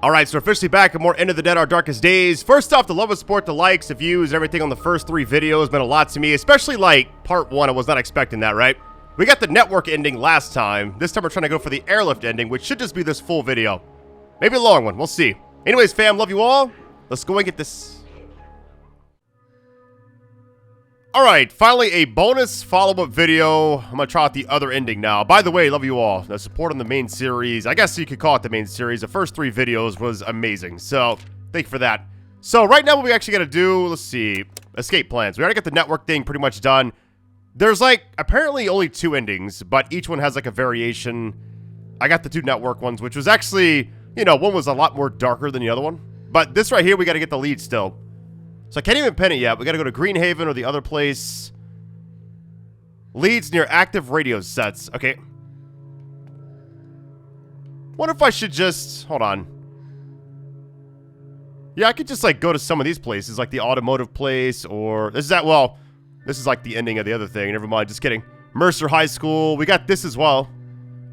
Alright, so we're officially back at more End of the Dead, Our Darkest Days. First off, the love and support, the likes, the views, everything on the first 3 videos meant a lot to me, especially like part 1. I was not expecting that, right? We got the network ending last time. This time we're trying to go for the airlift ending, which should just be this full video. Maybe a long one, we'll see. Anyways, fam, love you all. Let's go and get this. Alright, finally a bonus follow-up video. I'm gonna try out the other ending now. By the way, love you all. The support on the main series, I guess you could call it the main series. The first 3 videos was amazing, so thank you for that. So right now what we actually gotta do, let's see, escape plans. We already got the network thing pretty much done. There's like, apparently only 2 endings, but each one has like a variation. I got the 2 network ones, which was actually, you know, one was a lot more darker than the other one. But this right here, we gotta get the lead still. So I can't even pin it yet. We gotta go to Greenhaven or the other place. Leads near active radio sets. Okay. Wonder if I should just... Hold on. Yeah, I could just, like, go to some of these places, like the automotive place, or... This is that, well, this is like the ending of the other thing. Never mind, just kidding. Mercer High School. We got this as well.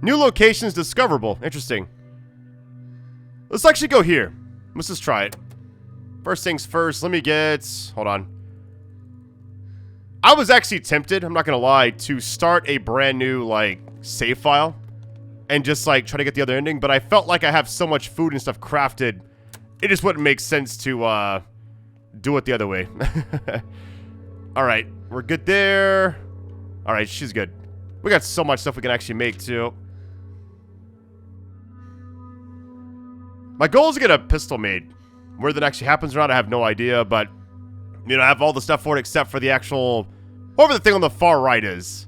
New locations discoverable. Interesting. Let's actually go here. Let's just try it. First things first, let me get... Hold on. I was actually tempted, I'm not gonna lie, to start a brand new, like, save file. And just, like, try to get the other ending. But I felt like I have so much food and stuff crafted. It just wouldn't make sense to, do it the other way. Alright, we're good there. Alright, she's good. We got so much stuff we can actually make, too. My goal is to get a pistol made. Where that actually happens or not, I have no idea, but, you know, I have all the stuff for it except for the actual, whatever the thing on the far right is.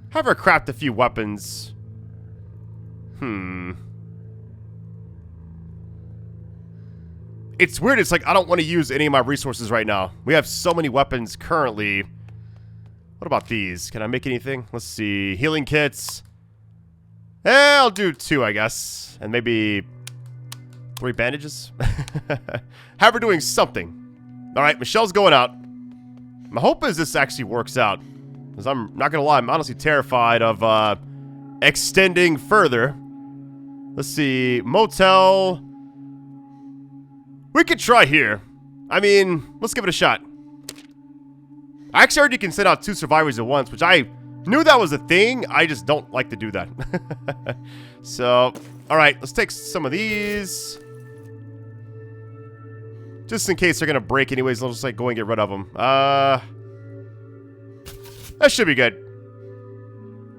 Have her craft a few weapons. It's weird, it's like I don't want to use any of my resources right now. We have so many weapons currently. What about these? Can I make anything? Let's see. Healing kits. I'll do 2, I guess. And maybe... 3 bandages? Have her doing something. Alright, Michelle's going out. My hope is this actually works out. Because I'm not gonna lie, I'm honestly terrified of extending further. Let's see. Motel. We could try here. I mean, let's give it a shot. I actually heard you can send out 2 survivors at once, which I knew that was a thing. I just don't like to do that. So, alright, let's take some of these. Just in case they're gonna break anyways, I'll just like go and get rid of them. That should be good.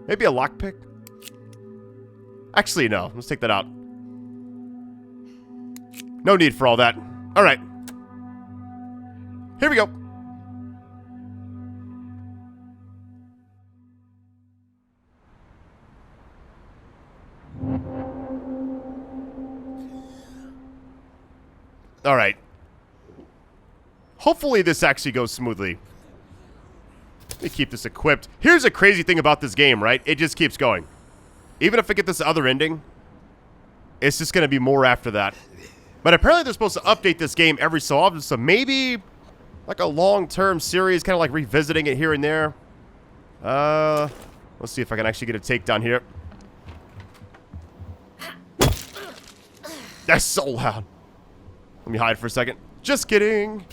Maybe a lockpick? Actually, no. Let's take that out. No need for all that. Alright. Here we go. Alright. Hopefully this actually goes smoothly. Let me keep this equipped. Here's a crazy thing about this game, right? It just keeps going. Even if I get this other ending, it's just going to be more after that. But apparently they're supposed to update this game every so often, so maybe like a long-term series, kind of like revisiting it here and there. Let's see if I can actually get a takedown here. That's so loud. Let me hide for a second. Just kidding.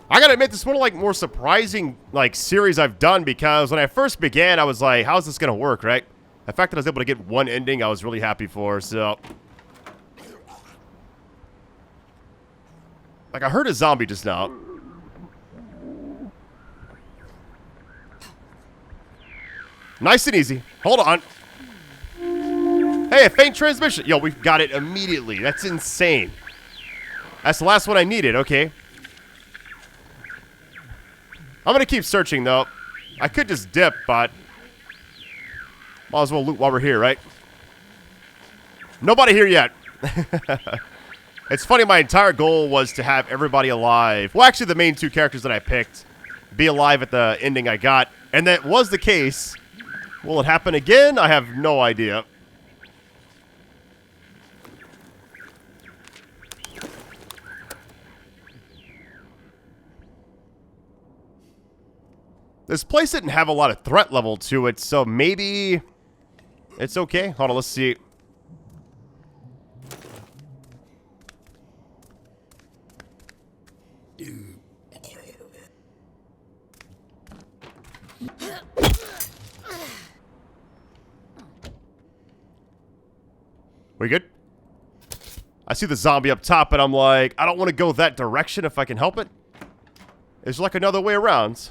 I gotta admit, this is one of like more surprising like series I've done, because when I first began, I was like, how's this gonna work, right? The fact that I was able to get one ending, I was really happy for, so. Like, I heard a zombie just now. Nice and easy. Hold on. Hey, a faint transmission. Yo, we've got it immediately. That's insane. That's the last one I needed. Okay. I'm going to keep searching, though. I could just dip, but... might as well loot while we're here, right? Nobody here yet. It's funny, my entire goal was to have everybody alive. Well, actually, the main 2 characters that I picked be alive at the ending I got. And that was the case. Will it happen again? I have no idea. This place didn't have a lot of threat level to it, so maybe it's okay. Hold on, let's see. We good? I see the zombie up top, and I'm like, I don't want to go that direction if I can help it. There's like another way around.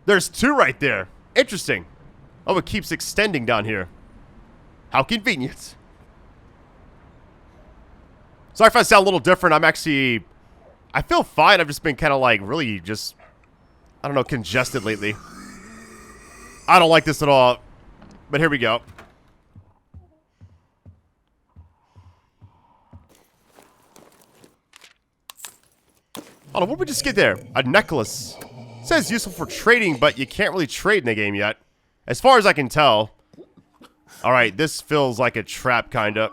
There's two right there. Interesting. Oh, it keeps extending down here. How convenient. Sorry if I sound a little different. I feel fine. I've just been kind of like really just, I don't know, congested lately. I don't like this at all. But here we go. Hold on, what did we just get there? A necklace. It says useful for trading, but you can't really trade in the game yet. As far as I can tell. Alright, this feels like a trap, kinda.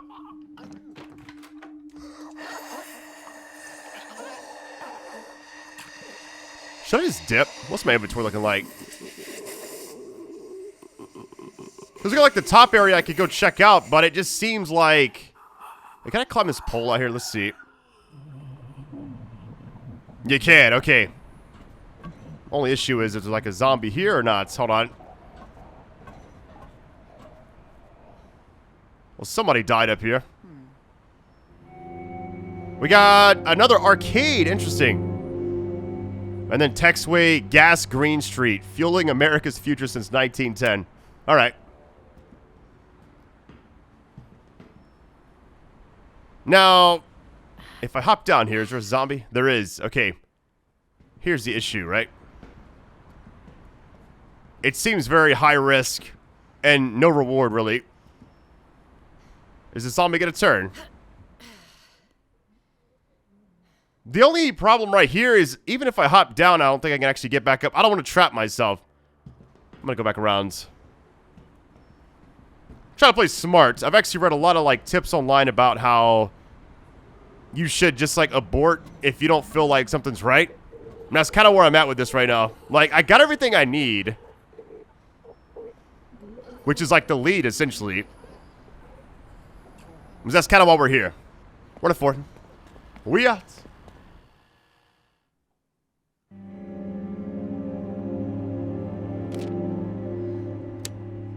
Should I just dip? What's my inventory looking like? There's like the top area I could go check out, but it just seems like... Can I climb this pole out here? Let's see. You can, okay. Only issue is, there's like a zombie here or not? Hold on. Well, somebody died up here. We got another arcade. Interesting. And then Texway, Gas Green Street. Fueling America's future since 1910. Alright. Now... If I hop down here, is there a zombie? There is. Okay. Here's the issue, right? It seems very high risk and no reward, really. Is the zombie gonna turn? The only problem right here is, even if I hop down, I don't think I can actually get back up. I don't want to trap myself. I'm gonna go back around. Try to play smart. I've actually read a lot of, like, tips online about how... you should just, like, abort if you don't feel like something's right. And that's kind of where I'm at with this right now. Like, I got everything I need. Which is, like, the lead, essentially. Because that's kind of why we're here. We're in a fort. We out.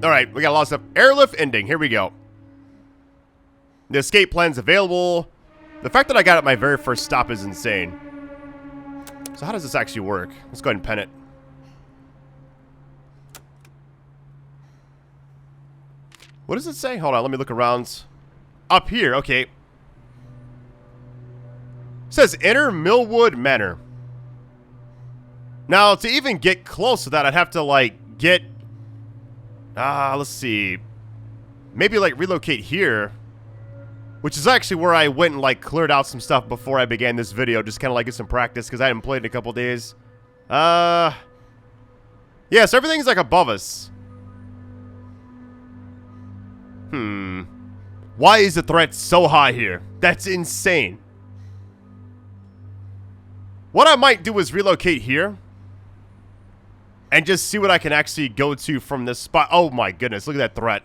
Alright, we got a lot of stuff. Airlift ending. Here we go. The escape plan's available. The fact that I got it at my very first stop is insane. So how does this actually work? Let's go ahead and pen it. What does it say? Hold on, let me look around. Up here, okay. It says enter Millwood Manor. Now, to even get close to that, I'd have to, like, get... let's see. Maybe, like, relocate here. Which is actually where I went and, like, cleared out some stuff before I began this video. Just kind of, like, get some practice, because I hadn't played in a couple days. Yeah, so everything's, like, above us. Why is the threat so high here? That's insane. What I might do is relocate here. And just see what I can actually go to from this spot. Oh, my goodness. Look at that threat.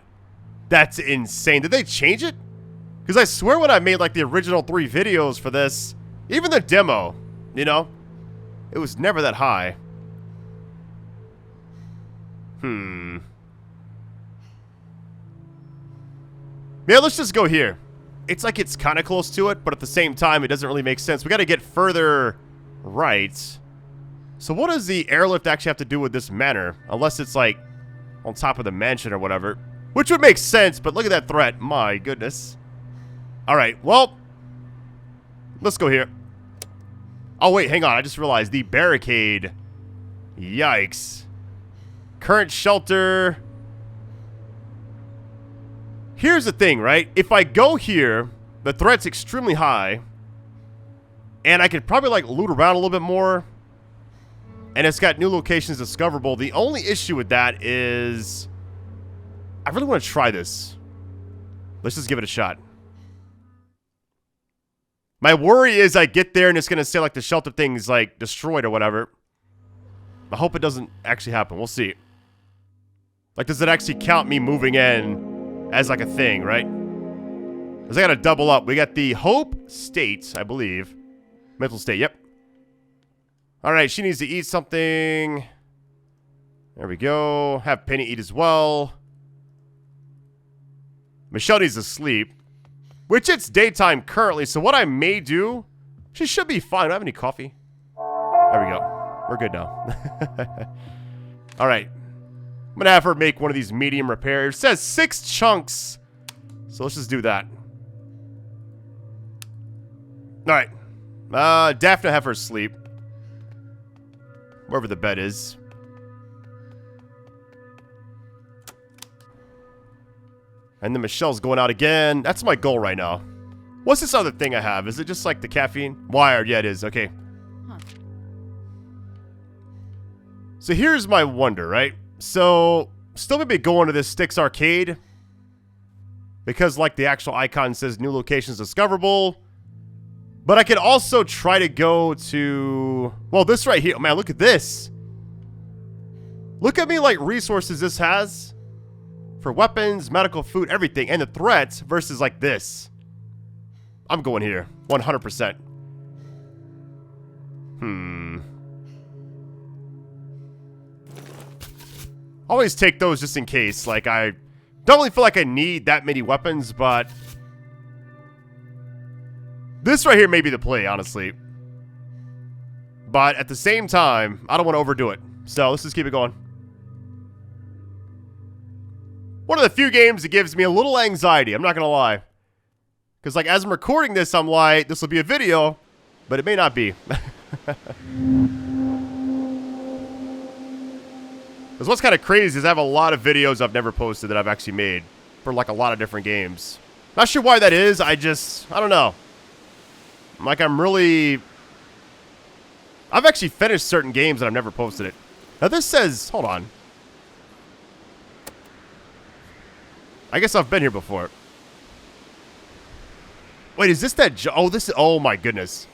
That's insane. Did they change it? Because I swear when I made, like, the original 3 videos for this, even the demo, you know, it was never that high. Yeah, let's just go here. It's like it's kind of close to it, but at the same time, it doesn't really make sense. We got to get further right. So what does the airlift actually have to do with this manor? Unless it's, like, on top of the mansion or whatever. Which would make sense, but look at that threat. My goodness. Alright, well, let's go here. Oh, wait, hang on. I just realized the barricade. Yikes. Current shelter. Here's the thing, right? If I go here, the threat's extremely high. And I could probably, like, loot around a little bit more. And it's got new locations discoverable. The only issue with that is... I really want to try this. Let's just give it a shot. My worry is I get there and it's going to say, like, the shelter thing's, like, destroyed or whatever. I hope it doesn't actually happen. We'll see. Like, does it actually count me moving in as like a thing, right? Because I gotta double up. We got the Hope State, I believe. Mental state, yep. Alright, she needs to eat something. There we go. Have Penny eat as well. Michelle needs to sleep. Which it's daytime currently, so what I may do... She should be fine. Do I have any coffee? There we go. We're good now. Alright. I'm gonna have her make one of these medium repairs. It says 6 chunks. So let's just do that. Alright. Daphne have her sleep. Wherever the bed is. And then Michelle's going out again. That's my goal right now. What's this other thing I have? Is it just like the caffeine? Wired. Yeah, it is. Okay. Huh. So here's my wonder, right? So, still maybe going to this Sticks Arcade. Because like the actual icon says new locations discoverable. But I could also try to go to... Well, this right here. Man, look at this. Look at me like resources this has. For weapons, medical, food, everything. And the threats versus like this. I'm going here. 100%. Always take those just in case. Like, I don't really feel like I need that many weapons, but... This right here may be the play, honestly. But at the same time, I don't want to overdo it. So, let's just keep it going. One of the few games that gives me a little anxiety, I'm not going to lie. Because, like, as I'm recording this, I'm like, this will be a video, but it may not be. Because what's kind of crazy is I have a lot of videos I've never posted that I've actually made for, like, a lot of different games. Not sure why that is. I don't know. Like, I've actually finished certain games and I've never posted it. Now, this says, hold on. I guess I've been here before. Wait, is this that... Oh my goodness.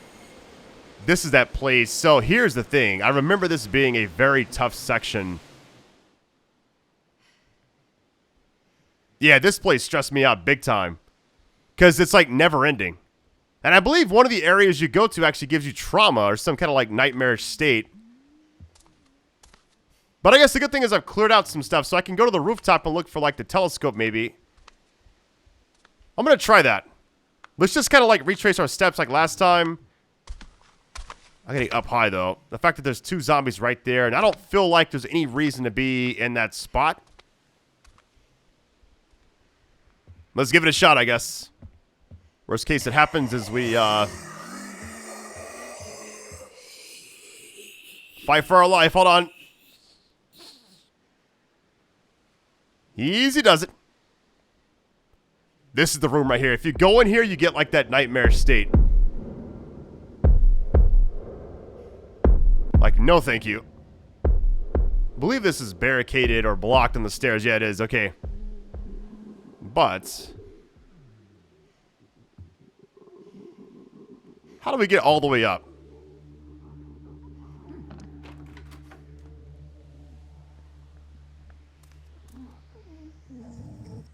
This is that place. So, here's the thing. I remember this being a very tough section. Yeah, this place stressed me out big time. Because it's, like, never ending. And I believe one of the areas you go to actually gives you trauma or some kind of, like, nightmarish state. But I guess the good thing is I've cleared out some stuff, so I can go to the rooftop and look for, like, the telescope, maybe. I'm going to try that. Let's just kind of, like, retrace our steps like last time. I'm getting up high, though. The fact that there's 2 zombies right there, and I don't feel like there's any reason to be in that spot. Let's give it a shot, I guess. Worst case that happens is we, fight for our life. Hold on. Easy does it. This is the room right here. If you go in here, you get, like, that nightmare state. Like, no thank you. I believe this is barricaded or blocked on the stairs. Yeah, it is. Okay. But... how do we get all the way up?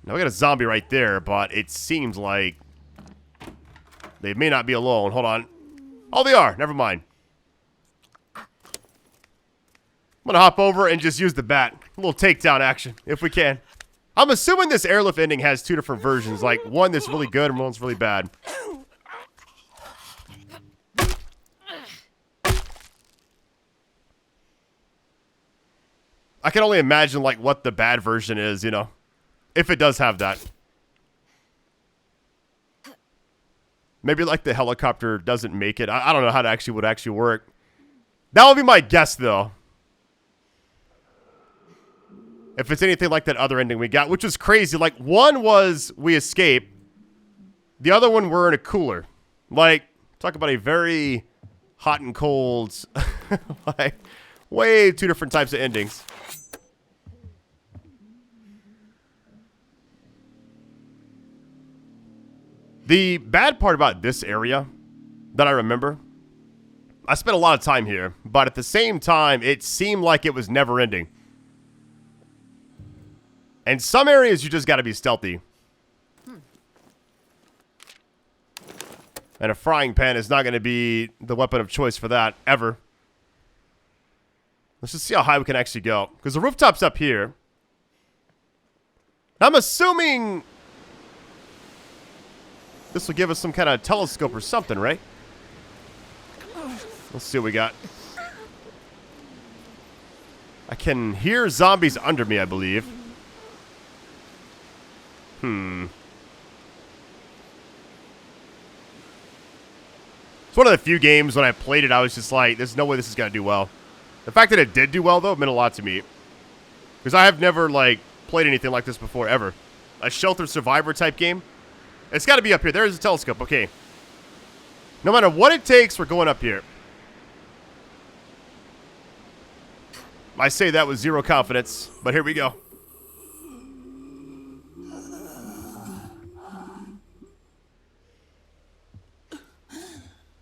Now we got a zombie right there, but it seems like they may not be alone. Hold on. Oh, they are. Never mind. I'm going to hop over and just use the bat. A little takedown action, if we can. I'm assuming this airlift ending has 2 different versions. Like, one that's really good and one's really bad. I can only imagine, like, what the bad version is, you know. If it does have that. Maybe, like, the helicopter doesn't make it. I don't know how it would actually work. That would be my guess, though. If it's anything like that other ending we got, which was crazy. Like, one was we escape. The other one, we're in a cooler. Like, talk about a very hot and cold, like, way 2 different types of endings. The bad part about this area that I remember I spent a lot of time here, but at the same time, it seemed like it was never ending. And some areas, you just got to be stealthy. And a frying pan is not going to be the weapon of choice for that, ever. Let's just see how high we can actually go. Because the rooftop's up here. I'm assuming this will give us some kind of telescope or something, right? Let's see what we got. I can hear zombies under me, I believe. It's one of the few games when I played it, I was just like, there's no way this is going to do well. The fact that it did do well, though, meant a lot to me. Because I have never, like, played anything like this before, ever. A shelter survivor type game. It's got to be up here. There's a telescope. Okay. No matter what it takes, we're going up here. I say that with zero confidence, but here we go.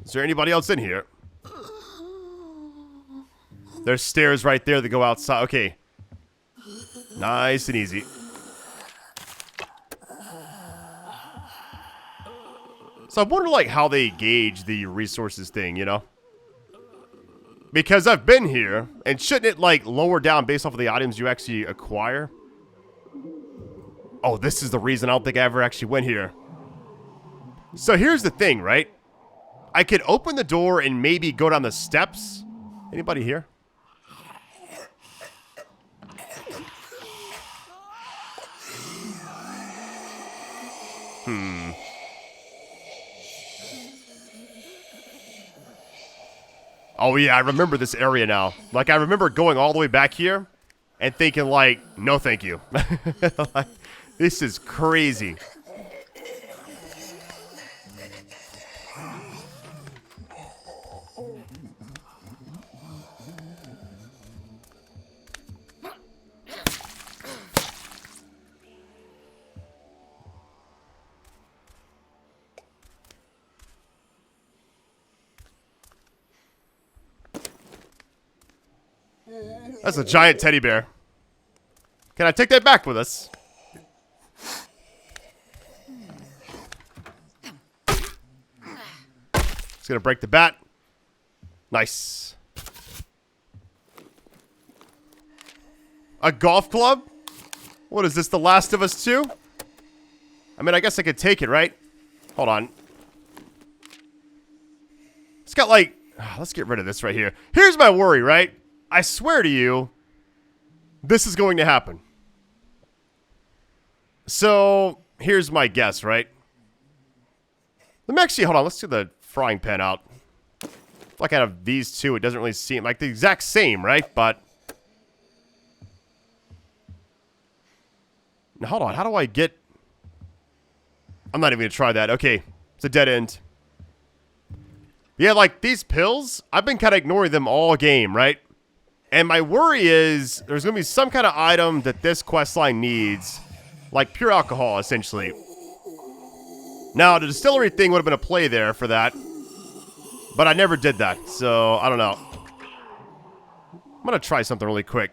Is there anybody else in here? There's stairs right there that go outside. Okay. Nice and easy. So I wonder, like, how they gauge the resources thing, you know? Because I've been here, and shouldn't it, like, lower down based off of the items you actually acquire? Oh, this is the reason I don't think I ever actually went here. So here's the thing, right? I could open the door and maybe go down the steps. Anybody here? Oh, yeah, I remember this area now. Like, I remember going all the way back here and thinking, like, no thank you. Like, this is crazy. That's a giant teddy bear. Can I take that back with us? It's gonna break the bat. Nice. A golf club? What is this, The Last of Us 2? I mean, I guess I could take it, right? Hold on. It's got like... let's get rid of this right here. Here's my worry, right? I swear to you, this is going to happen. So, here's my guess, right? Let me actually, hold on, let's do the frying pan out. Like out of these two, it doesn't really seem like the exact same, right? But, now, hold on, how do I get... I'm not even going to try that. Okay, it's a dead end. Yeah, like, these pills, I've been kind of ignoring them all game, right? And my worry is there's going to be some kind of item that this questline needs. Like pure alcohol, essentially. Now, the distillery thing would have been a play there for that. But I never did that, so I don't know. I'm going to try something really quick.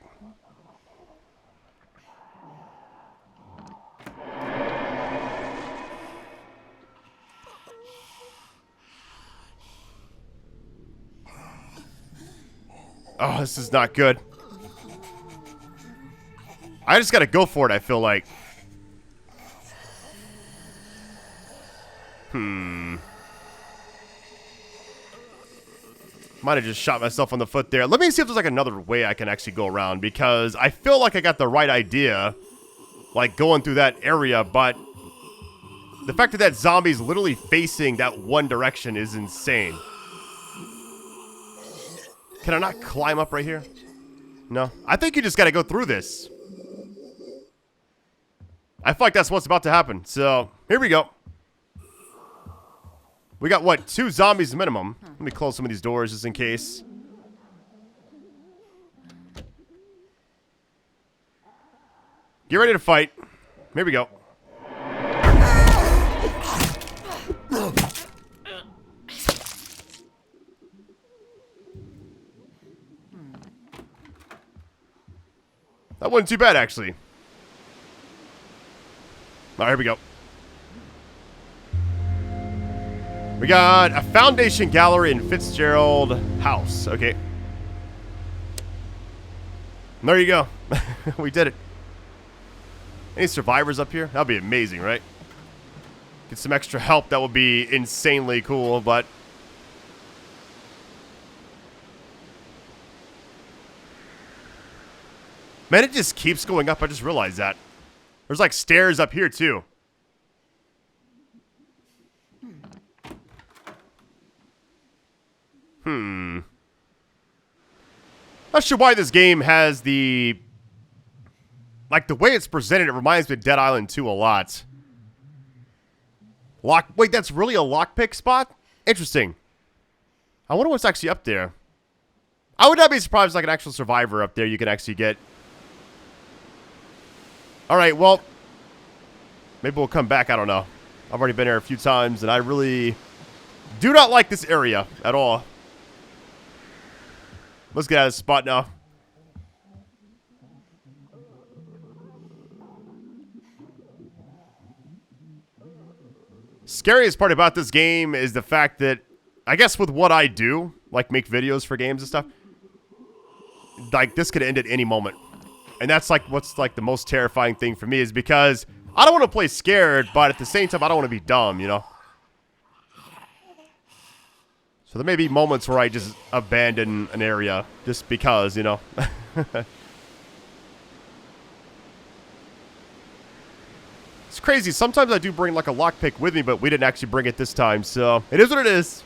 Oh, this is not good. I just gotta go for it, I feel like. Might have just shot myself on the foot there. Let me see if there's like another way I can actually go around, because I feel like I got the right idea, like going through that area, but the fact that that zombie's literally facing that one direction is insane. Can I not climb up right here? No. I think you just gotta go through this. I feel like that's what's about to happen. So, here we go. We got, what, 2 zombies minimum. Let me close some of these doors just in case. Get ready to fight. Here we go. That wasn't too bad, actually. Alright, here we go. We got a foundation gallery in Fitzgerald House. Okay. And there you go. We did it. Any survivors up here? That'd be amazing, right? Get some extra help. That would be insanely cool, but... Man, it just keeps going up. I just realized that. There's like stairs up here, too. Not sure why this game has the... Like, the way it's presented, it reminds me of Dead Island 2 a lot. Wait, that's really a lockpick spot? Interesting. I wonder what's actually up there. I would not be surprised if like an actual survivor up there you can actually get. Alright, well... Maybe we'll come back, I don't know. I've already been here a few times, and I really do not like this area at all. Let's get out of this spot now. Scariest part about this game is the fact that, I guess with what I do, like make videos for games and stuff, like this could end at any moment. And that's like what's like the most terrifying thing for me is because I don't want to play scared, but at the same time I don't want to be dumb, you know? So there may be moments where I just abandon an area just because, you know? It's crazy. Sometimes I do bring like a lockpick with me, but we didn't actually bring it this time, so it is what it is.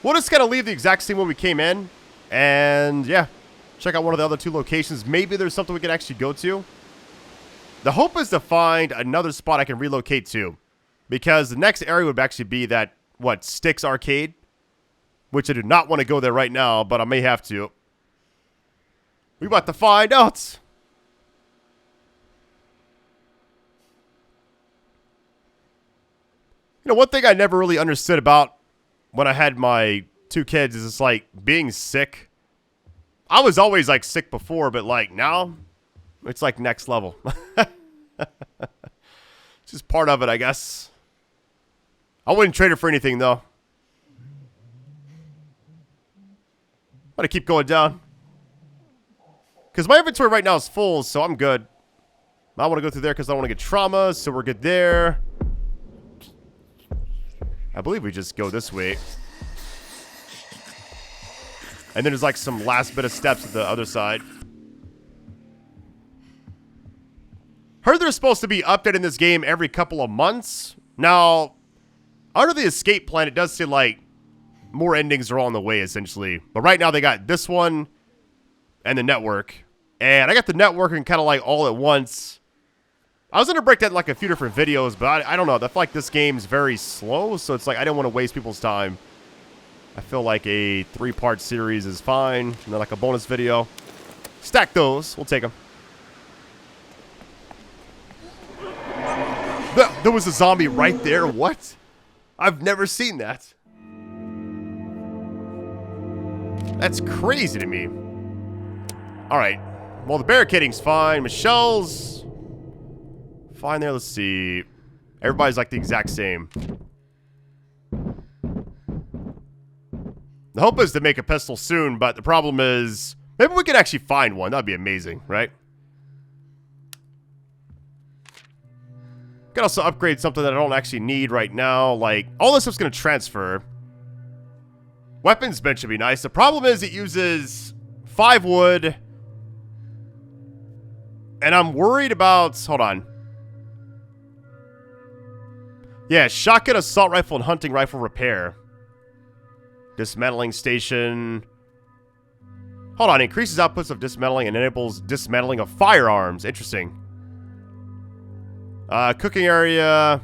We'll just kind of leave the exact same way we came in, and yeah, check out one of the other two locations. Maybe there's something we can actually go to. The hope is to find another spot I can relocate to, because the next area would actually be that, what, Styx Arcade, which I do not want to go there right now, but I may have to. We about to find out. You know, one thing I never really understood about when I had my two kids is it's like being sick. I was always like sick before, but like now it's like next level. It's just part of it, I guess. I wouldn't trade it for anything though. I'm gonna keep going down because my inventory right now is full, so I'm good. I want to go through there because I don't want to get trauma, so we're good there. I believe we just go this way. And then there's like some last bit of steps at the other side. Heard they're supposed to be updating this game every couple of months. Now, under the escape plan, it does seem like more endings are on the way, essentially. But right now, they got this one and the network. And I got the network and kind of like all at once. I was going to break that in like a few different videos, but I don't know. I feel like this game's very slow, so it's like I didn't want to waste people's time. I feel like a 3-part series is fine, and then like a bonus video. Stack those. We'll take them. There was a zombie right there. What? I've never seen that. That's crazy to me. All right. Well, the barricading's fine. Michelle's fine there. Let's see. Everybody's like the exact same. The hope is to make a pistol soon, but the problem is maybe we could actually find one. That'd be amazing, right? Could also upgrade something that I don't actually need right now. Like, all this stuff's going to transfer. Weapons bench should be nice. The problem is it uses 5 wood. And I'm worried about... Hold on. Yeah, shotgun, assault rifle, and hunting rifle repair. Dismantling station. Hold on. Increases outputs of dismantling and enables dismantling of firearms. Interesting. Cooking area.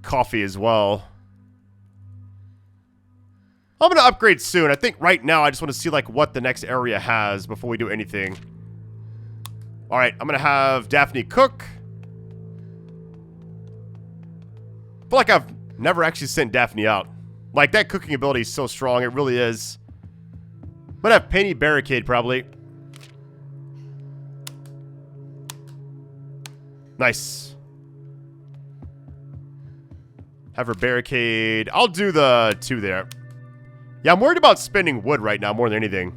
Coffee as well. I'm going to upgrade soon. I think right now I just want to see like what the next area has before we do anything. Alright, I'm going to have Daphne cook. I feel like I've never actually sent Daphne out. Like, that cooking ability is so strong. It really is. I'm gonna have Penny barricade, probably. Nice. Have her barricade. I'll do the 2 there. Yeah, I'm worried about spending wood right now more than anything.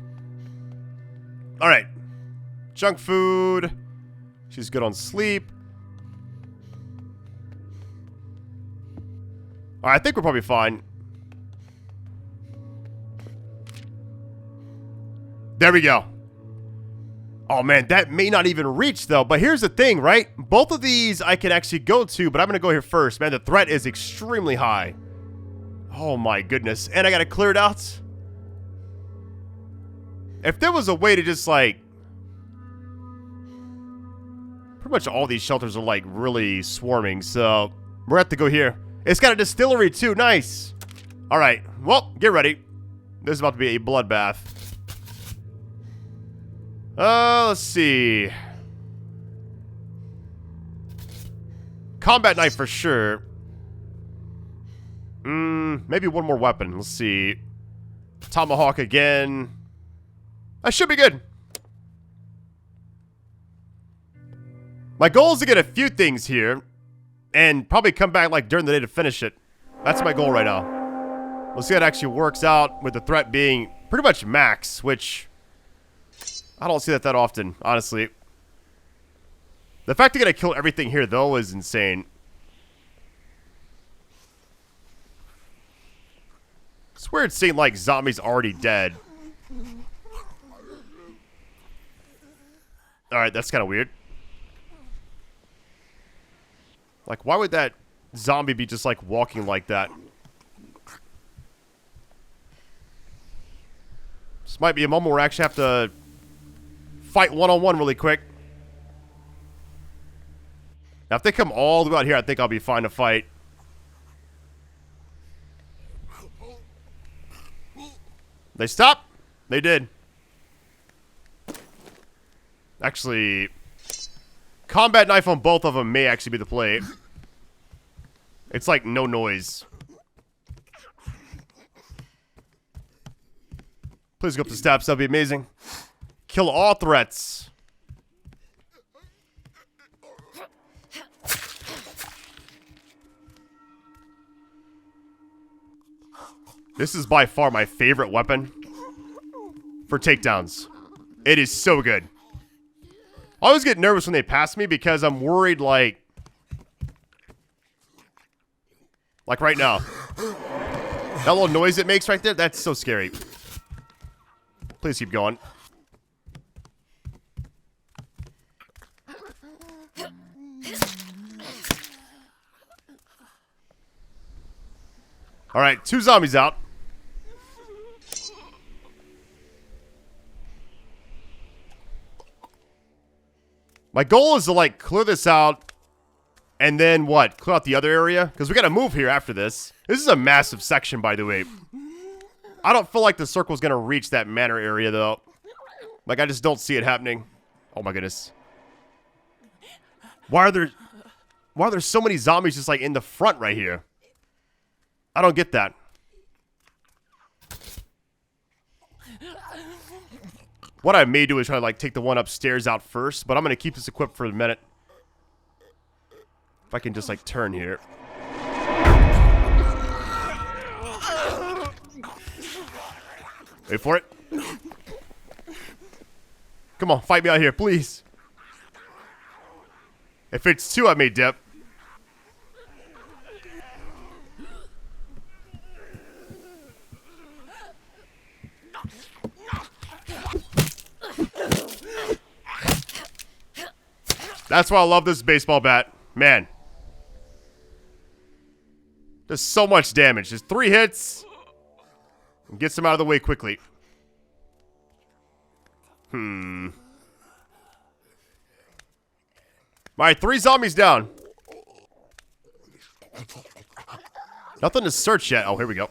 Alright. Junk food. She's good on sleep. Alright, I think we're probably fine. There we go. Oh man, that may not even reach though. But here's the thing, right? Both of these I can actually go to, but I'm going to go here first. Man, the threat is extremely high. Oh my goodness. And I got to clear it out. If there was a way to just like... Pretty much all these shelters are like really swarming. So we're going to have to go here. It's got a distillery too. Nice. Alright. Well, get ready. This is about to be a bloodbath. Let's see. Combat knife for sure. Maybe one more weapon. Let's see. Tomahawk again. I should be good. My goal is to get a few things here and probably come back like during the day to finish it. That's my goal right now. We'll see how it actually works out with the threat being pretty much max, which I don't see that often, honestly. The fact they're gonna kill everything here though is insane. It's weird seeing like zombies already dead. Alright, that's kind of weird. Like, why would that zombie be just like walking like that? This might be a moment where I actually have to fight one-on-one really quick. Now, if they come all the way out here, I think I'll be fine to fight. They stop? They did. Actually, combat knife on both of them may actually be the play. It's like no noise. Please go up the steps. That'd be amazing. Kill all threats. This is by far my favorite weapon for takedowns. It is so good. I always get nervous when they pass me because I'm worried like right now. That little noise it makes right there, that's so scary. Please keep going. Alright, 2 zombies out. My goal is to, like, clear this out. And then, what? Clear out the other area? Because we gotta move here after this. This is a massive section, by the way. I don't feel like the circle's gonna reach that manor area, though. Like, I just don't see it happening. Oh, my goodness. Why are there so many zombies just, like, in the front right here? I don't get that. What I may do is try to like take the one upstairs out first, but I'm gonna keep this equipped for a minute. If I can just like turn here. Wait for it. Come on, fight me out here, please. If it's 2, I may dip. That's why I love this baseball bat. Man. There's so much damage. There's 3 hits. And gets them out of the way quickly. Alright, 3 zombies down. Nothing to search yet. Oh, here we go.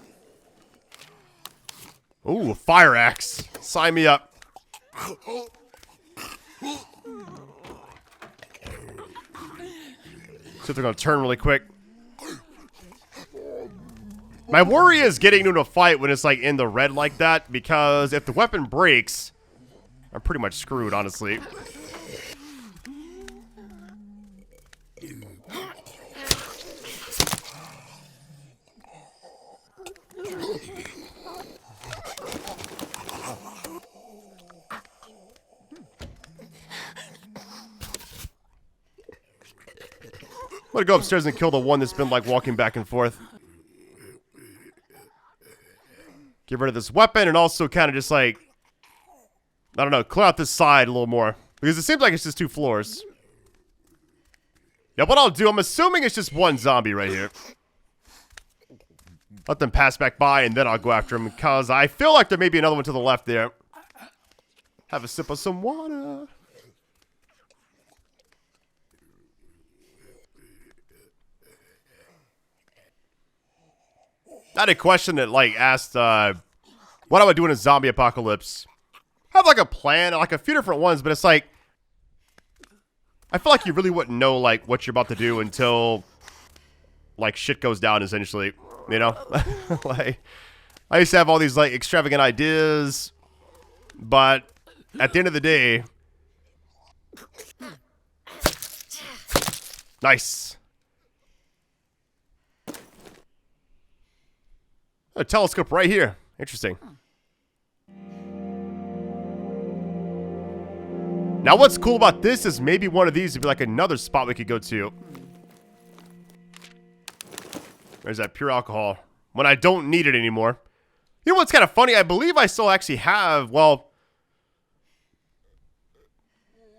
Ooh, a fire axe. Sign me up. So they're gonna turn really quick. My worry is getting into a fight when it's like in the red like that, because if the weapon breaks, I'm pretty much screwed, honestly. I'm gonna go upstairs and kill the one that's been like walking back and forth. Get rid of this weapon and also kind of just like, I don't know, clear out this side a little more. Because it seems like it's just 2 floors. Yeah, what I'll do, I'm assuming it's just one zombie right here. Let them pass back by and then I'll go after him, because I feel like there may be another one to the left there. Have a sip of some water. I had a question that like asked, what I would do in a zombie apocalypse. I have like a plan, like a few different ones, but it's like, I feel like you really wouldn't know like what you're about to do until like shit goes down, essentially, you know? Like, I used to have all these like extravagant ideas, but at the end of the day, nice. A telescope right here. Interesting. Now what's cool about this is maybe one of these would be like another spot we could go to. There's that pure alcohol. When I don't need it anymore. You know what's kind of funny? I believe I still actually have, well,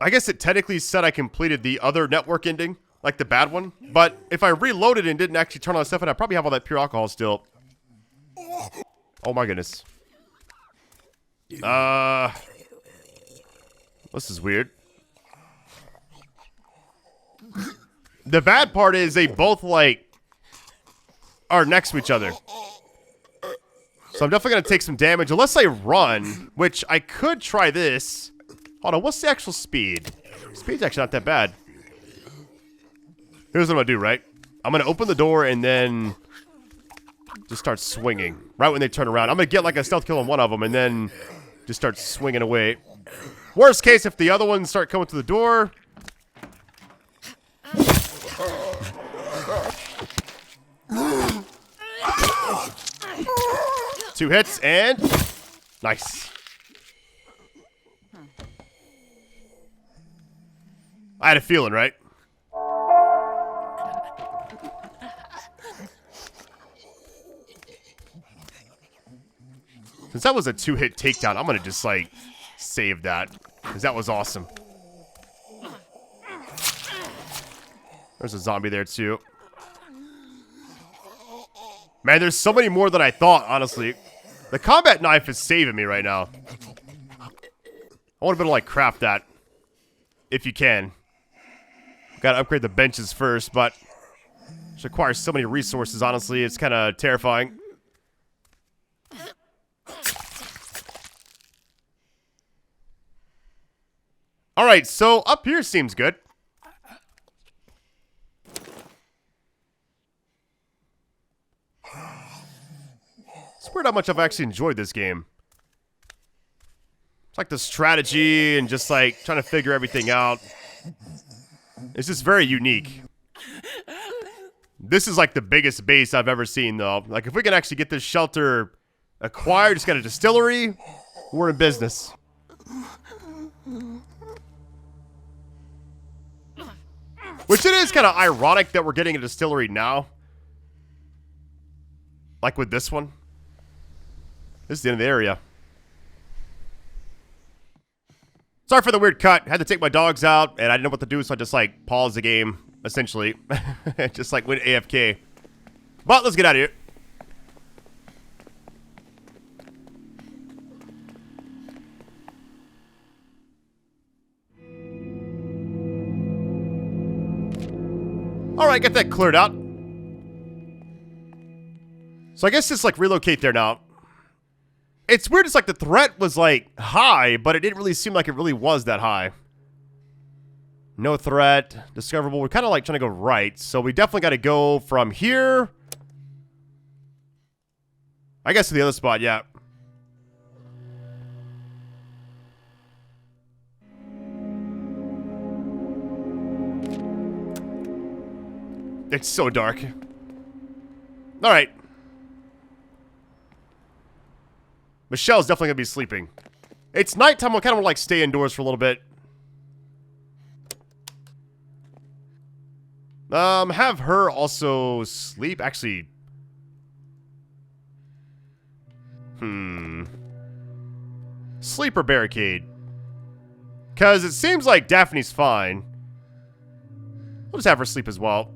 I guess it technically said I completed the other network ending, like the bad one. But if I reloaded and didn't actually turn on stuff, and I probably have all that pure alcohol still. Oh my goodness. This is weird. The bad part is they both like are next to each other. So I'm definitely gonna take some damage unless I run, which I could try this. Hold on, what's the actual speed? Speed's actually not that bad. Here's what I'm gonna do, right? I'm gonna open the door and then just start swinging right when they turn around. I'm gonna get like a stealth kill on one of them and then just start swinging away. Worst case, if the other ones start coming to the door. Two hits and nice. I had a feeling, right? Since that was a 2-hit takedown, I'm gonna just like save that, because that was awesome. There's a zombie there too. Man, there's so many more than I thought, honestly. The combat knife is saving me right now. I want to be able to like craft that, if you can. Gotta upgrade the benches first, but it requires so many resources, honestly. It's kind of terrifying. Alright, so up here seems good. It's weird how much I've actually enjoyed this game. It's like the strategy and just like trying to figure everything out. It's just very unique. This is like the biggest base I've ever seen, though. Like, if we can actually get this shelter acquired, just got a distillery, we're in business. Which it is kind of ironic that we're getting a distillery now. Like with this one. This is the end of the area. Sorry for the weird cut. Had to take my dogs out, and I didn't know what to do, so I just, like, paused the game, essentially. Just, like, went AFK. But let's get out of here. Alright, get that cleared out. So I guess just, like, relocate there now. It's weird, it's like the threat was, like, high, but it didn't really seem like it really was that high. No threat. Discoverable. We're kind of, like, trying to go right. So we definitely got to go from here. I guess to the other spot, yeah. It's so dark. Alright. Michelle's definitely gonna be sleeping. It's nighttime, I kind of want to like stay indoors for a little bit. Have her also sleep. Actually. Sleeper barricade. Because it seems like Daphne's fine. We'll just have her sleep as well.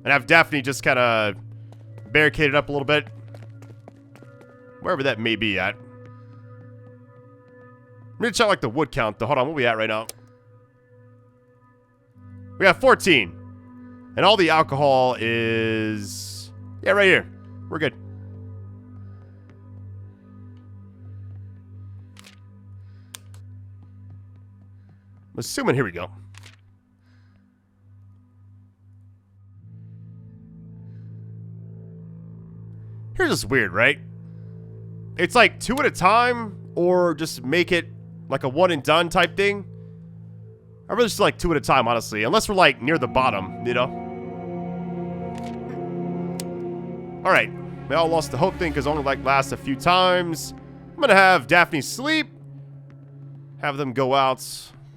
And have Daphne just kind of barricade it up a little bit. Wherever that may be at. I'm gonna check like the wood count though. Hold on, what are we at right now? We got 14. And all the alcohol is... yeah, right here. We're good. I'm assuming, here we go. Here's just weird, right? It's like 2 at a time, or just make it like a one and done type thing. I really just like 2 at a time, honestly. Unless we're like near the bottom, you know? Alright. We all lost the hope thing because only like lasts a few times. I'm gonna have Daphne sleep. Have them go out.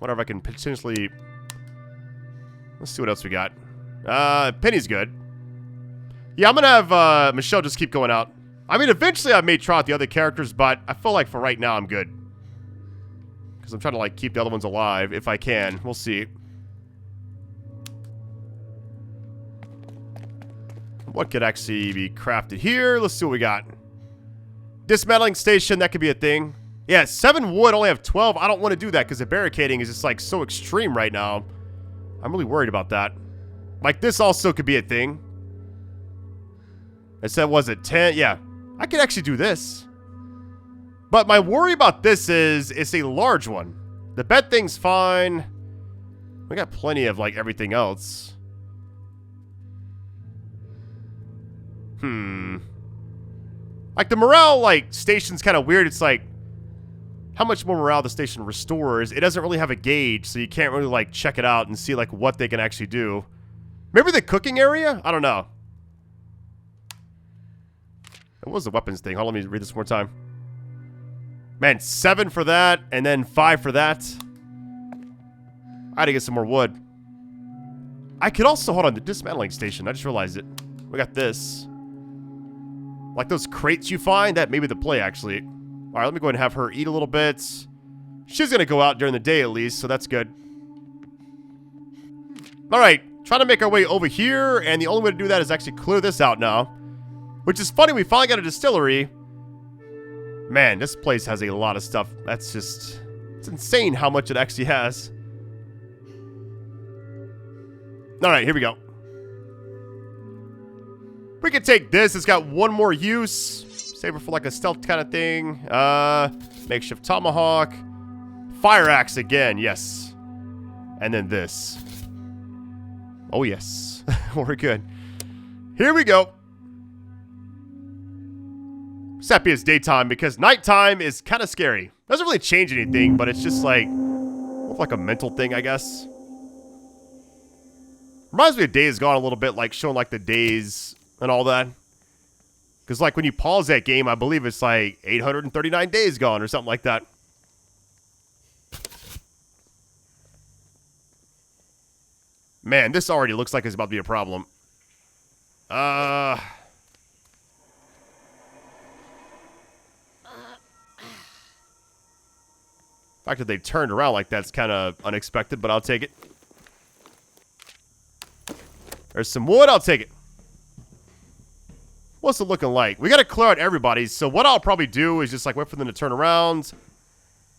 Whatever I can potentially... let's see what else we got. Penny's good. Yeah, I'm gonna have Michelle just keep going out. I mean, eventually I may try out the other characters, but I feel like for right now I'm good. Because I'm trying to like keep the other ones alive if I can. We'll see. What could actually be crafted here? Let's see what we got. Dismantling station, that could be a thing. Yeah, 7 wood, only have 12. I don't want to do that because the barricading is just like so extreme right now. I'm really worried about that. Like this also could be a thing. I said, was it 10? Yeah, I could actually do this. But my worry about this is it's a large one. The bed thing's fine. We got plenty of like everything else. Like the morale like station's kind of weird. It's like how much more morale the station restores. It doesn't really have a gauge, so you can't really like check it out and see like what they can actually do. Maybe the cooking area? I don't know. What was the weapons thing? Hold on, let me read this one more time. Man, 7 for that, and then 5 for that. I had to get some more wood. I could also, hold on, the dismantling station. I just realized it. We got this. Like those crates you find, that may be the play, actually. All right, let me go ahead and have her eat a little bit. She's going to go out during the day, at least, so that's good. All right, trying to make our way over here, and the only way to do that is actually clear this out now. Which is funny, we finally got a distillery. Man, this place has a lot of stuff. That's just... it's insane how much it actually has. Alright, here we go. We can take this. It's got one more use. Save it for like a stealth kind of thing. Makeshift tomahawk. Fire axe again, yes. And then this. Oh, yes. We're good. Here we go. Except it's daytime because nighttime is kind of scary. Doesn't really change anything, but it's just like a mental thing, I guess. Reminds me of Days Gone a little bit, like showing like the days and all that. Because like when you pause that game, I believe it's like 839 days gone or something like that. Man, this already looks like it's about to be a problem. The fact that they turned around like that's kind of unexpected, but I'll take it. There's some wood, I'll take it. What's it looking like? We got to clear out everybody, so what I'll probably do is just like wait for them to turn around.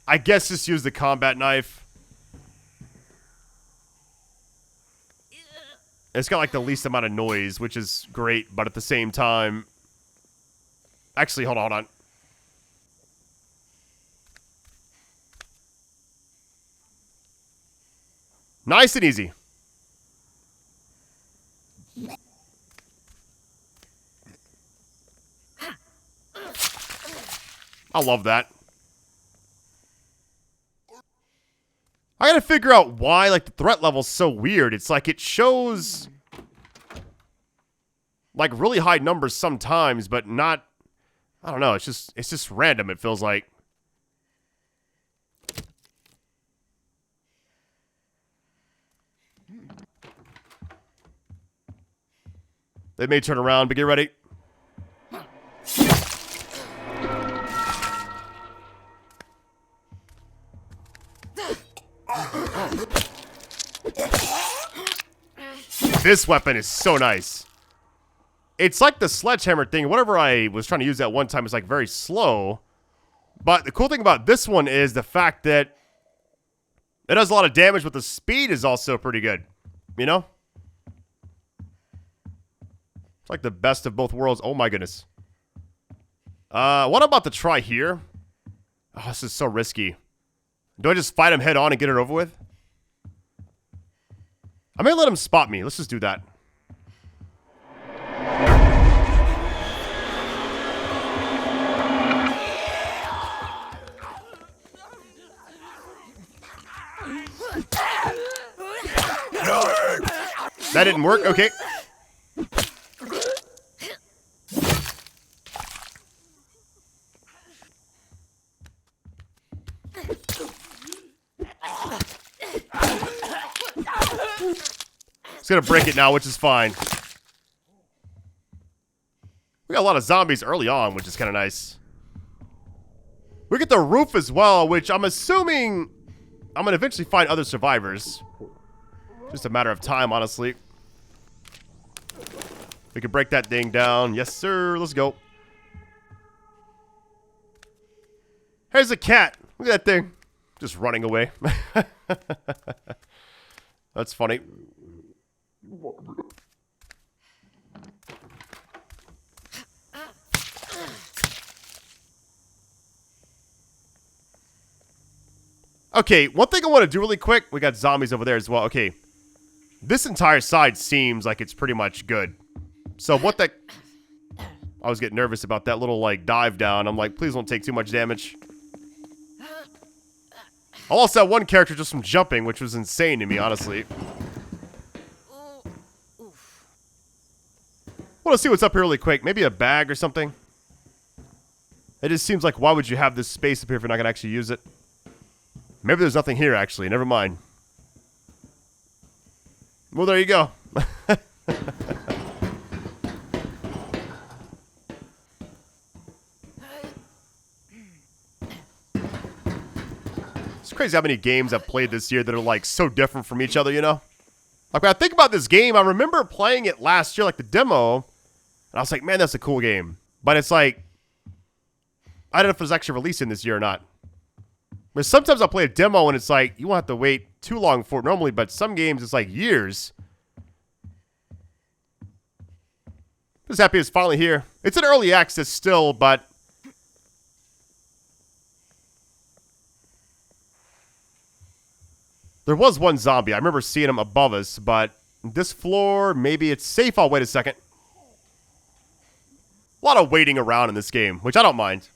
I guess just use the combat knife. It's got like the least amount of noise, which is great, but at the same time... Actually, hold on. Nice and easy. I love that. I gotta figure out why, like, the threat level's so weird. It's like it shows, like, really high numbers sometimes, but not, I don't know, it's just random, it feels like. They may turn around, but get ready. This weapon is so nice. It's like the sledgehammer thing. Whatever I was trying to use that one time is like very slow. But the cool thing about this one is the fact that it does a lot of damage, but the speed is also pretty good. You know? It's like the best of both worlds. Oh my goodness. What I'm about to try here. Oh, this is so risky. Do I just fight him head on and get it over with? I may let him spot me. Let's just do that. That didn't work. Okay. It's gonna break it now, which is fine. We got a lot of zombies early on, which is kind of nice. We get the roof as well, which I'm assuming I'm gonna eventually find other survivors. Just a matter of time, honestly. We can break that thing down. Yes, sir. Let's go. Here's a cat. Look at that thing. Just running away. That's funny. Okay, one thing I want to do really quick. We got zombies over there as well. Okay. This entire side seems like it's pretty much good. So what the... I was getting nervous about that little, like, dive down. I'm like, please don't take too much damage. I lost that one character just from jumping, which was insane to me, honestly. I want to see what's up here really quick. Maybe a bag or something. It just seems like, why would you have this space up here if you're not going to actually use it? Maybe there's nothing here, actually. Never mind. Well, there you go. It's crazy how many games I've played this year that are, like, so different from each other, you know? Like, when I think about this game, I remember playing it last year, like the demo, and I was like, man, that's a cool game. But it's like, I don't know if it was actually releasing this year or not. But sometimes I'll play a demo and it's like, you won't have to wait too long for it normally, but some games it's like years. Just happy it's finally here. It's in early access still, but... There was one zombie. I remember seeing him above us, but this floor, maybe it's safe. I'll wait a second. A lot of waiting around in this game, which I don't mind.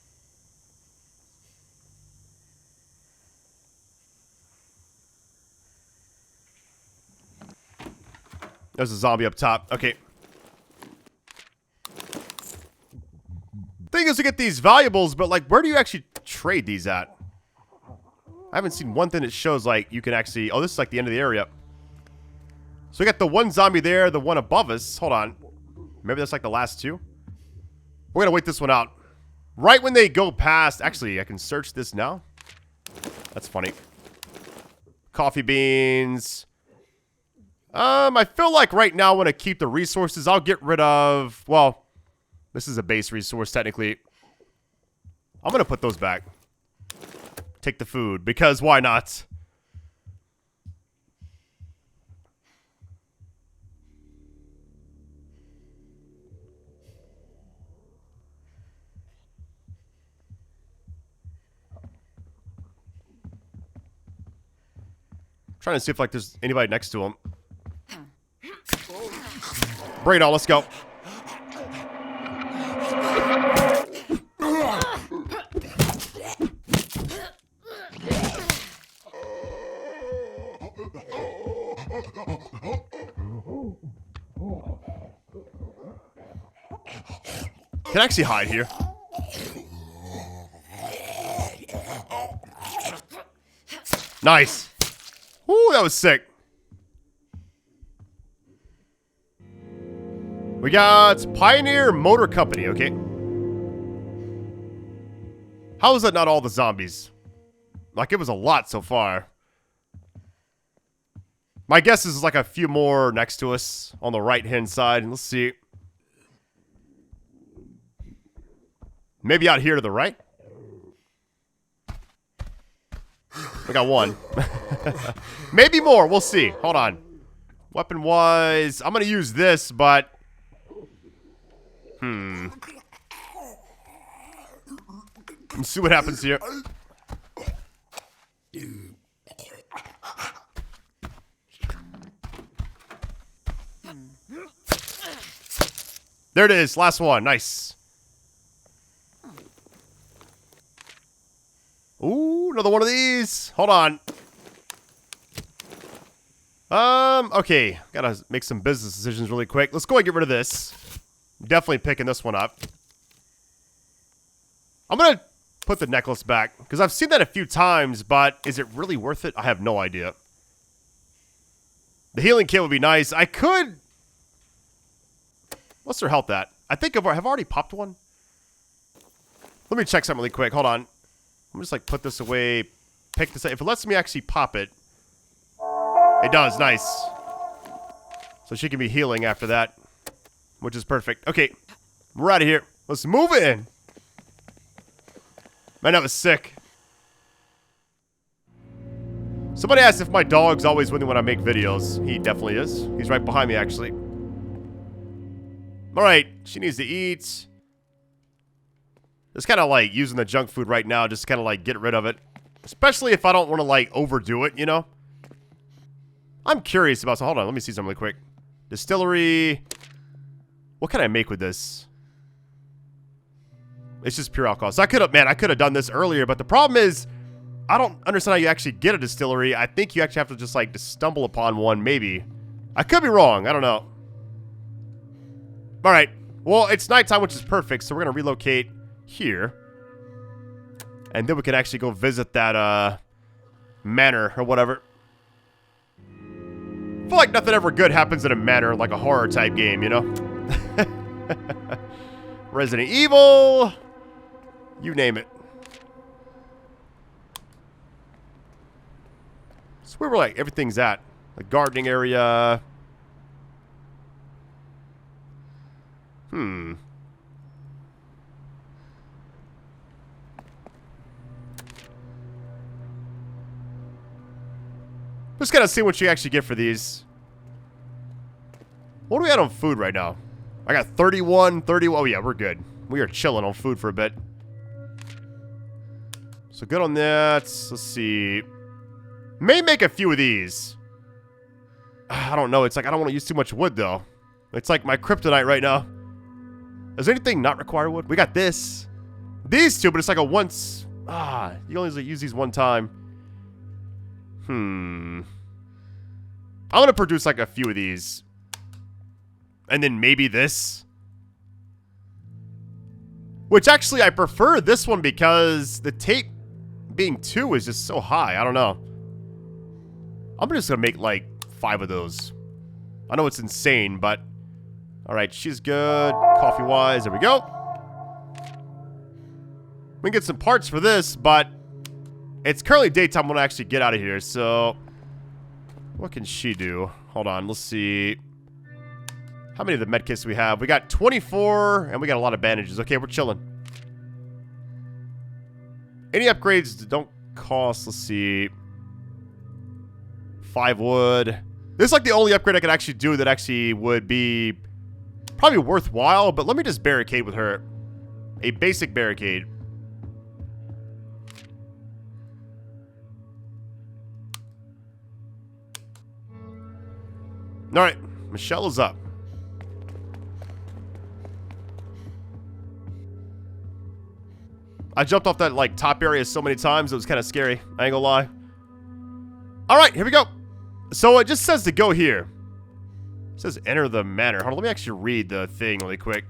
There's a zombie up top. Okay. Thing is to get these valuables, but like, where do you actually trade these at? I haven't seen one thing that shows like you can actually... Oh, this is like the end of the area. So we got the one zombie there, the one above us. Hold on. Maybe that's like the last two. We're gonna wait this one out. Right when they go past... Actually, I can search this now. That's funny. Coffee beans. I feel like right now I want to keep the resources. I'll get rid of... Well, this is a base resource technically. I'm gonna put those back. Take the food, because why not? Trying to see if like there's anybody next to him. Bring it on, let's go. Can I actually hide here? Nice. Woo, that was sick. We got Pioneer Motor Company, okay. How is that not all the zombies? Like, it was a lot so far. My guess is like a few more next to us on the right-hand side. Let's see. Maybe out here to the right? We got one. Maybe more. We'll see. Hold on. Weapon-wise, I'm going to use this, but... Let's see what happens here. There it is. Last one. Nice. Ooh, another one of these. Hold on. Okay. Gotta make some business decisions really quick. Let's go and get rid of this. Definitely picking this one up. I'm gonna put the necklace back, because I've seen that a few times, but is it really worth it? I have no idea. The healing kit would be nice. I could... What's their health at? I think I've already popped one. Let me check something really quick. Hold on. I'm just like put this away, pick this up. If it lets me actually pop it, it does. Nice. So she can be healing after that, which is perfect. Okay, we're out of here. Let's move in. Man, that was sick. Somebody asked if my dog's always with me when I make videos. He definitely is. He's right behind me, actually. Alright, she needs to eat. Just kind of like using the junk food right now, just kind of like get rid of it. Especially if I don't want to like overdo it, you know? I'm curious about, so hold on, let me see something really quick. Distillery. What can I make with this? It's just pure alcohol. So I could have done this earlier, but the problem is, I don't understand how you actually get a distillery. I think you actually have to just like stumble upon one, maybe. I could be wrong, I don't know. Alright, well, it's nighttime, which is perfect, so we're going to relocate here. And then we can actually go visit that, manor, or whatever. I feel like nothing ever good happens in a manor, like a horror-type game, you know? Resident Evil. You name it. So where we're like, everything's at. The gardening area. Just gotta see what you actually get for these. What do we got on food right now? I got 31, 30. Oh yeah, we're good. We are chilling on food for a bit. So good on that. Let's see. May make a few of these. I don't know. It's like I don't want to use too much wood though. It's like my kryptonite right now. Is there anything not require wood? We got this. These two, but it's like a once. You only use these one time. I'm gonna produce like a few of these. And then maybe this. Which actually I prefer this one because the tape being 2 is just so high. I don't know. I'm just gonna make like 5 of those. I know it's insane, but... Alright, she's good. Coffee-wise, there we go. We can get some parts for this, but... It's currently daytime when I actually get out of here, so... What can she do? Hold on, let's see... How many of the medkits do we have? We got 24, and we got a lot of bandages. Okay, we're chilling. Any upgrades that don't cost, let's see... 5 wood. This is like the only upgrade I could actually do that actually would be... probably worthwhile, but let me just barricade with her. A basic barricade. Alright, Michelle is up. I jumped off that, like, top area so many times, it was kind of scary. I ain't gonna lie. Alright, here we go. So it just says to go here. It says enter the manor. Hold on, let me actually read the thing really quick.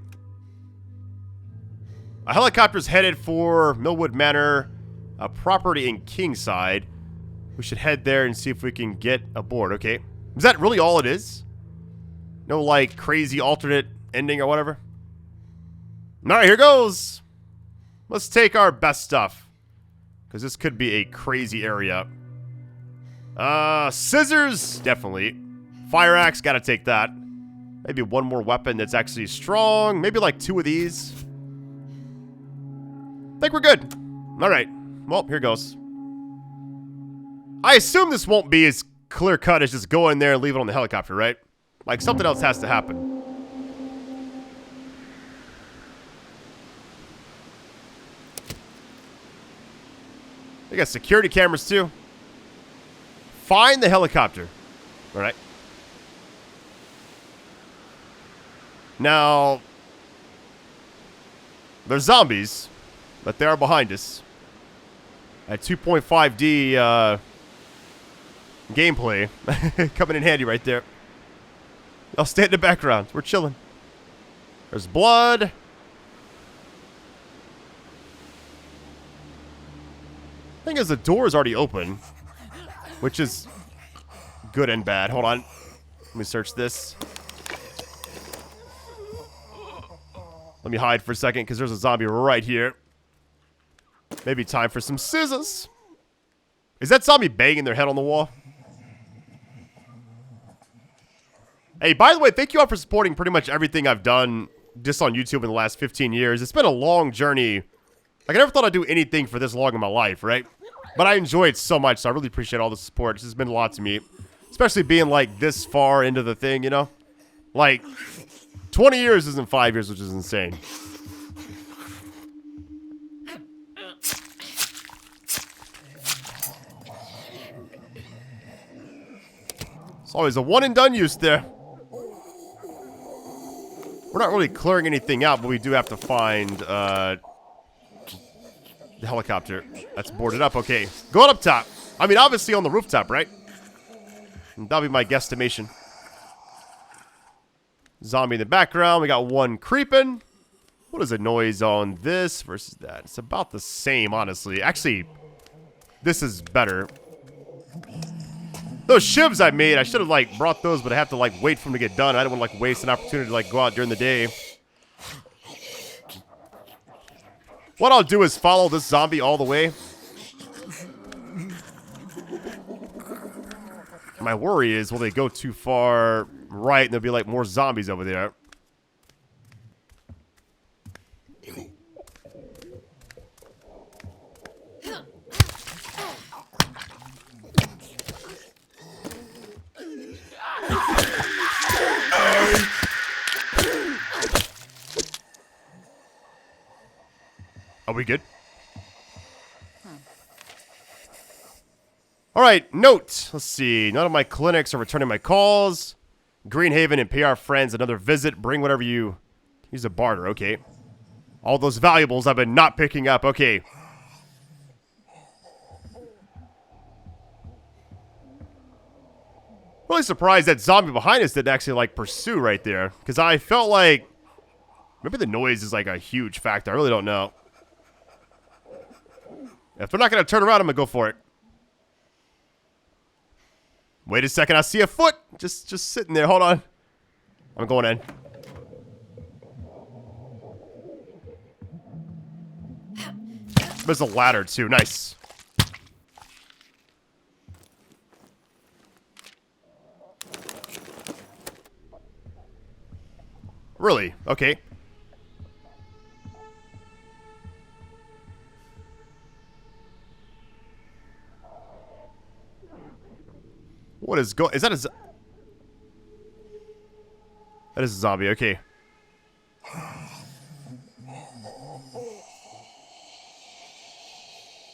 A helicopter's headed for Millwood Manor, a property in Kingside. We should head there and see if we can get aboard. Okay. Is that really all it is? No, like, crazy alternate ending or whatever? Alright, here goes. Let's take our best stuff, because this could be a crazy area. Scissors, definitely. Fire axe, gotta take that. Maybe one more weapon that's actually strong. Maybe like 2 of these. I think we're good. Alright. Well, here goes. I assume this won't be as clear cut as just go in there and leave it on the helicopter, right? Like, something else has to happen. They got security cameras too. Find the helicopter. Alright. Now, they're zombies, but they are behind us. At 2.5D gameplay. Coming in handy right there. I'll stay in the background. We're chilling. There's blood. Thing is, the door is already open, which is good and bad. Hold on. Let me search this. Let me hide for a second, because there's a zombie right here. Maybe time for some scissors. Is that zombie banging their head on the wall? Hey, by the way, thank you all for supporting pretty much everything I've done just on YouTube in the last 15 years. It's been a long journey. Like, I never thought I'd do anything for this long in my life, right? But I enjoy it so much, so I really appreciate all the support. This has been a lot to me. Especially being, like, this far into the thing, you know? Like, 20 years isn't 5 years, which is insane. It's always a one-and-done use there. We're not really clearing anything out, but we do have to find, the helicopter. That's boarded up. Okay. Going up top. I mean, obviously on the rooftop, right? And that'll be my guesstimation. Zombie in the background. We got one creeping. What is the noise on this versus that? It's about the same, honestly. Actually, this is better. Those shivs I made, I should have, like, brought those, but I have to, like, wait for them to get done. I don't want to, like, waste an opportunity to, like, go out during the day. What I'll do is follow this zombie all the way. My worry is, will they go too far right and there'll be, like, more zombies over there. Are we good? Alright, note. Let's see. None of my clinics are returning my calls. Greenhaven and pay our friends another visit. Bring whatever you... Use a barter, okay. All those valuables I've been not picking up, okay. Really surprised that zombie behind us didn't actually, like, pursue right there. Because I felt like... Maybe the noise is, like, a huge factor. I really don't know. If they're not going to turn around, I'm going to go for it. Wait a second. I see a foot. Just sitting there. Hold on. I'm going in. There's a ladder, too. Nice. Really? Okay. What is going... Is that a... That is a zombie. Okay.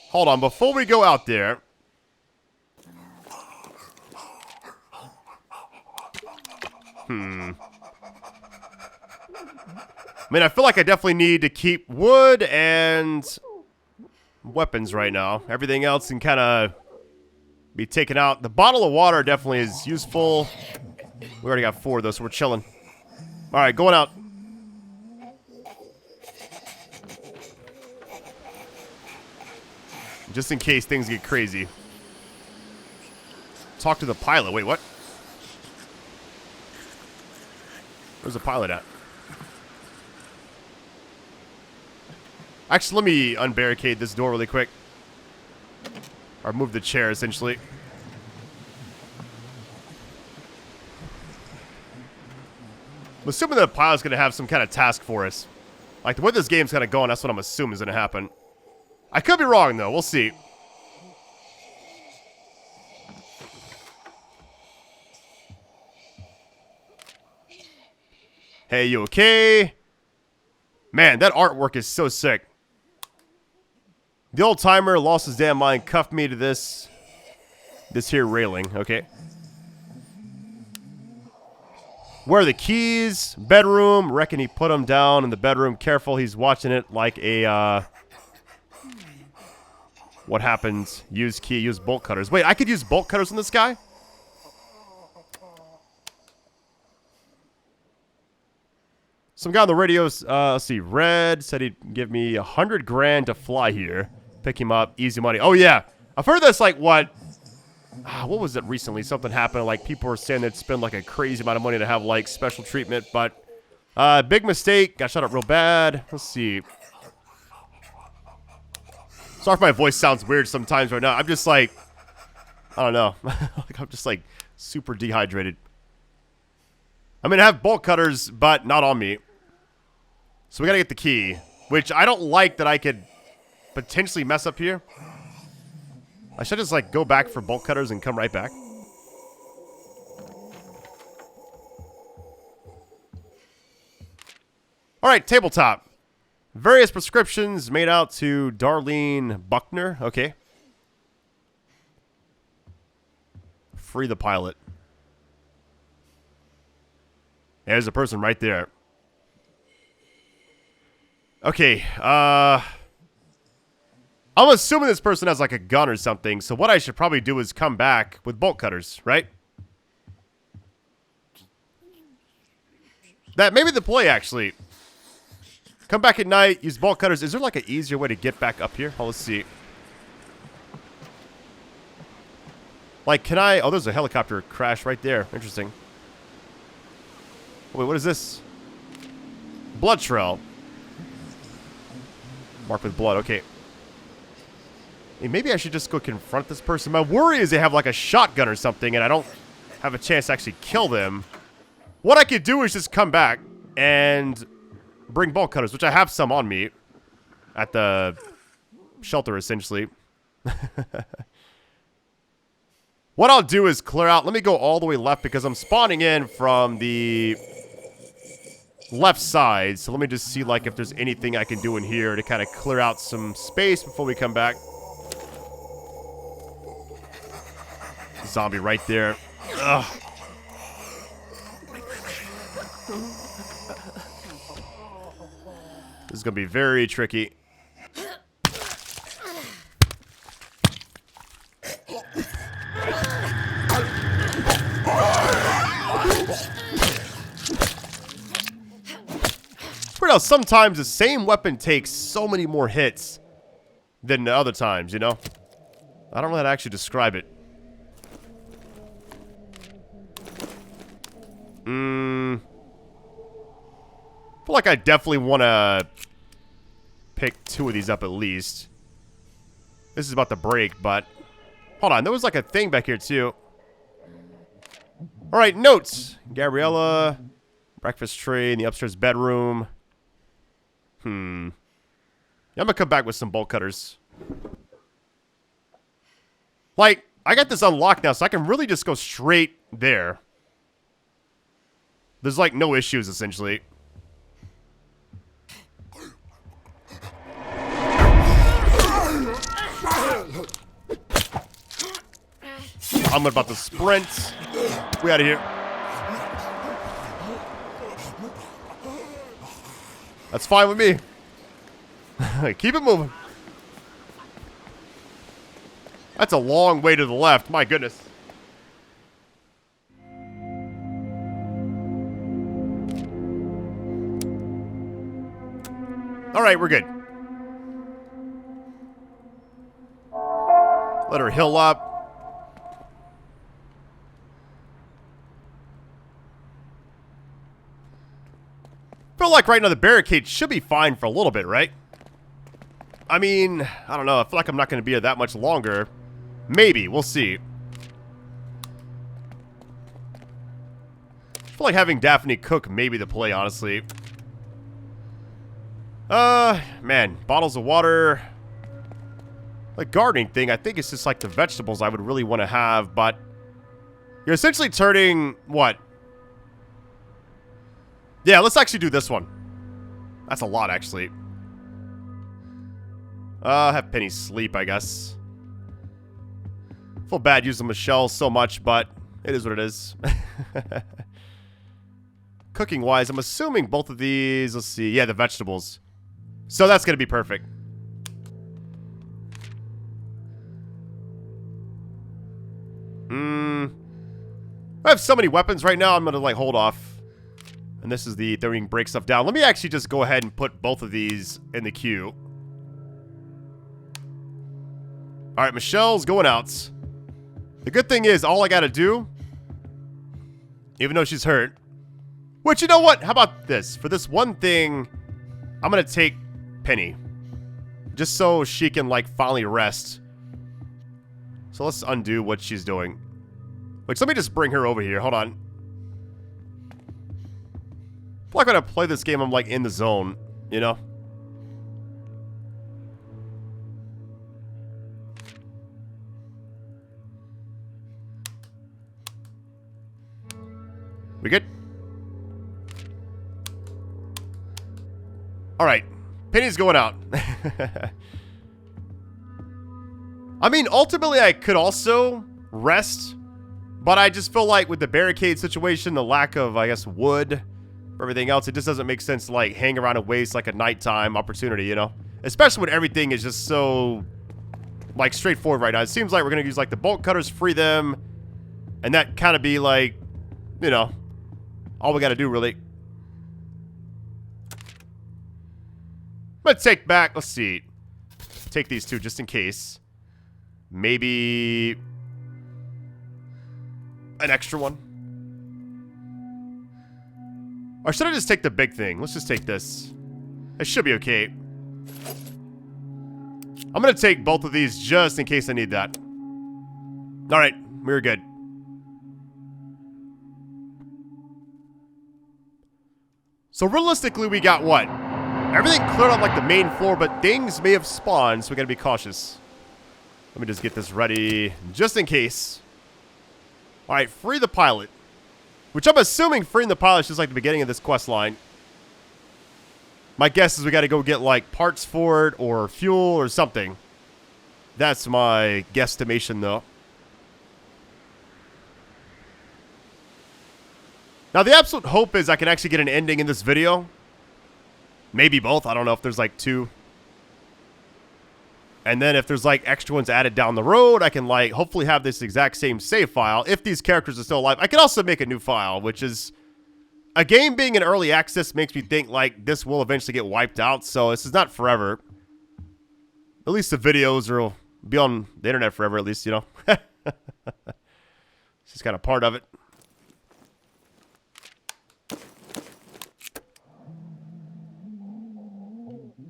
Hold on. Before we go out there... I mean, I feel like I definitely need to keep wood and weapons right now. Everything else can kind of be taken out. The bottle of water definitely is useful. We already got 4 of those, so we're chilling. All right, going out. Just in case things get crazy. Talk to the pilot. Wait, what? Where's the pilot at? Actually, let me unbarricade this door really quick. Or move the chair, essentially. I'm assuming the pilot's going to have some kind of task for us. Like, the way this game's kind of going, that's what I'm assuming is going to happen. I could be wrong, though. We'll see. Hey, you okay? Man, that artwork is so sick. The old timer lost his damn mind, cuffed me to this here railing. Okay. Where are the keys? Bedroom. Reckon he put them down in the bedroom. Careful, he's watching it like a, what happens? Use key, use bolt cutters. Wait, I could use bolt cutters on this guy? Some guy on the radio, let's see, Red said he'd give me $100 grand to fly here. Pick him up, easy money. Oh, yeah. I've heard that's like what was it recently? Something happened, like people were saying they'd spend like a crazy amount of money to have like special treatment, but big mistake. Got shot up real bad. Let's see. Sorry if my voice sounds weird sometimes right now. I'm just like, I don't know. Like I'm just like super dehydrated. I mean, I have bolt cutters, but not on me. So we gotta get the key, which I don't like that I could potentially mess up here. I should just like go back for bolt cutters and come right back. Alright, tabletop. Various prescriptions made out to Darlene Buckner. Okay. Free the pilot. There's a person right there. Okay, I'm assuming this person has like a gun or something, so what I should probably do is come back with bolt cutters, right? That may be the play, actually. Come back at night, use bolt cutters. Is there like an easier way to get back up here? Oh, let's see. Like, can I... Oh, there's a helicopter crash right there. Interesting. Wait, what is this? Blood trail. Marked with blood, okay. Hey, maybe I should just go confront this person. My worry is they have like a shotgun or something and I don't have a chance to actually kill them. What I could do is just come back and bring bolt cutters, which I have some on me at the shelter, essentially. What I'll do is clear out. Let me go all the way left because I'm spawning in from the left side. So let me just see like if there's anything I can do in here to kind of clear out some space before we come back. Zombie right there. Ugh. This is gonna be very tricky. Now, sometimes the same weapon takes so many more hits than the other times, you know? I don't know how to actually describe it. I feel like I definitely want to pick 2 of these up at least. This is about to break, but... Hold on, there was like a thing back here too. Alright, notes. Gabriella. Breakfast tray in the upstairs bedroom. I'm gonna come back with some bolt cutters. Like, I got this unlocked now, so I can really just go straight there. There's like no issues, essentially. I'm about to sprint. We out of here. That's fine with me. Keep it moving. That's a long way to the left. My goodness. All right, we're good. Let her heal up. Feel like right now the barricade should be fine for a little bit, right? I mean, I don't know. I feel like I'm not going to be here that much longer. Maybe. We'll see. I feel like having Daphne cook may be the play, honestly. Man. Bottles of water. The gardening thing, I think it's just like the vegetables I would really want to have, but you're essentially turning, what? Yeah, let's actually do this one. That's a lot, actually. Have Penny sleep, I guess. Feel bad using Michelle so much, but it is what it is. Cooking-wise, I'm assuming both of these, let's see. Yeah, the vegetables. So that's going to be perfect. I have so many weapons right now, I'm going to, like, hold off. And this is the thing we can break stuff down. Let me actually just go ahead and put both of these in the queue. Alright, Michelle's going out. The good thing is, all I gotta do, even though she's hurt, which, you know what? How about this? For this one thing, I'm gonna take Penny. Just so she can, like, finally rest. So let's undo what she's doing. Like, let me just bring her over here. Hold on. I feel like when I play this game, I'm, like, in the zone, you know? We good? Alright. Penny's going out. I mean, ultimately, I could also rest, but I just feel like with the barricade situation, the lack of, I guess, wood, for everything else, it just doesn't make sense to, like, hang around and waste, like, a nighttime opportunity, you know? Especially when everything is just so, like, straightforward right now. It seems like we're gonna use, like, the bolt cutters, free them, and that kind of be, like, you know, all we gotta do, really. Let's take back, let's see. Take these two just in case. Maybe an extra one. Or should I just take the big thing? Let's just take this. It should be okay. I'm gonna take both of these just in case I need that. Alright, we're good. So realistically, we got what? Everything cleared on, like, the main floor, but things may have spawned, so we gotta be cautious. Let me just get this ready, just in case. Alright, free the pilot. Which I'm assuming freeing the pilot is just like the beginning of this quest line. My guess is we gotta go get, like, parts for it, or fuel, or something. That's my guesstimation, though. Now, the absolute hope is I can actually get an ending in this video. Maybe both. I don't know if there's, like, two. And then if there's, like, extra ones added down the road, I can, like, hopefully have this exact same save file. If these characters are still alive, I can also make a new file, which is... A game being in early access makes me think, like, this will eventually get wiped out, so this is not forever. At least the videos will be on the internet forever, at least, you know? It's just kind of part of it.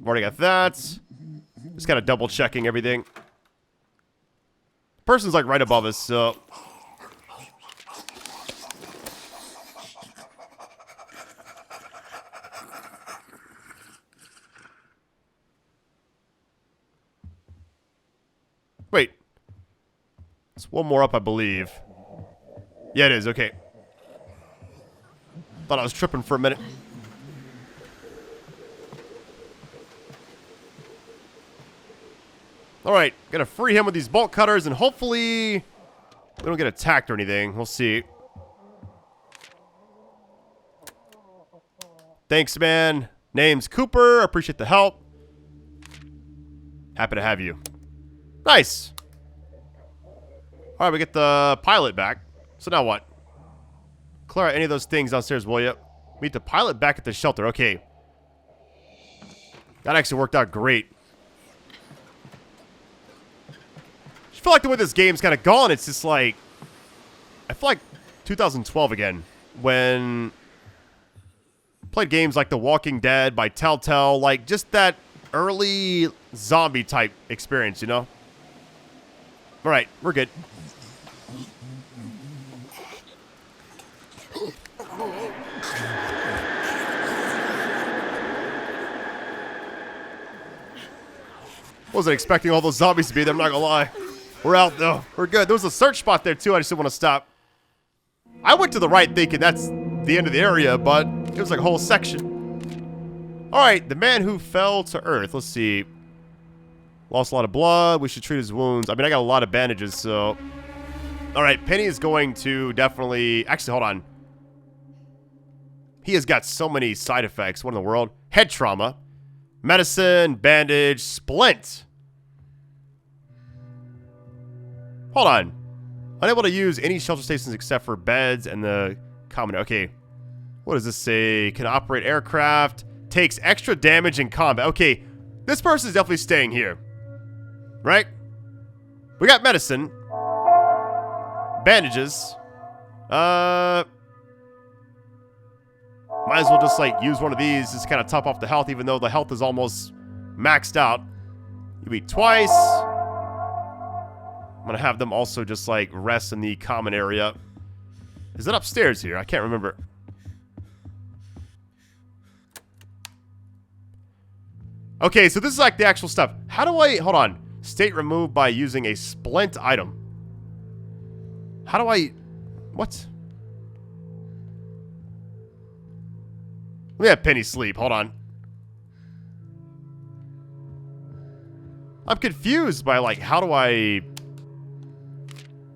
Already got that. Just kind of double checking everything. Person's like right above us, so. Wait. It's one more up, I believe. Yeah, it is. Okay. Thought I was tripping for a minute. Alright, gonna free him with these bolt cutters, and hopefully we don't get attacked or anything. We'll see. Thanks, man. Name's Cooper. Appreciate the help. Happy to have you. Nice. Alright, we get the pilot back. So now what? Clear out any of those things downstairs, will you? Meet the pilot back at the shelter. Okay. That actually worked out great. feel like the way this game's kind of gone, it's just like, I feel like 2012 again, when played games like The Walking Dead by Telltale, like just that early zombie type experience, you know? All right, we're good. Wasn't expecting all those zombies to be there, I'm not gonna lie. We're out though. We're good. There was a search spot there too. I just didn't want to stop. I went to the right thinking that's the end of the area, but it was like a whole section. Alright, the man who fell to earth. Let's see. Lost a lot of blood. We should treat his wounds. I mean, I got a lot of bandages, so. Alright, Penny is going to definitely. Actually, hold on. He has got so many side effects. What in the world? Head trauma. Medicine, bandage, splint. Hold on. Unable to use any shelter stations except for beds and the common. Okay. What does this say? Can operate aircraft. Takes extra damage in combat. Okay. This person is definitely staying here. Right? We got medicine. Bandages. Might as well just like use one of these. Just kind of top off the health, even though the health is almost maxed out. You eat twice. I'm gonna have them also just like rest in the common area. Is it upstairs here? I can't remember. Okay, so this is like the actual stuff. How do I, hold on. State removed by using a splint item. How do I, what? Let me have Penny sleep, hold on. I'm confused by like, how do I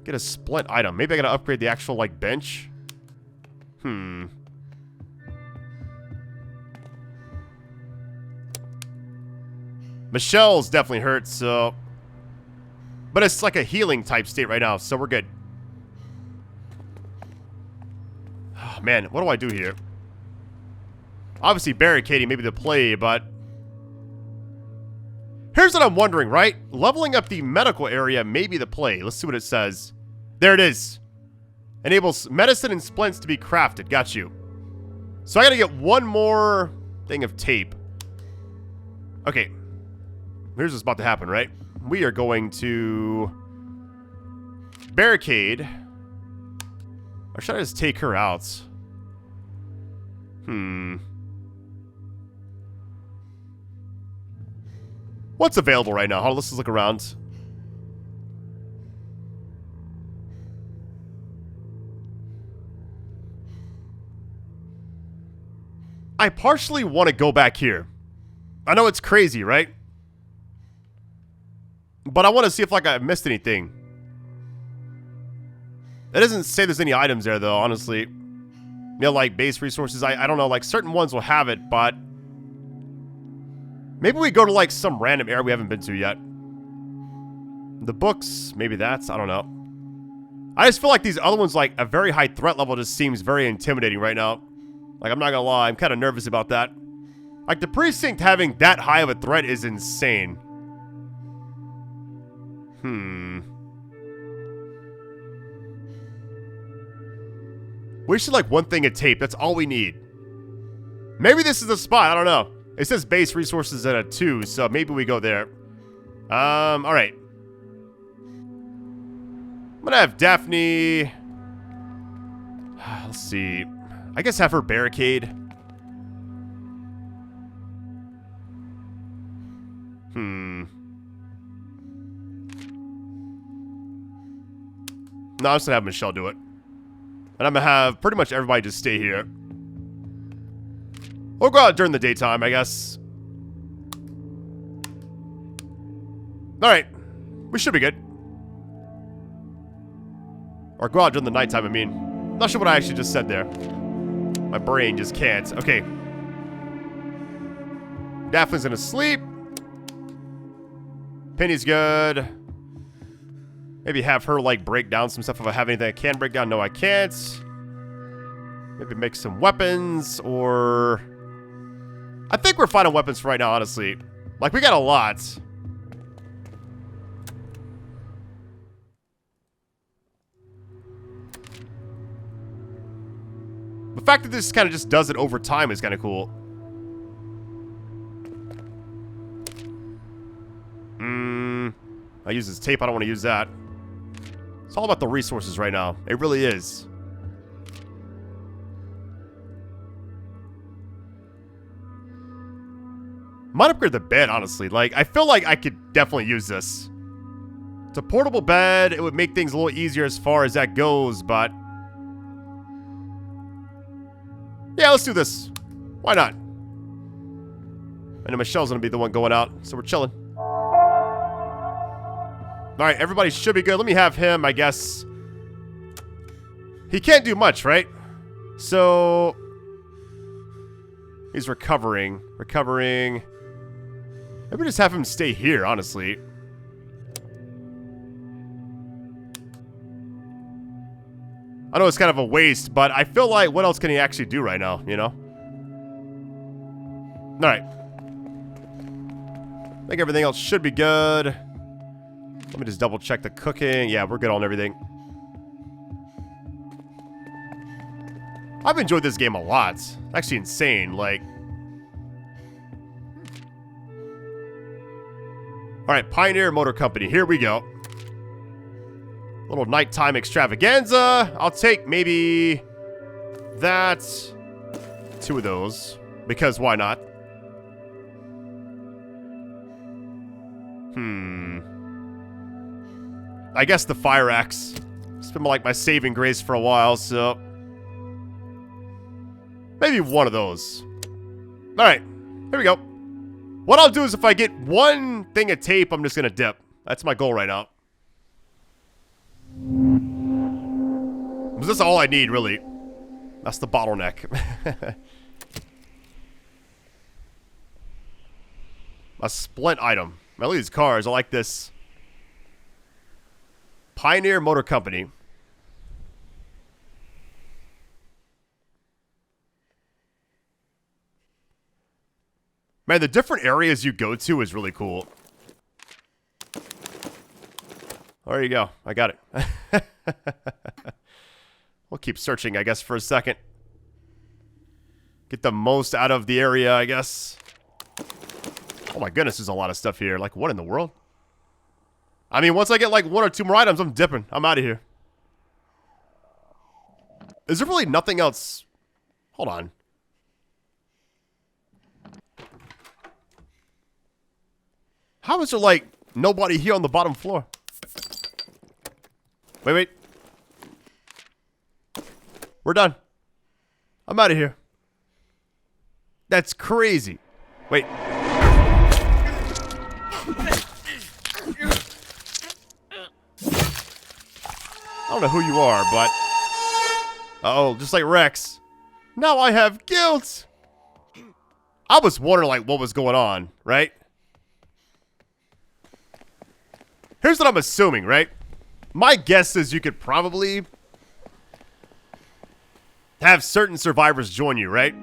get a splint item? Maybe I gotta upgrade the actual like bench. Michelle's definitely hurt, so. But it's like a healing type state right now, so we're good. Oh, man, what do I do here? Obviously barricading maybe the play, but. Here's what I'm wondering, right? Leveling up the medical area may be the play. Let's see what it says. There it is. Enables medicine and splints to be crafted. Got you. So I gotta get one more thing of tape. Okay. Here's what's about to happen, right? We are going to barricade. Or should I just take her out? What's available right now? Hold on, let's just look around. I partially want to go back here. I know it's crazy, right? But I want to see if like I missed anything. It doesn't say there's any items there though, honestly. You know, like base resources. I don't know, like certain ones will have it, but maybe we go to like some random area we haven't been to yet. The books, maybe that's, I don't know. I just feel like these other ones, like a very high threat level just seems very intimidating right now. Like, I'm not gonna lie, I'm kind of nervous about that. Like, the precinct having that high of a threat is insane. We should like one thing of tape, that's all we need. Maybe this is the spot, I don't know. It says base resources at a 2, so maybe we go there. Alright. I'm gonna have Daphne. Let's see. I guess have her barricade. No, I'm just gonna have Michelle do it. And I'm gonna have pretty much everybody just stay here. We'll go out during the daytime, I guess. Alright. We should be good. Or go out during the nighttime, I mean. Not sure what I actually just said there. My brain just can't. Okay. Daphne's gonna sleep. Penny's good. Maybe have her, like, break down some stuff if I have anything I can break down. No, I can't. Maybe make some weapons, or... I think we're fine on weapons for right now, honestly. Like, we got a lot. The fact that this kind of just does it over time is kind of cool. I use this tape. I don't want to use that. It's all about the resources right now. It really is. Might upgrade the bed, honestly. Like, I feel like I could definitely use this. It's a portable bed. It would make things a little easier as far as that goes, but... yeah, let's do this. Why not? I know Michelle's gonna be the one going out, so we're chilling. Alright, everybody should be good. Let me have him, I guess. He can't do much, right? So... he's recovering. Recovering. Maybe just have him stay here, honestly. I know it's kind of a waste, but I feel like what else can he actually do right now, you know? Alright. I think everything else should be good. Let me just double check the cooking. Yeah, we're good on everything. I've enjoyed this game a lot. It's actually insane, like... Alright, Pioneer Motor Company. Here we go. Little nighttime extravaganza. I'll take maybe... that. 2 of those. Because why not? I guess the fire axe. It's been like my saving grace for a while, so... maybe one of those. Alright, here we go. What I'll do is if I get one thing of tape, I'm just gonna dip. That's my goal right now. This is all I need, really. That's the bottleneck. A splint item. I like these cars. I like this. Pioneer Motor Company. Man, the different areas you go to is really cool. There you go. I got it. We'll keep searching, I guess, for a second. Get the most out of the area, I guess. Oh my goodness, there's a lot of stuff here. Like, what in the world? I mean, once I get like 1 or 2 more items, I'm dipping. I'm out of here. Is there really nothing else? Hold on. How is there like nobody here on the bottom floor? Wait. We're done. I'm out of here. That's crazy. Wait. I don't know who you are, but... uh-oh, just like Rex. Now I have guilt. I was wondering, like, what was going on, right? Here's what I'm assuming, right? My guess is you could probably have certain survivors join you, right?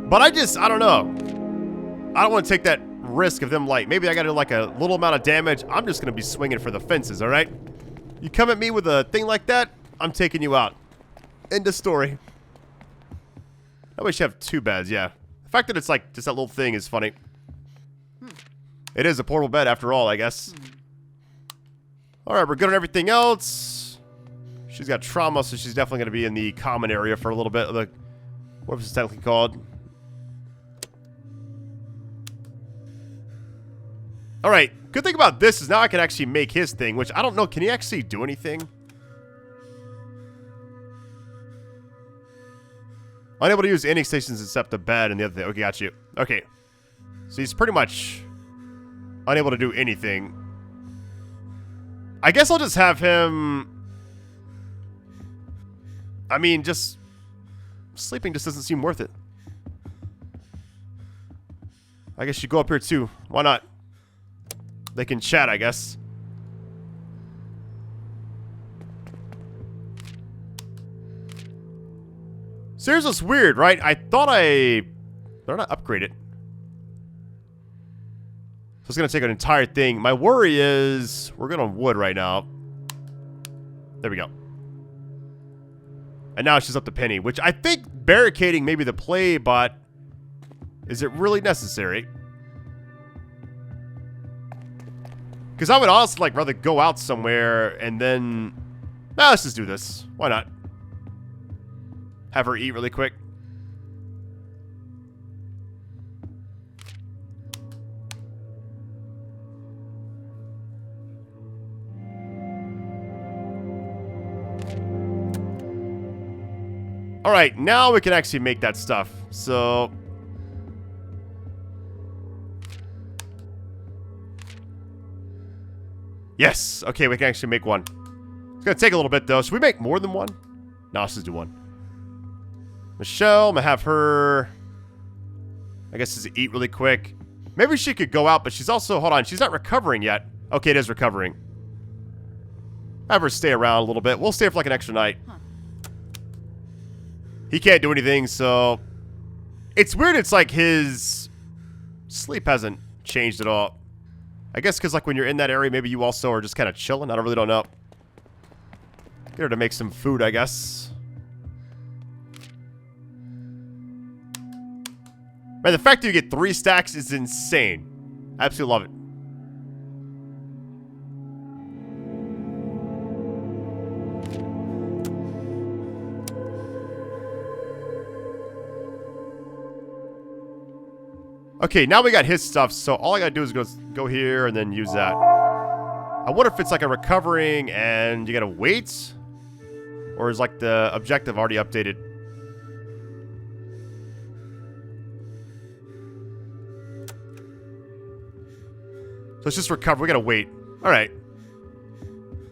But I don't know. I don't want to take that risk of them, like, maybe I got to do, like, a little amount of damage. I'm just going to be swinging for the fences, all right? You come at me with a thing like that, I'm taking you out. End of story. I wish you have 2 beds, yeah. The fact that it's like just that little thing is funny. It is a portable bed after all, I guess. Alright, we're good on everything else. She's got trauma, so she's definitely going to be in the common area for a little bit of the... what was it technically called? Alright, good thing about this is now I can actually make his thing, which I don't know, can he actually do anything? Unable to use any stations except the bed and the other thing. Okay, got you. Okay. So he's pretty much unable to do anything. I guess I'll just have him... I mean, just... sleeping just doesn't seem worth it. I guess you go up here too. Why not? They can chat, I guess. So here's what's weird, right? I thought they're not upgraded. So it's gonna take an entire thing. My worry is we're good on wood right now. There we go. And now she's up to Penny, which I think barricading may be the play, but is it really necessary? Because I would honestly like rather go out somewhere and then... Nah, let's just do this. Why not? Have her eat really quick. Alright, now we can actually make that stuff. So... Yes! Okay, we can actually make one. It's gonna take a little bit, though. Should we make more than one? No, let's just do one. Michelle, I'm gonna have her... I guess just eat really quick. Maybe she could go out, but she's also... Hold on, she's not recovering yet. Okay, it is recovering. Have her stay around a little bit. We'll stay for like an extra night. Huh. He can't do anything, so... It's weird, it's like his... sleep hasn't changed at all. I guess because like when you're in that area, maybe you also are just kind of chilling. I really don't know. Get her to make some food, I guess. Man, the fact that you get 3 stacks is insane. I absolutely love it. Okay, now we got his stuff, so all I gotta do is go here and then use that. I wonder if it's like a recovering and you gotta wait? Or is like the objective already updated? So it's just recover, we gotta wait. Alright.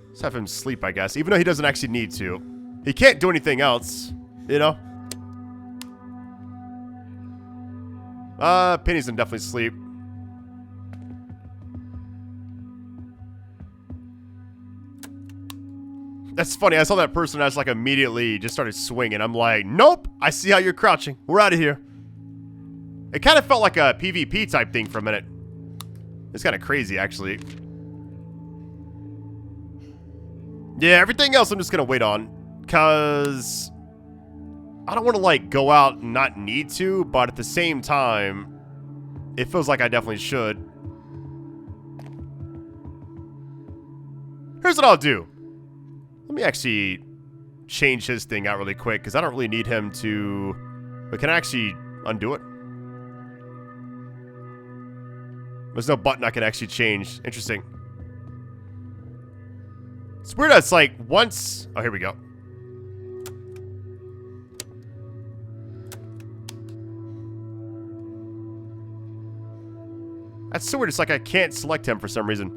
Let's have him sleep, I guess, even though he doesn't actually need to. He can't do anything else, you know? Penny's gonna definitely sleep. That's funny. I saw that person that's like immediately just started swinging. I'm like, nope. I see how you're crouching. We're out of here. It kind of felt like a PvP type thing for a minute. It's kind of crazy, actually. Yeah, everything else I'm just gonna wait on. Because... I don't want to, like, go out and not need to, but at the same time, it feels like I definitely should. Here's what I'll do. Let me actually change his thing out really quick, because I don't really need him to... But can I actually undo it? There's no button I can actually change. Interesting. It's weird how it's like, once... Oh, here we go. That's so weird. It's like I can't select him for some reason.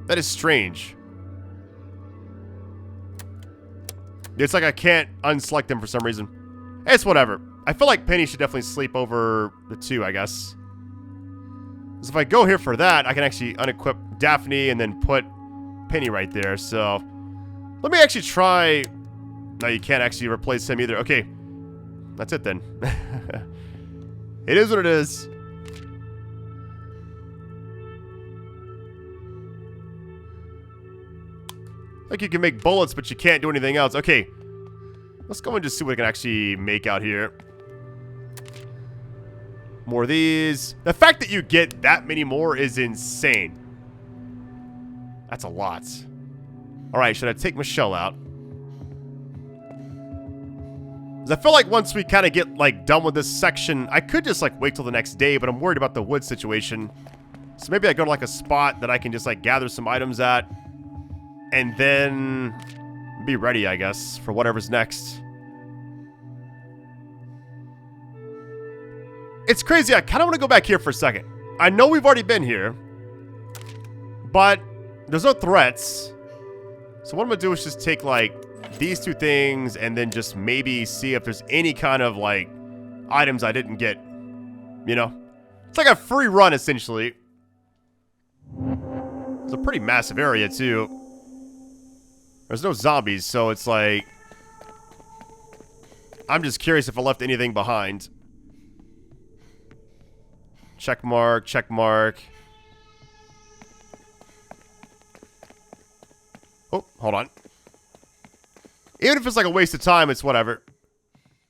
That is strange. It's like I can't unselect him for some reason. It's whatever. I feel like Penny should definitely sleep over the 2, I guess. Because if I go here for that, I can actually unequip Daphne and then put Penny right there. So, let me actually try... No, you can't actually replace him either. Okay. That's it then. It is what it is. Like you can make bullets, but you can't do anything else. Okay. Let's go and just see what we can actually make out here. More of these. The fact that you get that many more is insane. That's a lot. Alright, should I take Michelle out? I feel like once we kind of get, like, done with this section, I could just, like, wait till the next day, but I'm worried about the wood situation. So maybe I go to, like, a spot that I can just, like, gather some items at. And then be ready, I guess, for whatever's next. It's crazy. I kind of want to go back here for a second. I know we've already been here. But there's no threats. So what I'm going to do is just take, like... these 2 things, and then just maybe see if there's any kind of, like, items I didn't get. You know? It's like a free run, essentially. It's a pretty massive area, too. There's no zombies, so it's like... I'm just curious if I left anything behind. Check mark, check mark. Oh, hold on. Even if it's like a waste of time, it's whatever.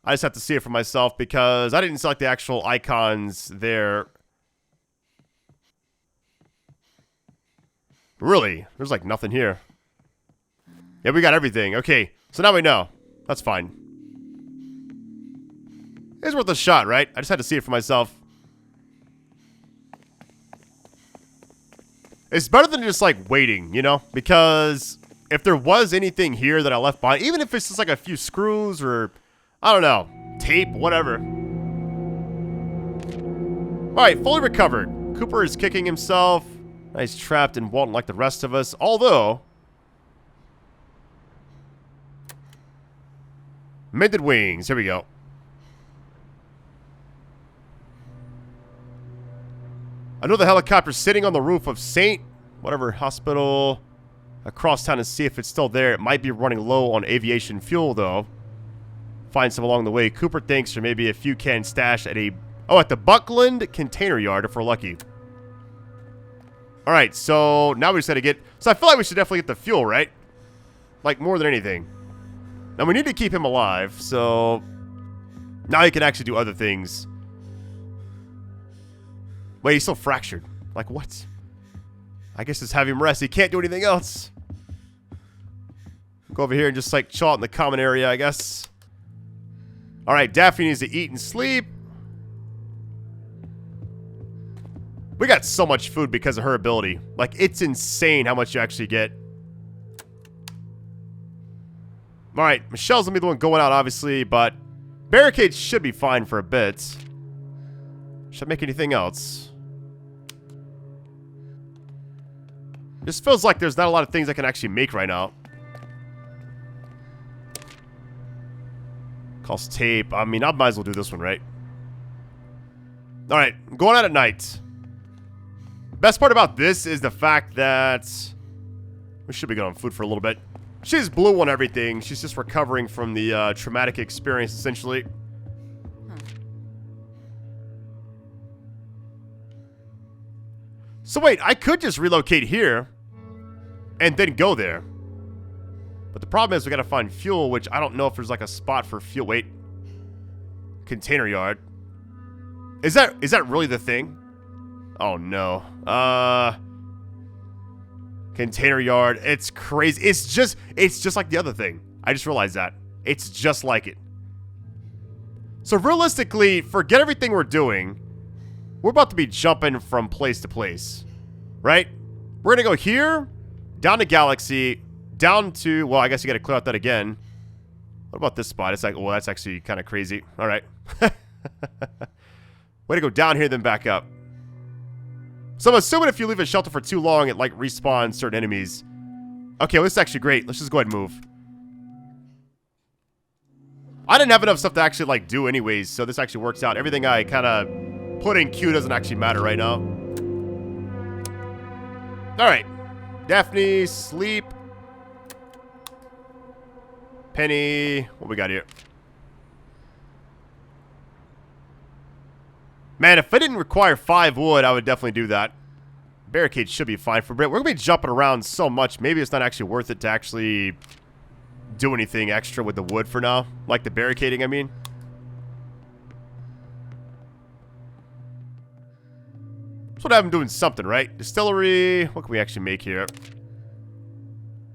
I just have to see it for myself because I didn't select the actual icons there. Really? There's like nothing here. Yeah, we got everything. Okay, so now we know. That's fine. It's worth a shot, right? I just had to see it for myself. It's better than just like waiting, you know? Because if there was anything here that I left behind, even if it's just like a few screws or, I don't know, tape, whatever. Alright, fully recovered. Cooper is kicking himself. He's trapped in Walton like the rest of us. Although, mended wings. Here we go. I know the helicopter's sitting on the roof of St. whatever hospital across town to see if it's still there. It might be running low on aviation fuel, though. Find some along the way. Cooper thinks there may be a few cans stashed at at the Buckland container yard if we're lucky. Alright, so now we just gotta get... So I feel like we should definitely get the fuel, right? Like, more than anything. Now, we need to keep him alive, so... Now he can actually do other things. Wait, he's still fractured. Like, what? I guess just have him rest. He can't do anything else. Go over here and just, like, chill out in the common area, I guess. Alright, Daphne needs to eat and sleep. We got so much food because of her ability. Like, it's insane how much you actually get. Alright, Michelle's gonna be the one going out, obviously, but barricades should be fine for a bit. Should I make anything else? Just feels like there's not a lot of things I can actually make right now. Cost tape. I mean, I might as well do this one, right? Alright, going out at night. Best part about this is the fact that we should be good on food for a little bit. She's blue on everything. She's just recovering from the traumatic experience, essentially. So wait, I could just relocate here and then go there. But the problem is we gotta find fuel, which I don't know if there's like a spot for fuel. Wait. Container yard. Is that really the thing? Oh no. Container yard. It's crazy. It's just like the other thing. I just realized that. It's just like it. So realistically, forget everything we're doing. We're about to be jumping from place to place. Right? We're gonna go here, down to Galaxy, down to, well, I guess you gotta clear out that again. What about this spot? It's like, well, that's actually kind of crazy. Alright. Way to go down here, then back up. So I'm assuming if you leave a shelter for too long, it like respawns certain enemies. Okay, well, this is actually great. Let's just go ahead and move. I didn't have enough stuff to actually like do anyways, so this actually works out. Everything I kind of put in queue doesn't actually matter right now. Alright. Daphne, sleep. Penny. What we got here? Man, if I didn't require 5 wood, I would definitely do that. Barricades should be fine for a bit. We're going to be jumping around so much. Maybe it's not actually worth it to actually do anything extra with the wood for now. Like the barricading, I mean. That's what I'm doing something, right? Distillery. What can we actually make here?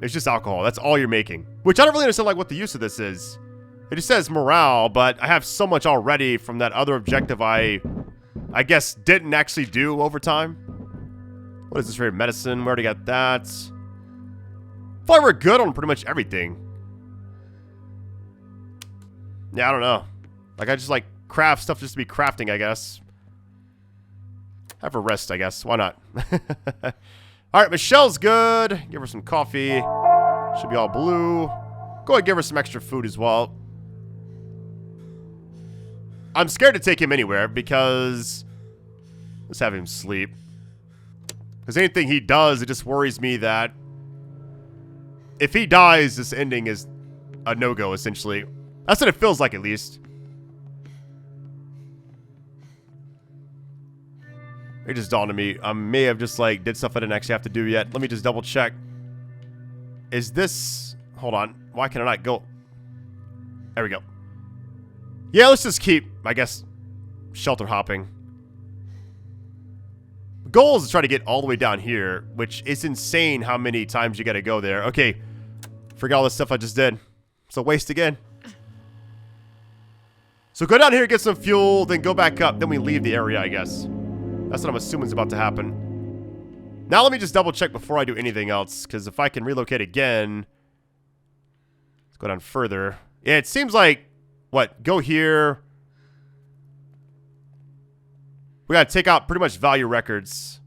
It's just alcohol. That's all you're making. Which I don't really understand like what the use of this is. It just says morale, but I have so much already from that other objective I guess didn't actually do over time. What is this for? Medicine. We already got that. I thought we were good on pretty much everything. Yeah, I don't know. Like, I just like craft stuff just to be crafting, I guess. Have a rest, I guess. Why not? Alright, Michelle's good. Give her some coffee. Should be all blue. Go ahead and give her some extra food as well. I'm scared to take him anywhere because... Let's have him sleep. Because anything he does, it just worries me that... If he dies, this ending is a no-go, essentially. That's what it feels like, at least. It just dawned on me. I may have just, like, did stuff I didn't actually have to do yet. Let me just double-check. is this... Hold on. Why can I not go? There we go. Yeah, let's just keep, I guess, shelter hopping. The goal is to try to get all the way down here, which is insane how many times you gotta go there. Okay. Forget all the stuff I just did. It's a waste again. So go down here, get some fuel, then go back up. Then we leave the area, I guess. That's what I'm assuming is about to happen. Now let me just double check before I do anything else. Because if I can relocate again... Let's go down further. Yeah, it seems like... What? Go here. We gotta take out pretty much value records.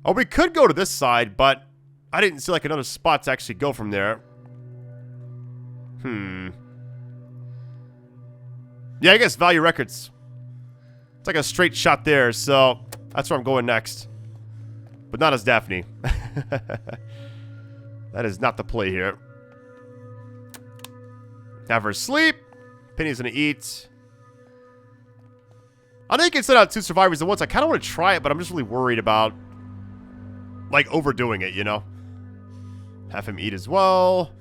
Oh, we could go to this side, but... I didn't see like another spot to actually go from there. Yeah, I guess value records. It's like a straight shot there, so that's where I'm going next. But not as Daphne. That is not the play here. Have her sleep. Penny's gonna eat. I know you can send out 2 survivors at once. I kind of want to try it, but I'm just really worried about, like, overdoing it, you know? Have him eat as well.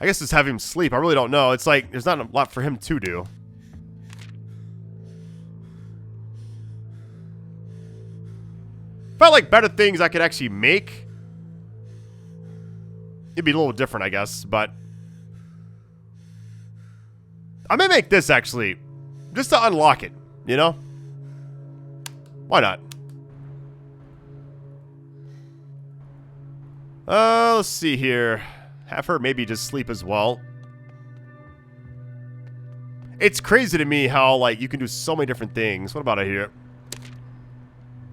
I guess just have him sleep. I really don't know. It's like, there's not a lot for him to do. If I had, like, better things I could actually make, it'd be a little different, I guess, but... I may make this, actually, just to unlock it, you know? Why not? Let's see here. Have her maybe just sleep as well. It's crazy to me how, like, you can do so many different things. What about I here?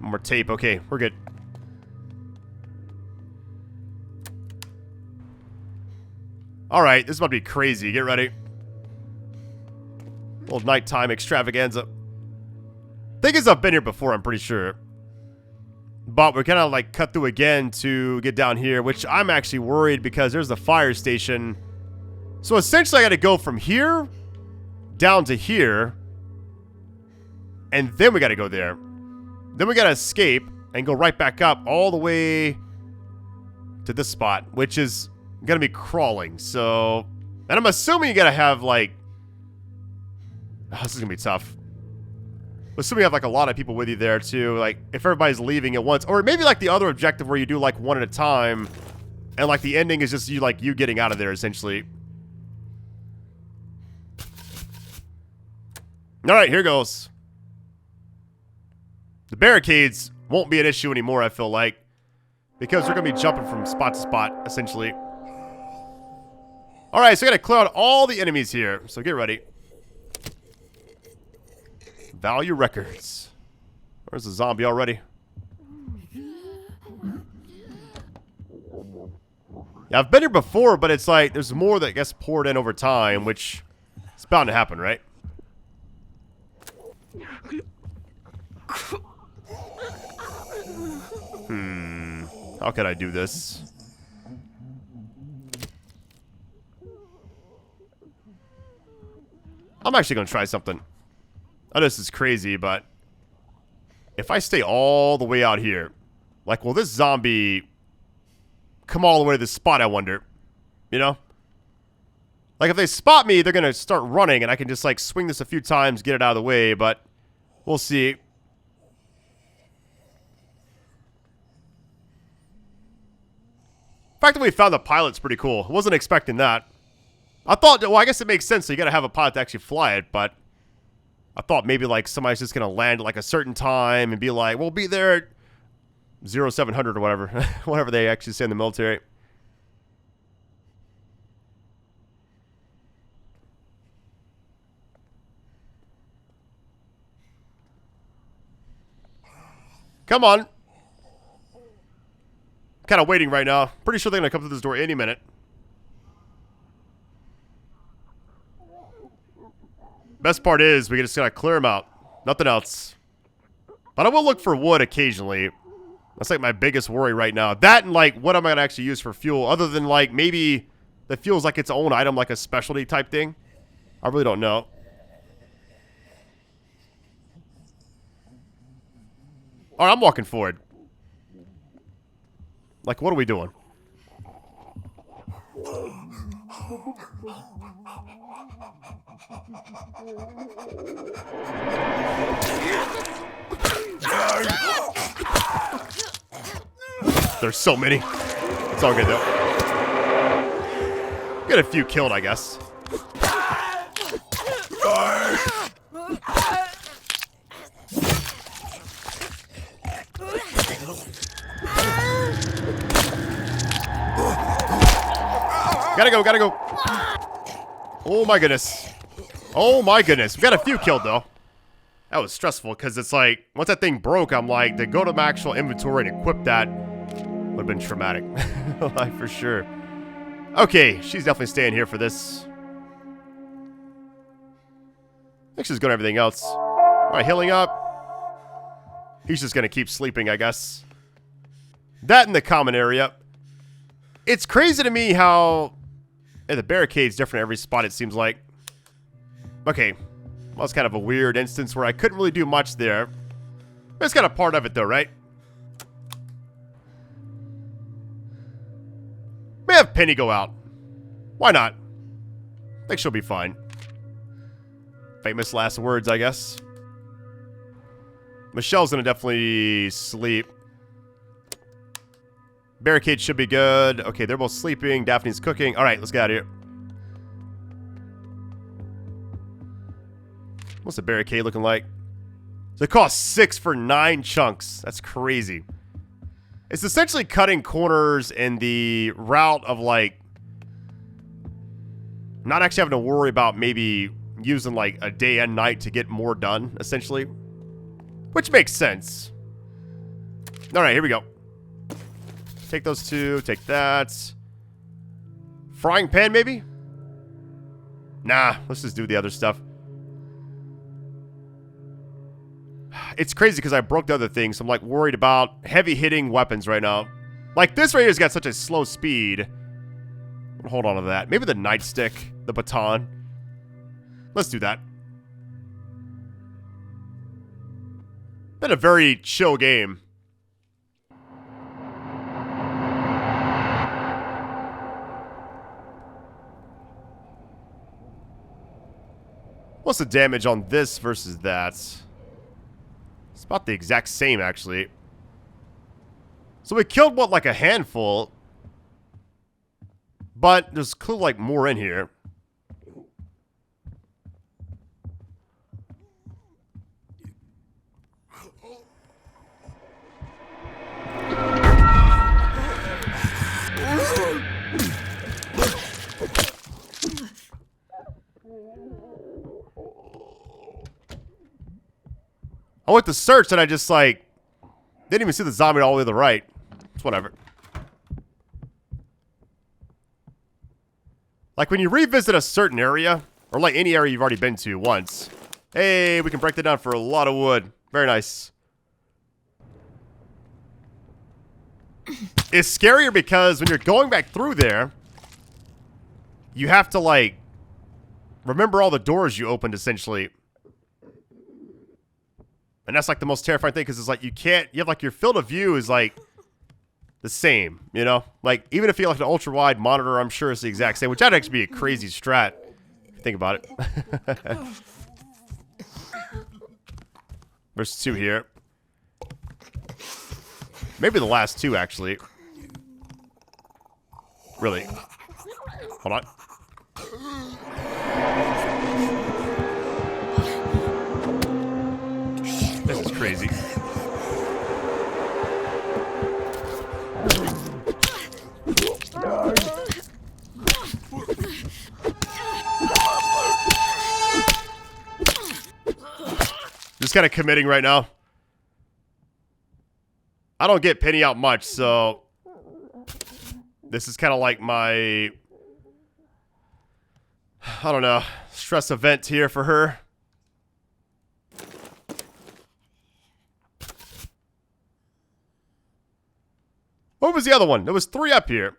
More tape. Okay, we're good. Alright, this is about to be crazy. Get ready. Little nighttime extravaganza. Thing is, I've been here before, I'm pretty sure. But we're kind of like cut through again to get down here, which I'm actually worried because there's the fire station. So essentially I got to go from here down to here. And then we got to go there. Then we got to escape and go right back up all the way to this spot, which is going to be crawling. So, and I'm assuming you got to have like, oh, this is going to be tough. Assuming you have like a lot of people with you there too, like if everybody's leaving at once, or maybe like the other objective where you do like one at a time, and like the ending is just you like you getting out of there essentially. All right, here goes. The barricades won't be an issue anymore, I feel like, because we're gonna be jumping from spot to spot essentially. All right, so we gotta clear out all the enemies here, so get ready. Value records. Where's the zombie already? Yeah, I've been here before, but it's like there's more that gets poured in over time, which is bound to happen, right? How could I do this? I'm actually gonna try something. I know this is crazy, but if I stay all the way out here, like, will this zombie come all the way to this spot, I wonder? You know? Like, if they spot me, they're going to start running, and I can just, like, swing this a few times, get it out of the way, but we'll see. The fact that we found the pilot's pretty cool. I wasn't expecting that. I thought, well, I guess it makes sense, so you got to have a pilot to actually fly it, but... I thought maybe, like, somebody's just going to land at, like, a certain time and be like, we'll be there at 0700 or whatever. Whatever they actually say in the military. Come on. Kind of waiting right now. Pretty sure they're going to come through this door any minute. Best part is we just gotta clear them out. Nothing else. But I will look for wood occasionally. That's like my biggest worry right now. That and like what am I gonna actually use for fuel other than like maybe the fuel's like its own item, like a specialty type thing. I really don't know. Alright, I'm walking forward. Like, what are we doing? There's so many. It's all good, though. Get a few killed, I guess. Gotta go, gotta go. Oh my goodness. Oh my goodness. We got a few killed though. That was stressful because it's like, once that thing broke, I'm like, to go to my actual inventory and equip that would have been traumatic. Like, for sure. Okay, she's definitely staying here for this. I think she's going to everything else. Alright, healing up. He's just going to keep sleeping, I guess. That in the common area. It's crazy to me how... the barricade's different every spot, it seems like. Okay. Well, it's kind of a weird instance where I couldn't really do much there. It's kind of part of it, though, right? May have Penny go out. Why not? I think she'll be fine. Famous last words, I guess. Michelle's gonna definitely sleep. Barricade should be good. Okay, they're both sleeping. Daphne's cooking. Alright, let's get out of here. What's the barricade looking like? So it costs 6 for 9 chunks. That's crazy. It's essentially cutting corners in the route of, like, not actually having to worry about maybe using, like, a day and night to get more done, essentially. Which makes sense. Alright, here we go. Take those two. Take that. Frying pan, maybe? Nah, let's just do the other stuff. It's crazy because I broke the other thing, so I'm like worried about heavy-hitting weapons right now. Like, this right here's got such a slow speed. Hold on to that. Maybe the nightstick, the baton. Let's do that. Been a very chill game. What's the damage on this versus that? It's about the exact same, actually. So we killed, what, like a handful? But there's clearly, like, more in here. I went to search and I just, like, didn't even see the zombie all the way to the right. It's whatever. Like, when you revisit a certain area, or like any area you've already been to once. Hey, we can break that down for a lot of wood. Very nice. It's scarier because when you're going back through there, you have to, like, remember all the doors you opened, essentially. And that's, like, the most terrifying thing, because it's like, you have, like, your field of view is, like, the same, you know? Like, even if you have, like, an ultra-wide monitor, I'm sure it's the exact same, which that'd actually be a crazy strat, if you think about it. There's 2 here. Maybe the last 2, actually. Really. Hold on. This is crazy. Just kind of committing right now. I don't get Penny out much, so this is kind of like my, I don't know, stress event here for her. What was the other one? There was 3 up here.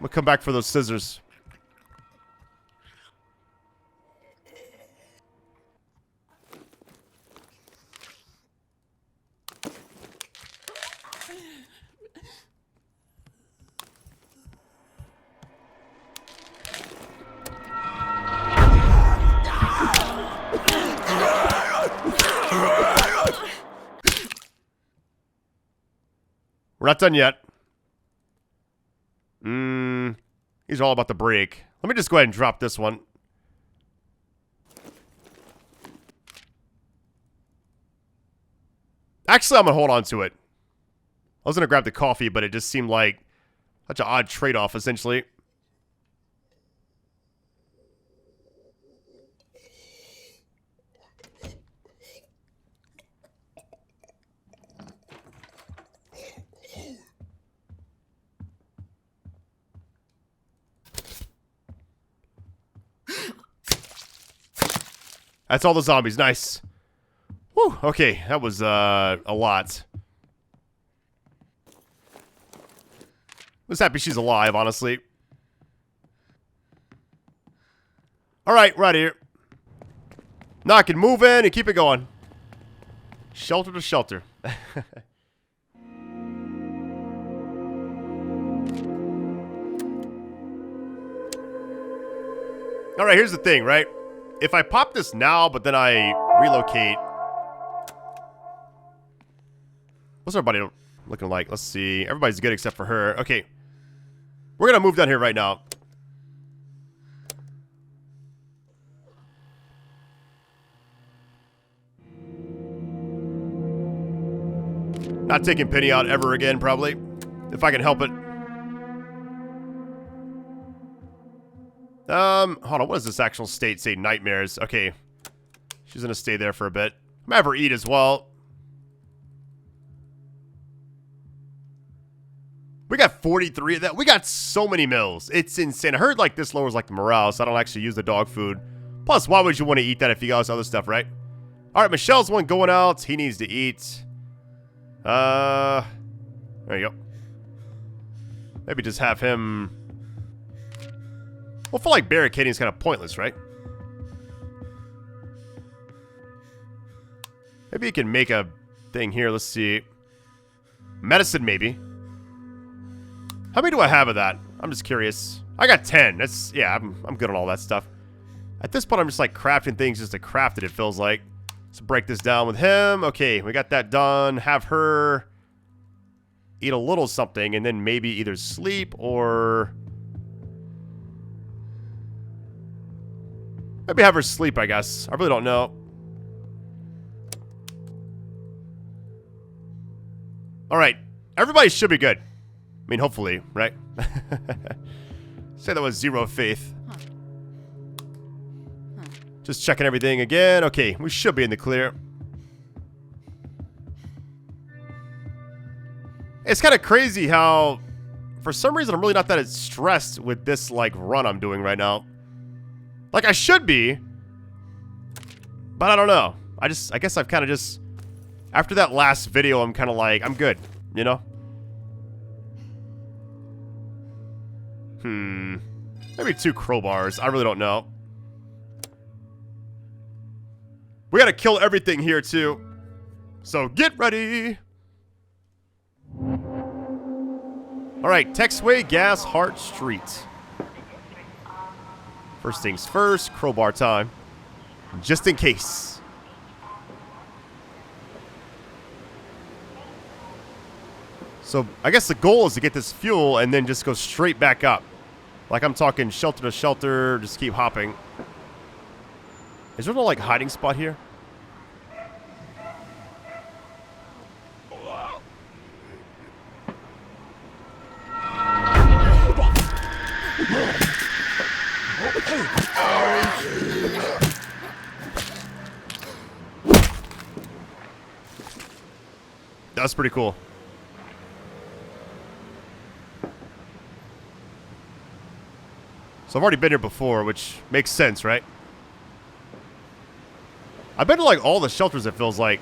We'll come back for those scissors. We're not done yet. These are all about the break. Let me just go ahead and drop this one. Actually, I'm going to hold on to it. I was going to grab the coffee, but it just seemed like such an odd trade-off, essentially. That's all the zombies. Nice. Whew. Okay, that was a lot. I was happy she's alive, honestly. Alright, we're out of here. Now I can move in and keep it going. Shelter to shelter. Alright, here's the thing, right? If I pop this now, but then I relocate... What's everybody looking like? Let's see. Everybody's good except for her. Okay. We're gonna move down here right now. Not taking Penny out ever again, probably. If I can help it. Hold on. What does this actual state say? Nightmares. Okay. She's gonna stay there for a bit. I'm gonna have her eat as well. We got 43 of that. We got so many meals. It's insane. I heard like this lowers like the morale, so I don't actually use the dog food. Plus, why would you want to eat that if you got this other stuff, right? All right, Michelle's one going out. He needs to eat. There you go. Maybe just have him... Well, I feel like barricading is kind of pointless, right? Maybe you can make a thing here. Let's see. Medicine, maybe. How many do I have of that? I'm just curious. I got 10. That's... Yeah, I'm good on all that stuff. At this point, I'm just like crafting things just to craft it, it feels like. Let's break this down with him. Okay, we got that done. Have her eat a little something and then maybe either sleep or... Maybe have her sleep, I guess. I really don't know. Alright. Everybody should be good. I mean, hopefully, right? Say that was zero faith. Just checking everything again. Okay, we should be in the clear. It's kind of crazy how, for some reason, I'm really not that stressed with this, like, run I'm doing right now. Like, I should be. But I don't know. I guess I've kind of just... After that last video, I'm kind of like, I'm good. You know? Maybe 2 crowbars. I really don't know. We gotta kill everything here, too. So, get ready! Alright, Texway, Gas, Hart Street. First things first, crowbar time. Just in case. So, I guess the goal is to get this fuel and then just go straight back up. Like I'm talking shelter to shelter, just keep hopping. Is there no, like, hiding spot here? That's pretty cool. So I've already been here before, which makes sense, right? I've been to like all the shelters, it feels like.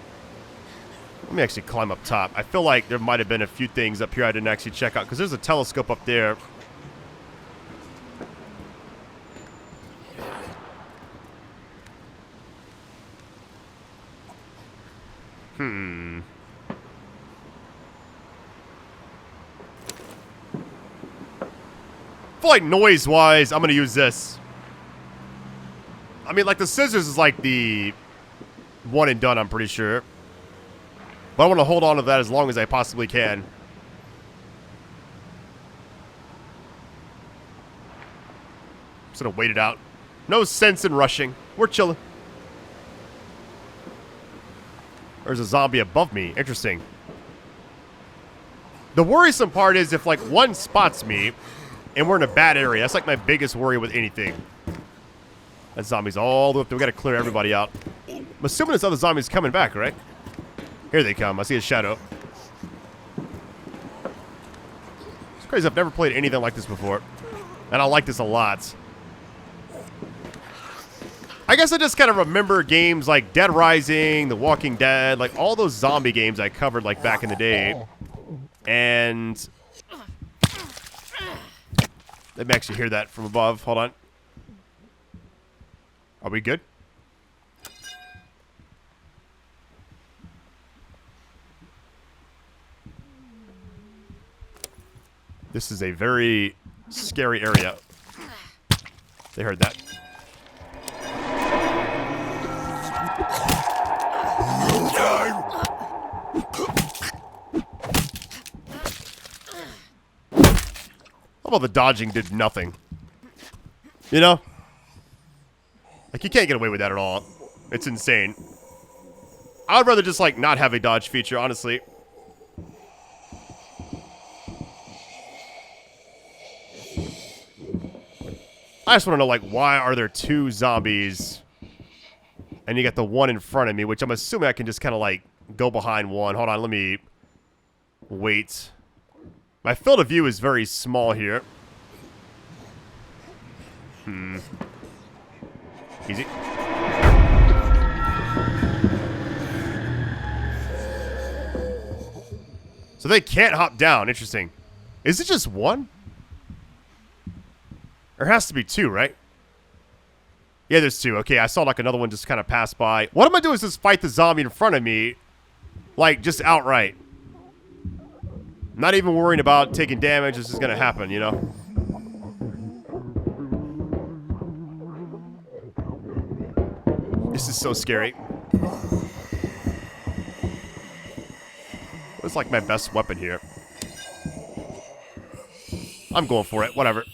Let me actually climb up top. I feel like there might have been a few things up here I didn't actually check out, because there's a telescope up there. I feel like noise-wise, I'm going to use this. I mean, like, the scissors is like the one and done, I'm pretty sure. But I want to hold on to that as long as I possibly can. Just going to wait it out. No sense in rushing. We're chilling. There's a zombie above me. Interesting. The worrisome part is if, like, one spots me and we're in a bad area. That's, like, my biggest worry with anything. That zombie's all the way up there. We got to clear everybody out. I'm assuming this other zombie's coming back, right? Here they come. I see a shadow. It's crazy. I've never played anything like this before. And I like this a lot. I guess I just kind of remember games like Dead Rising, The Walking Dead, like all those zombie games I covered like back in the day. And let me actually hear that from above. Hold on. Are we good? This is a very scary area. They heard that. How about the dodging did nothing? You know? Like, you can't get away with that at all. It's insane. I would rather just, like, not have a dodge feature, honestly. I just want to know, like, why are there two zombies? And you got the one in front of me, which I'm assuming I can just kind of, like, go behind one. Hold on, let me wait. My field of view is very small here. Easy. So they can't hop down. Interesting. Is it just one? There has to be two, right? Yeah, there's two. Okay, I saw like another one just kind of pass by. What I'm going to do is just fight the zombie in front of me. Like, just outright. Not even worrying about taking damage. This is going to happen, you know? This is so scary. What's like my best weapon here? I'm going for it. Whatever.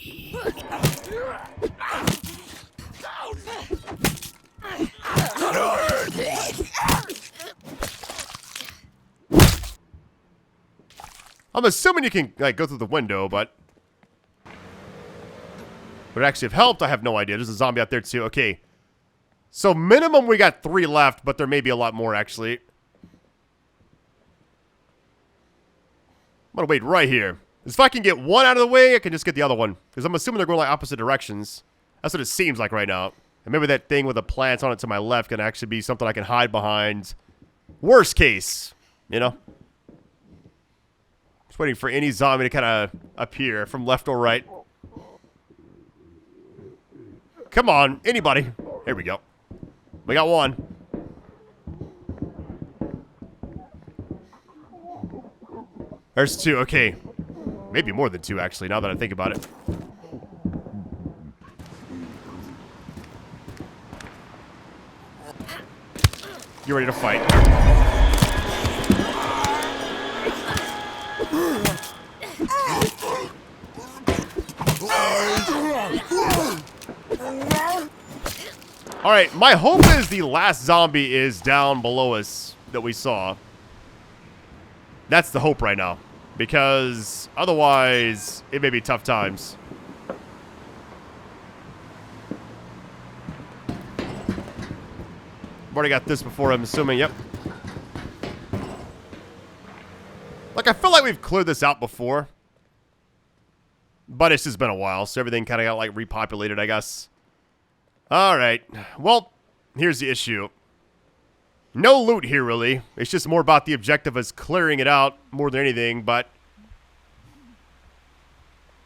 I'm assuming you can like go through the window, but would it actually have helped? I have no idea. There's a zombie out there too. Okay. So minimum we got 3 left, but there may be a lot more actually. I'm gonna wait right here. If I can get one out of the way, I can just get the other one. Because I'm assuming they're going like opposite directions. That's what it seems like right now. And maybe that thing with the plants on it to my left can actually be something I can hide behind. Worst case, you know? Just waiting for any zombie to kind of appear from left or right. Come on, anybody. Here we go. We got one. There's 2. Okay. Maybe more than 2, actually, now that I think about it. You ready to fight? Alright, my hope is the last zombie is down below us that we saw. That's the hope right now. Because otherwise, it may be tough times. I've already got this before, I'm assuming. Yep. Like, I feel like we've cleared this out before. But it's just been a while, so everything kind of got, like, repopulated, I guess. Alright. Well, here's the issue. No loot here, really. It's just more about the objective as clearing it out more than anything, but...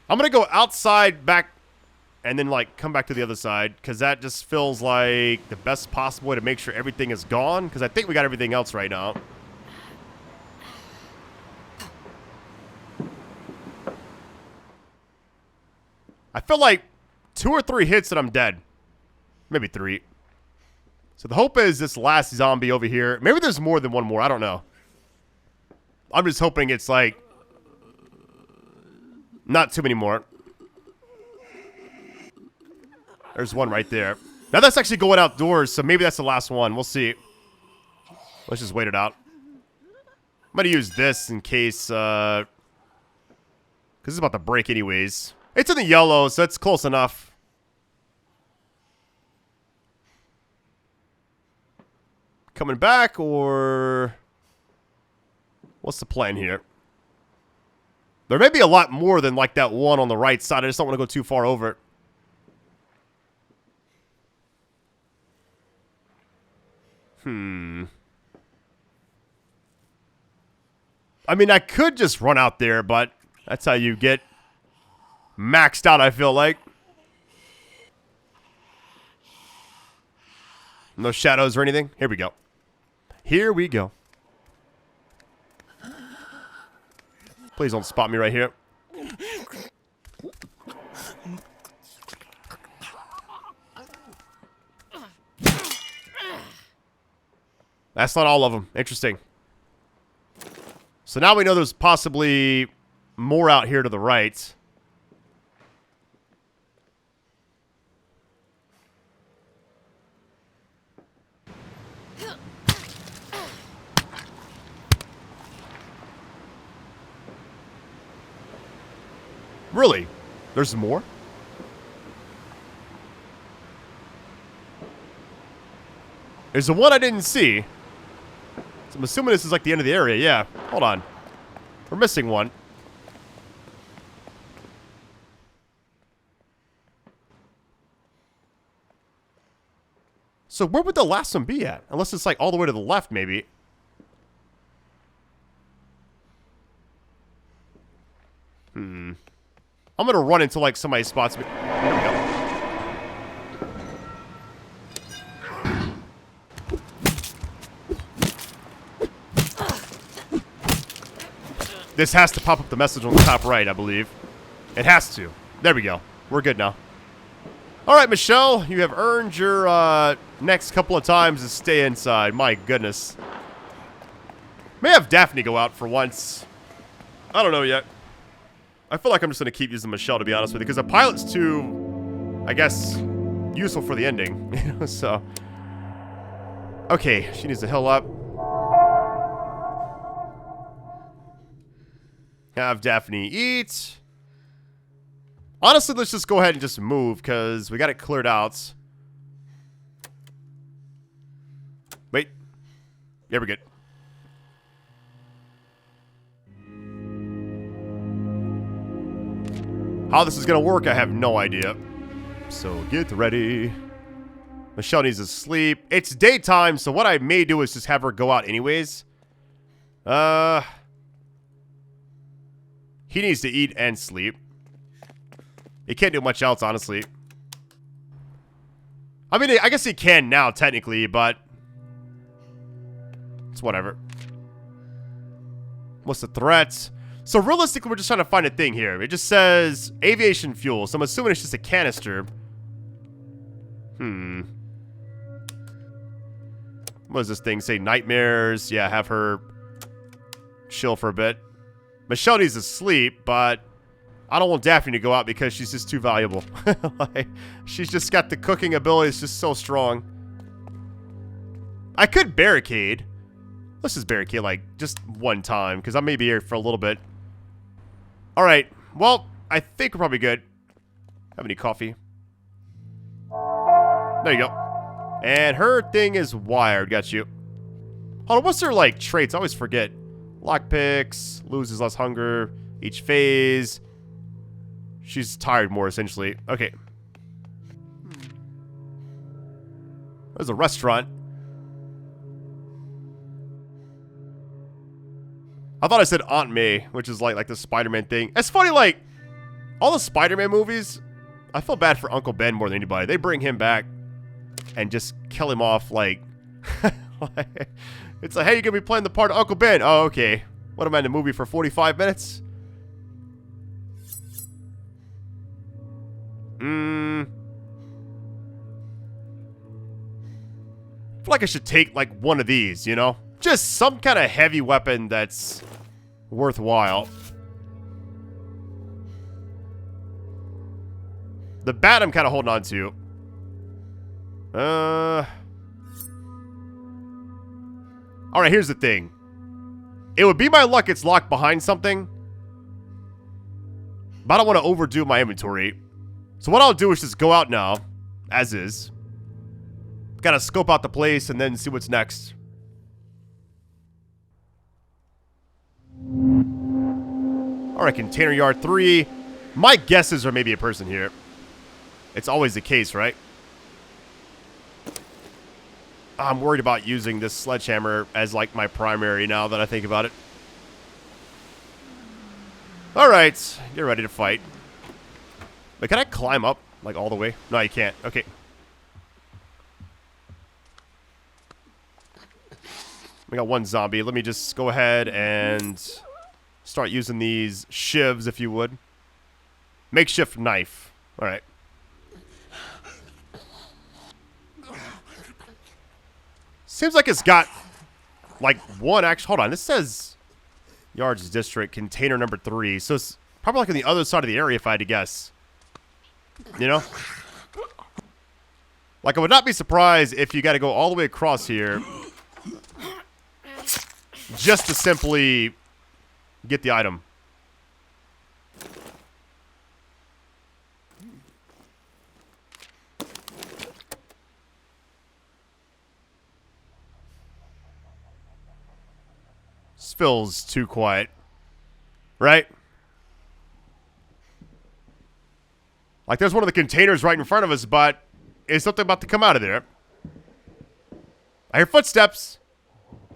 I'm gonna go outside, back, and then, like, come back to the other side, because that just feels like the best possible way to make sure everything is gone, because I think we got everything else right now. I feel like 2 or 3 hits and I'm dead. Maybe 3. So the hope is this last zombie over here. Maybe there's more than one more. I don't know. I'm just hoping it's like not too many more. There's one right there. Now that's actually going outdoors, so maybe that's the last one. We'll see. Let's just wait it out. I'm going to use this in case, because it's about to break anyways. It's in the yellow, so it's close enough. Coming back, or what's the plan here? There may be a lot more than like that one on the right side. I just don't want to go too far over it. I mean, I could just run out there, but that's how you get maxed out, I feel like. No shadows or anything. Here we go. Here we go. Please don't spot me right here. That's not all of them. Interesting. So now we know there's possibly more out here to the right. Really? There's more? There's the one I didn't see. So I'm assuming this is like the end of the area. Yeah. Hold on. We're missing one. So where would the last one be at? Unless it's like all the way to the left, maybe. I'm gonna run until like somebody spots me. Here we go. This has to pop up the message on the top right, I believe. It has to. There we go. We're good now. Alright, Michelle, you have earned your next couple of times to stay inside. My goodness. May have Daphne go out for once. I don't know yet. I feel like I'm just going to keep using Michelle, to be honest with you, because the pilot's too, I guess, useful for the ending. So, okay, she needs to heal up. Have Daphne eat. Honestly, let's just go ahead and just move, because we got it cleared out. Wait. Yeah, we're good. How this is going to work, I have no idea. So, get ready. Michelle needs to sleep. It's daytime, so what I may do is just have her go out anyways. He needs to eat and sleep. He can't do much else, honestly. I mean, I guess he can now, technically, but it's whatever. What's the threat? So realistically, we're just trying to find a thing here. It just says aviation fuel, so I'm assuming it's just a canister. What does this thing say? Nightmares. Yeah, have her chill for a bit. Michelle needs to sleep, but I don't want Daphne to go out because she's just too valuable. Like, she's just got the cooking ability. It's just so strong. I could barricade. Let's just barricade, like, just one time, because I may be here for a little bit. Alright, well, I think we're probably good. Have any coffee? There you go. And her thing is wired. Got you. Hold on, what's her, like, traits? I always forget. Lockpicks, loses less hunger, each phase. She's tired more, essentially. Okay. There's a restaurant. I thought I said Aunt May, which is like the Spider-Man thing. It's funny, like, all the Spider-Man movies, I feel bad for Uncle Ben more than anybody. They bring him back and just kill him off, like... It's like, hey, you're going to be playing the part of Uncle Ben. Oh, okay. What am I in the movie for 45 minutes? I feel like I should take, like, one of these, you know? Just some kind of heavy weapon that's worthwhile. The bat I'm kind of holding on to. Alright, here's the thing. It would be my luck it's locked behind something. But I don't want to overdo my inventory. So what I'll do is just go out now. As is. Gotta scope out the place and then see what's next. Alright, container yard 3. My guesses are maybe a person here. It's always the case, right? I'm worried about using this sledgehammer as like my primary now that I think about it. Alright, get ready to fight. But can I climb up like all the way? No, you can't. Okay. We got one zombie. Let me just go ahead and start using these shivs, if you would. Makeshift knife. Alright. Seems like it's got, like, one actual... Hold on, this says Yards District, container number 3. So it's probably like on the other side of the area if I had to guess. You know? Like, I would not be surprised if you got to go all the way across here just to simply get the item. This feels too quiet. Right? Like there's one of the containers right in front of us, but is something about to come out of there? I hear footsteps.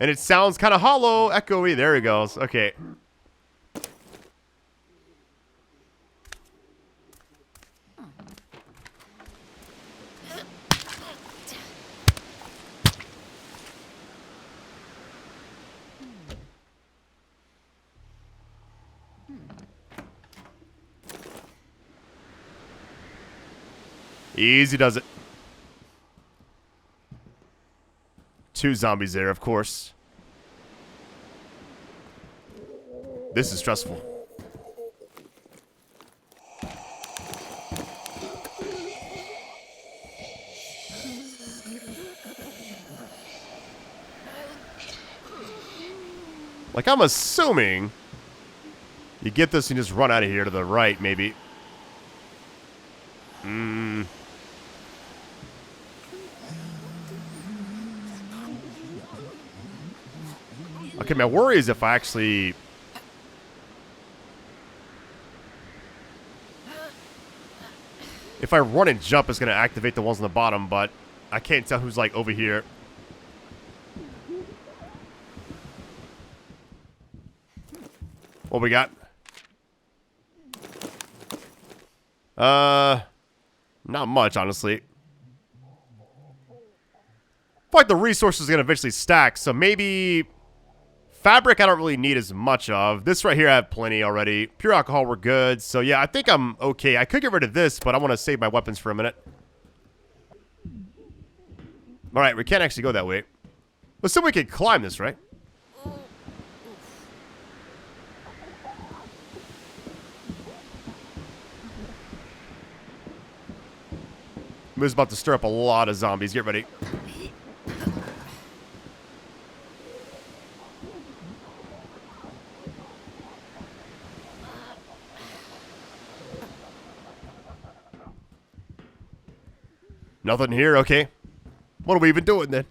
And it sounds kind of hollow, echoey. There he goes. Okay. Easy does it. 2 zombies there, of course. This is stressful. Like, I'm assuming you get this and just run out of here to the right, maybe. Okay, my worry is if I actually... If I run and jump, it's going to activate the ones on the bottom, but I can't tell who's, like, over here. What we got? Not much, honestly. I feel like the resources are going to eventually stack, so maybe... Fabric I don't really need as much of. This right here I have plenty already. Pure alcohol we're good. So yeah, I think I'm okay. I could get rid of this, but I want to save my weapons for a minute. Alright, we can't actually go that way. Let's see if we can climb this, right? This is about to stir up a lot of zombies. Get ready. Nothing here, okay. What are we even doing then?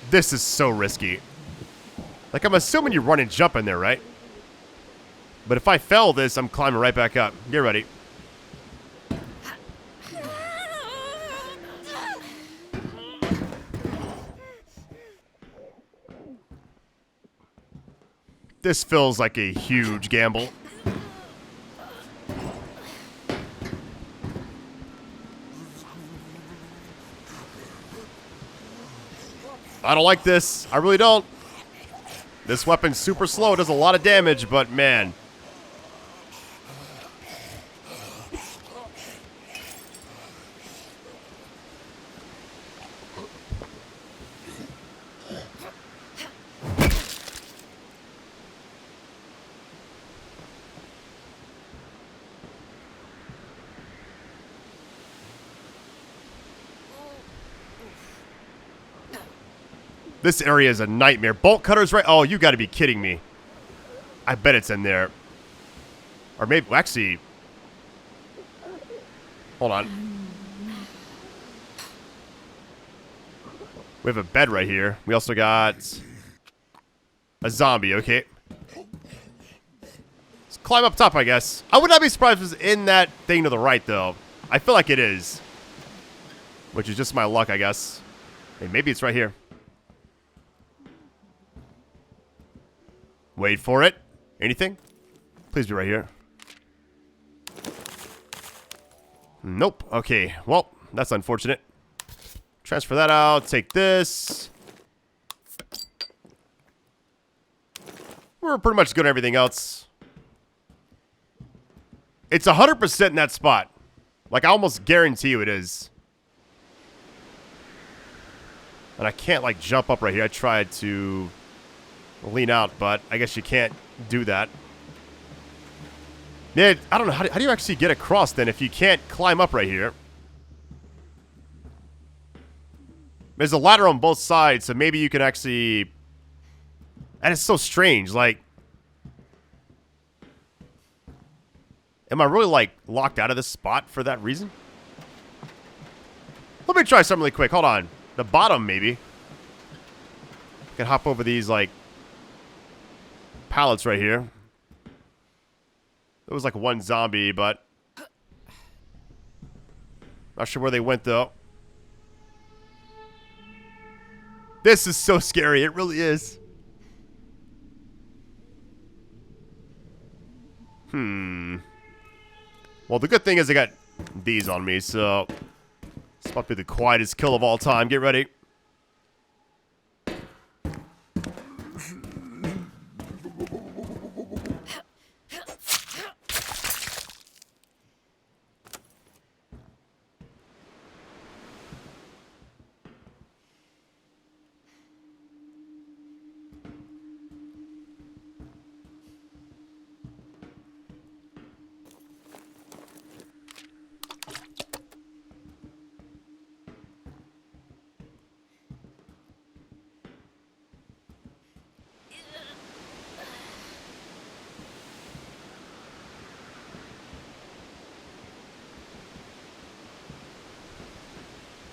This is so risky. Like, I'm assuming you run and jump in there, right? But if I fell this, I'm climbing right back up. Get ready. This feels like a huge gamble. I don't like this. I really don't. This weapon's super slow. It does a lot of damage, but man. This area is a nightmare. Bolt cutters, right? Oh, you got to be kidding me. I bet it's in there. Or maybe, well, actually, hold on. We have a bed right here. We also got a zombie, okay. Let's climb up top, I guess. I would not be surprised if it's in that thing to the right, though. I feel like it is. Which is just my luck, I guess. Hey, maybe it's right here. Wait for it. Anything? Please be right here. Nope. Okay. Well, that's unfortunate. Transfer that out. Take this. We're pretty much good at everything else. It's 100% in that spot. Like, I almost guarantee you it is. And I can't, like, jump up right here. I tried to lean out, but I guess you can't do that. Yeah, I don't know. How do you actually get across then if you can't climb up right here? There's a ladder on both sides, so maybe you can actually... And it's so strange, like... Am I really, like, locked out of this spot for that reason? Let me try something really quick. Hold on. The bottom, maybe. I can hop over these, like... pallets right here. There was like one zombie, but not sure where they went though. This is so scary. It really is. Well, the good thing is I got these on me, so this might be the quietest kill of all time. Get ready.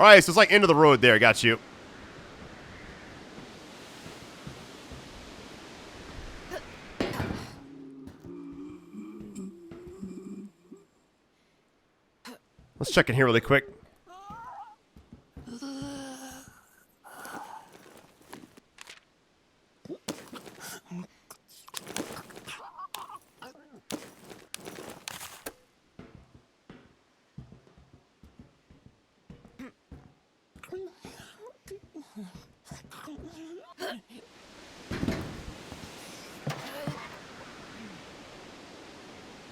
Alright, so it's like end of the road there. Got you. Let's check in here really quick.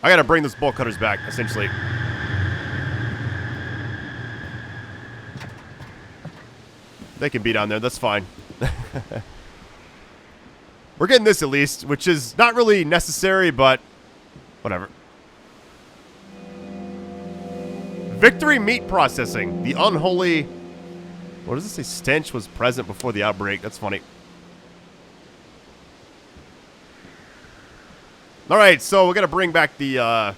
I gotta bring those bolt cutters back, essentially. They can be down there, that's fine. We're getting this at least, which is not really necessary, but whatever. Victory meat processing. The unholy... What does it say? Stench was present before the outbreak. That's funny. Alright, so we're going to bring back the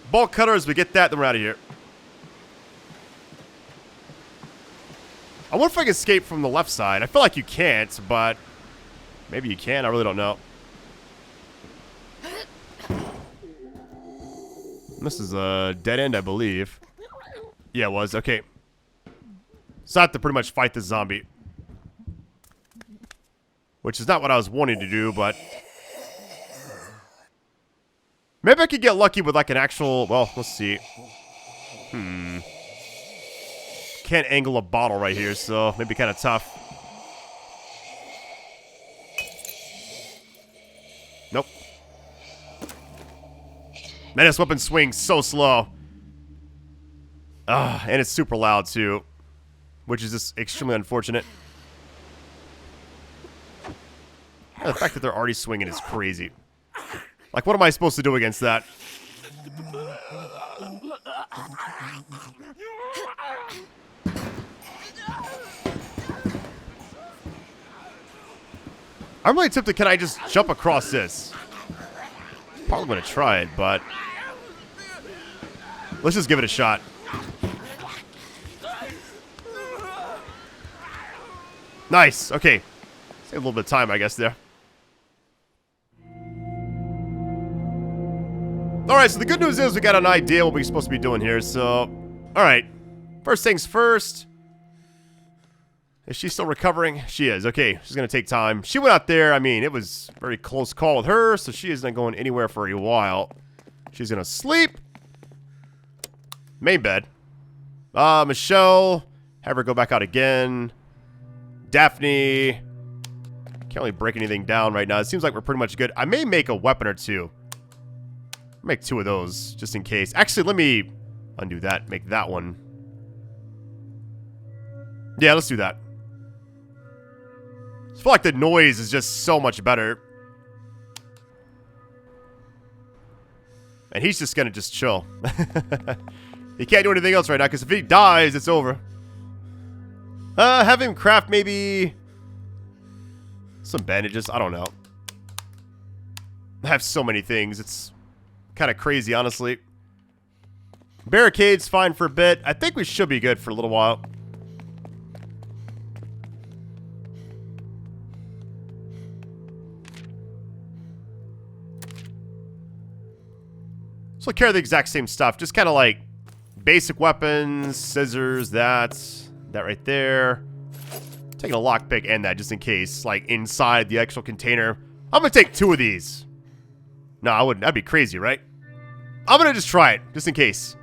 bolt cutters. We get that, then we're out of here. I wonder if I can escape from the left side. I feel like you can't, but maybe you can. I really don't know. This is a dead end, I believe. Yeah, it was. Okay. So I have to pretty much fight this zombie. which is not what I was wanting to do, but maybe I could get lucky with like an actual, well, let's see. Can't angle a bottle right here, so maybe kind of tough. Nope. Man, this weapon swings so slow. And it's super loud too, which is just extremely unfortunate. The fact that they're already swinging is crazy. Like, what am I supposed to do against that? I'm really tempted, can I just jump across this? Probably going to try it, but let's just give it a shot. Nice. Okay. Save a little bit of time, I guess, there. Alright, so the good news is we got an idea what we're supposed to be doing here, so... Alright. First things first. Is she still recovering? She is. Okay, she's going to take time. She went out there. I mean, it was a very close call with her, so she isn't going anywhere for a while. She's going to sleep. Main bed. Michelle. Have her go back out again. Daphne. Can't really break anything down right now. It seems like we're pretty much good. I may make a weapon or two. Make 2 of those, just in case. Actually, let me undo that. Make that one. Yeah, let's do that. I feel like the noise is just so much better. And he's just gonna just chill. He can't do anything else right now, because if he dies, it's over. Have him craft maybe some bandages. I don't know. I have so many things. It's kind of crazy, honestly. Barricades, fine for a bit. I think we should be good for a little while. So carry the exact same stuff. Just kind of like basic weapons, scissors, that right there. Taking a lockpick and that just in case, like inside the actual container. I'm gonna take 2 of these. No, I wouldn't. That'd be crazy, right? I'm gonna just try it, just in case.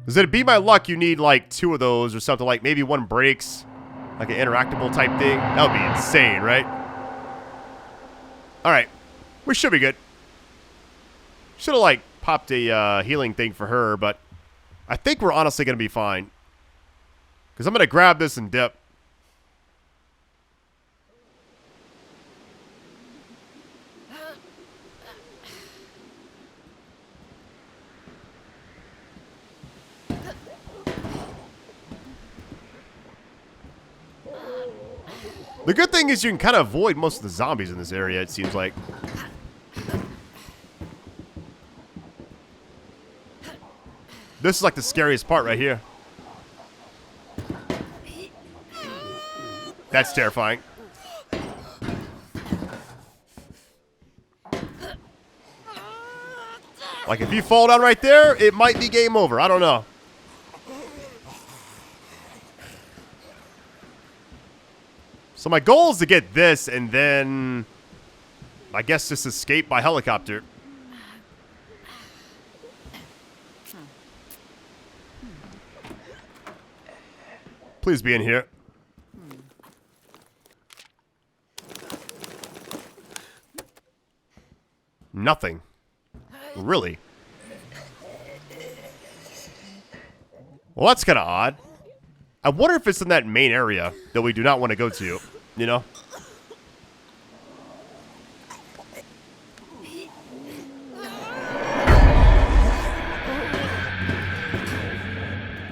Because it'd be my luck you need like 2 of those or something, like maybe 1 breaks. Like an interactable type thing. That would be insane, right? Alright. We should be good. Should have like popped a healing thing for her, but I think we're honestly gonna be fine. Because I'm gonna grab this and dip. The good thing is you can kind of avoid most of the zombies in this area, it seems like. This is like the scariest part right here. That's terrifying. Like if you fall down right there, it might be game over. I don't know. So my goal is to get this and then I guess just escape by helicopter. Please be in here. Nothing. Really? Well, that's kind of odd. I wonder if it's in that main area that we do not want to go to, you know?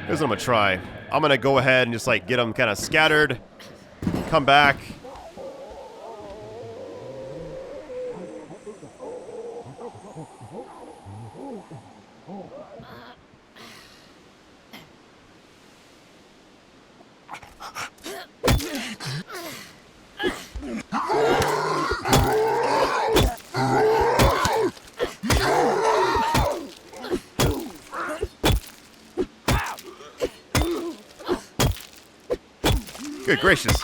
Here's what I'm gonna try. I'm gonna go ahead and just like get them kind of scattered. Come back. Good gracious.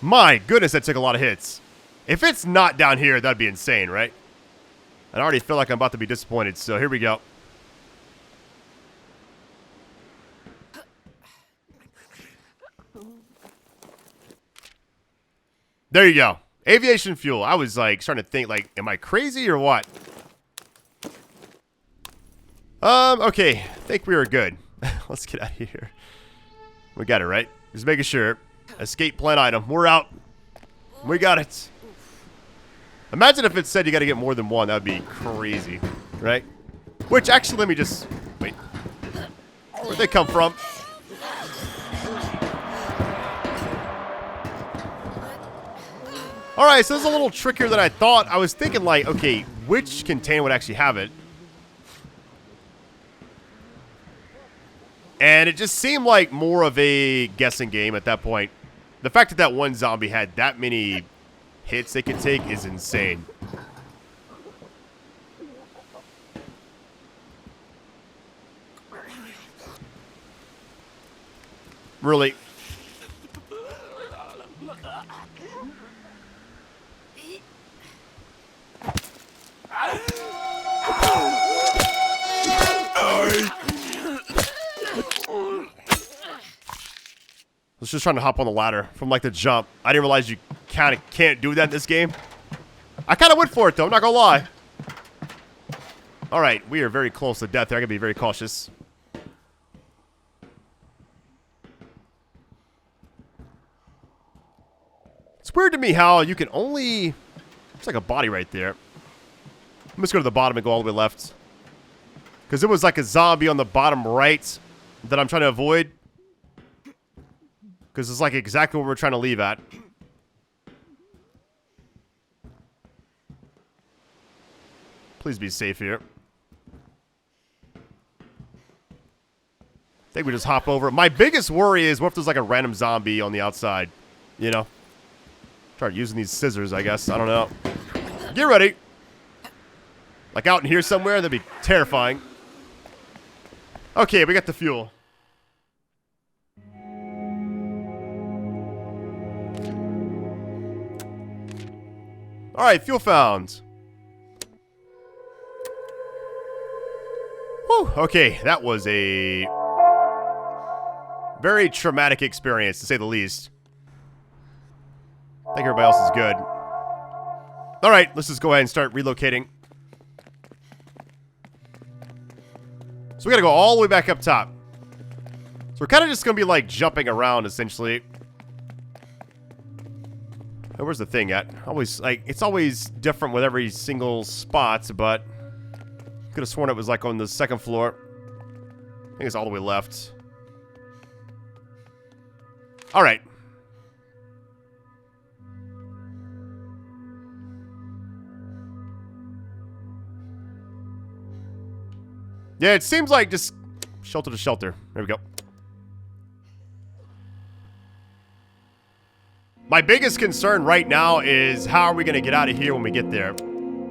My goodness, that took a lot of hits. If it's not down here, that'd be insane, right? I already feel like I'm about to be disappointed, so here we go. There you go. Aviation fuel. I was like starting to think like, am I crazy or what? Okay. I think we are good. Let's get out of here. We got it, right? Just making sure. Escape plan item. We're out. We got it. Imagine if it said you got to get more than one. That would be crazy, right? Which, actually, let me just... Wait. Where'd they come from? Alright, so this is a little trickier than I thought. I was thinking, like, okay, which container would actually have it? And it just seemed like more of a guessing game at that point. The fact that that one zombie had that many hits they could take is insane. Really. I was just trying to hop on the ladder from like the jump. I didn't realize you kind of can't do that in this game. I kind of went for it though, I'm not gonna lie. Alright, we are very close to death there. I gotta be very cautious. It's weird to me how you can only... It's like a body right there. I'm just going to the bottom and go all the way left. Because it was like a zombie on the bottom right that I'm trying to avoid. Because it's like exactly what we're trying to leave at. Please be safe here. I think we just hop over. My biggest worry is what if there's like a random zombie on the outside? You know? Try using these scissors, I guess. I don't know. Get ready. Like out in here somewhere, that'd be terrifying. Okay, we got the fuel. Alright, fuel found. Whew, okay, that was a very traumatic experience, to say the least. I think everybody else is good. Alright, let's just go ahead and start relocating. So we gotta go all the way back up top. So we're kind of just gonna be like jumping around, essentially. Oh, where's the thing at? Always, like, it's always different with every single spot, but... Could have sworn it was like on the second floor. I think it's all the way left. Alright. Yeah, it seems like just shelter to shelter. There we go. My biggest concern right now is how are we going to get out of here when we get there?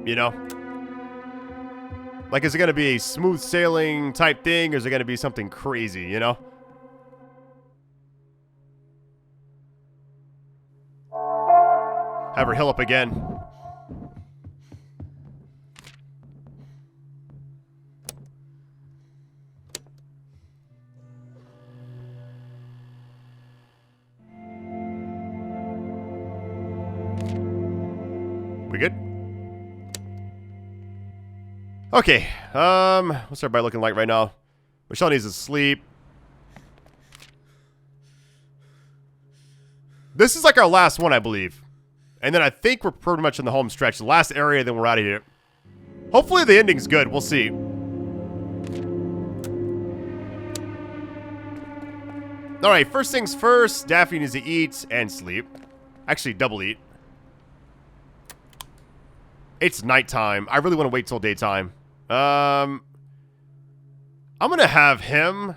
You know? Like, is it going to be a smooth sailing type thing, or is it going to be something crazy, you know? Have her heal up again. We good? Okay, what's everybody looking like right now? Michelle needs to sleep. This is like our last one, I believe. And then I think we're pretty much in the home stretch. The last area, then we're out of here. Hopefully the ending's good. We'll see. Alright, first things first. Daphne needs to eat and sleep. Actually, double eat. It's nighttime. I really want to wait till daytime. I'm gonna have him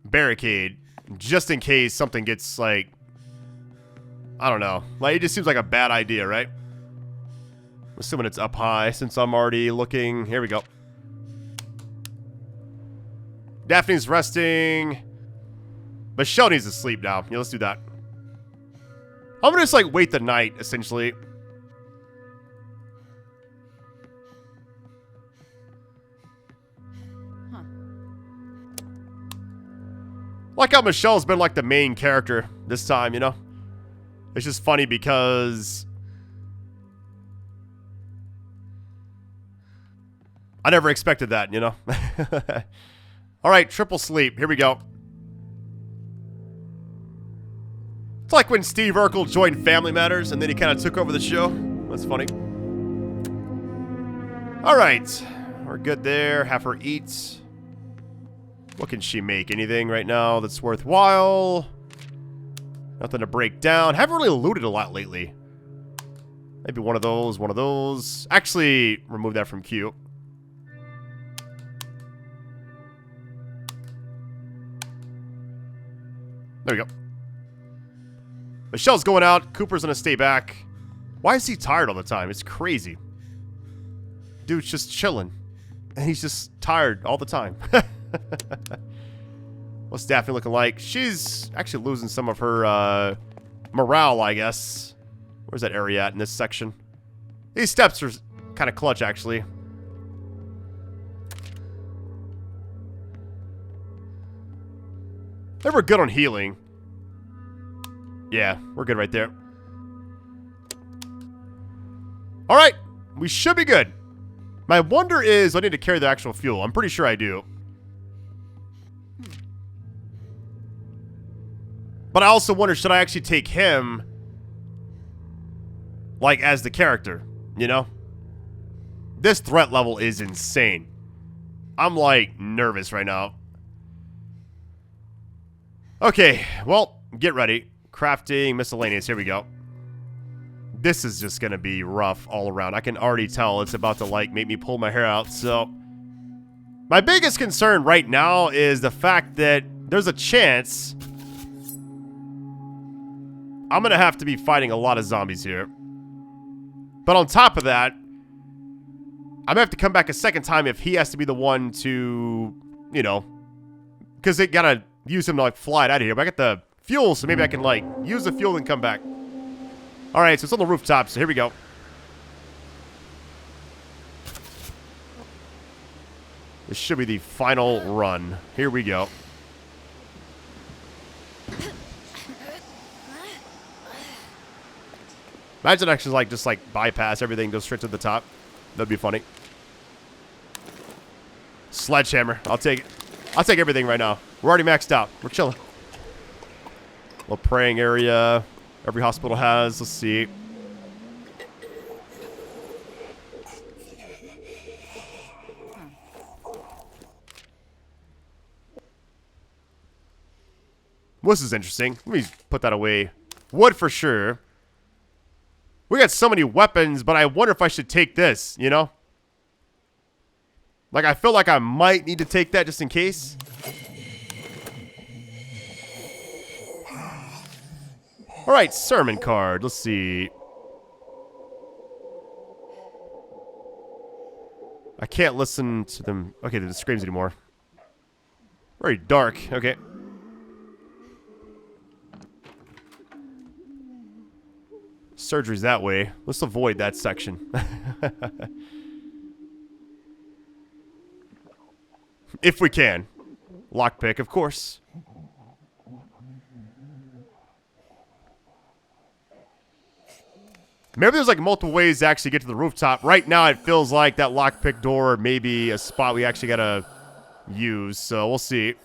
barricade just in case something gets, like, I don't know. Like, it just seems like a bad idea, right? I'm assuming it's up high since I'm already looking. Here we go. Daphne's resting. Michelle needs to sleep now. Yeah, let's do that. I'm gonna just, like, wait the night, essentially. Like how Michelle's been, like, the main character this time, you know? It's just funny because I never expected that, you know? Alright, triple sleep. Here we go. It's like when Steve Urkel joined Family Matters and then he kind of took over the show. That's funny. Alright. We're good there. Have her eat. What can she make? Anything right now that's worthwhile? Nothing to break down. Haven't really looted a lot lately. Maybe one of those, one of those. Actually, remove that from queue. There we go. Michelle's going out. Cooper's gonna stay back. Why is he tired all the time? It's crazy. Dude's just chilling. And he's just tired all the time. What's Daphne looking like? She's actually losing some of her morale, I guess. Where's that area at in this section? These steps are kind of clutch, actually. They were good on healing. Yeah, we're good right there. Alright, we should be good. My wonder is, I need to carry the actual fuel. I'm pretty sure I do. But I also wonder, should I actually take him, like, as the character, you know? This threat level is insane. I'm, like, nervous right now. Okay, well, get ready. Crafting, miscellaneous, here we go. This is just gonna be rough all around. I can already tell it's about to, like, make me pull my hair out, so. My biggest concern right now is the fact that there's a chance I'm gonna have to be fighting a lot of zombies here. But on top of that, I'm gonna have to come back a second time if he has to be the one to, you know, because they gotta use him to, like, fly it out of here. But I got the fuel, so maybe I can, like, use the fuel and come back. Alright, so it's on the rooftop, so here we go. This should be the final run. Here we go. Imagine actually, like, just, like, bypass everything, go straight to the top. That'd be funny. Sledgehammer. I'll take it. I'll take everything right now. We're already maxed out. We're chilling. Little praying area. Every hospital has. Let's see. This is interesting. Let me put that away. Wood for sure. We got so many weapons, but I wonder if I should take this, you know? Like, I feel like I might need to take that just in case. Alright, sermon card. Let's see. I can't listen to them. Okay, the screams anymore. Very dark. Okay. Surgery's that way. Let's avoid that section. If we can. Lockpick, of course. Maybe there's, like, multiple ways to actually get to the rooftop. Right now, it feels like that lockpick door may be a spot we actually gotta use. So, we'll see.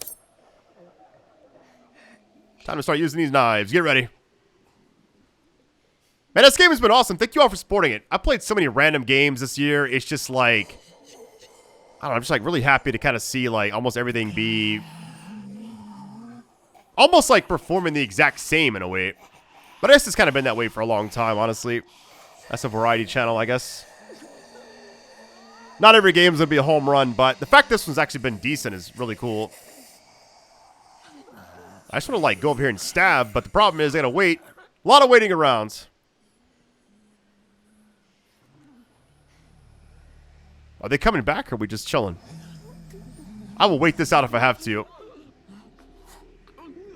Time to start using these knives. Get ready. Man, this game has been awesome. Thank you all for supporting it. I played so many random games this year. It's just like, I don't know, I'm just, like, really happy to kind of see, like, almost everything be almost, like, performing the exact same in a way. But I guess it's kind of been that way for a long time, honestly. That's a variety channel, I guess. Not every game's gonna be a home run, but the fact this one's actually been decent is really cool. I just want to, like, go over here and stab, but the problem is I gotta wait. A lot of waiting around. Are they coming back, or are we just chilling? I will wait this out if I have to.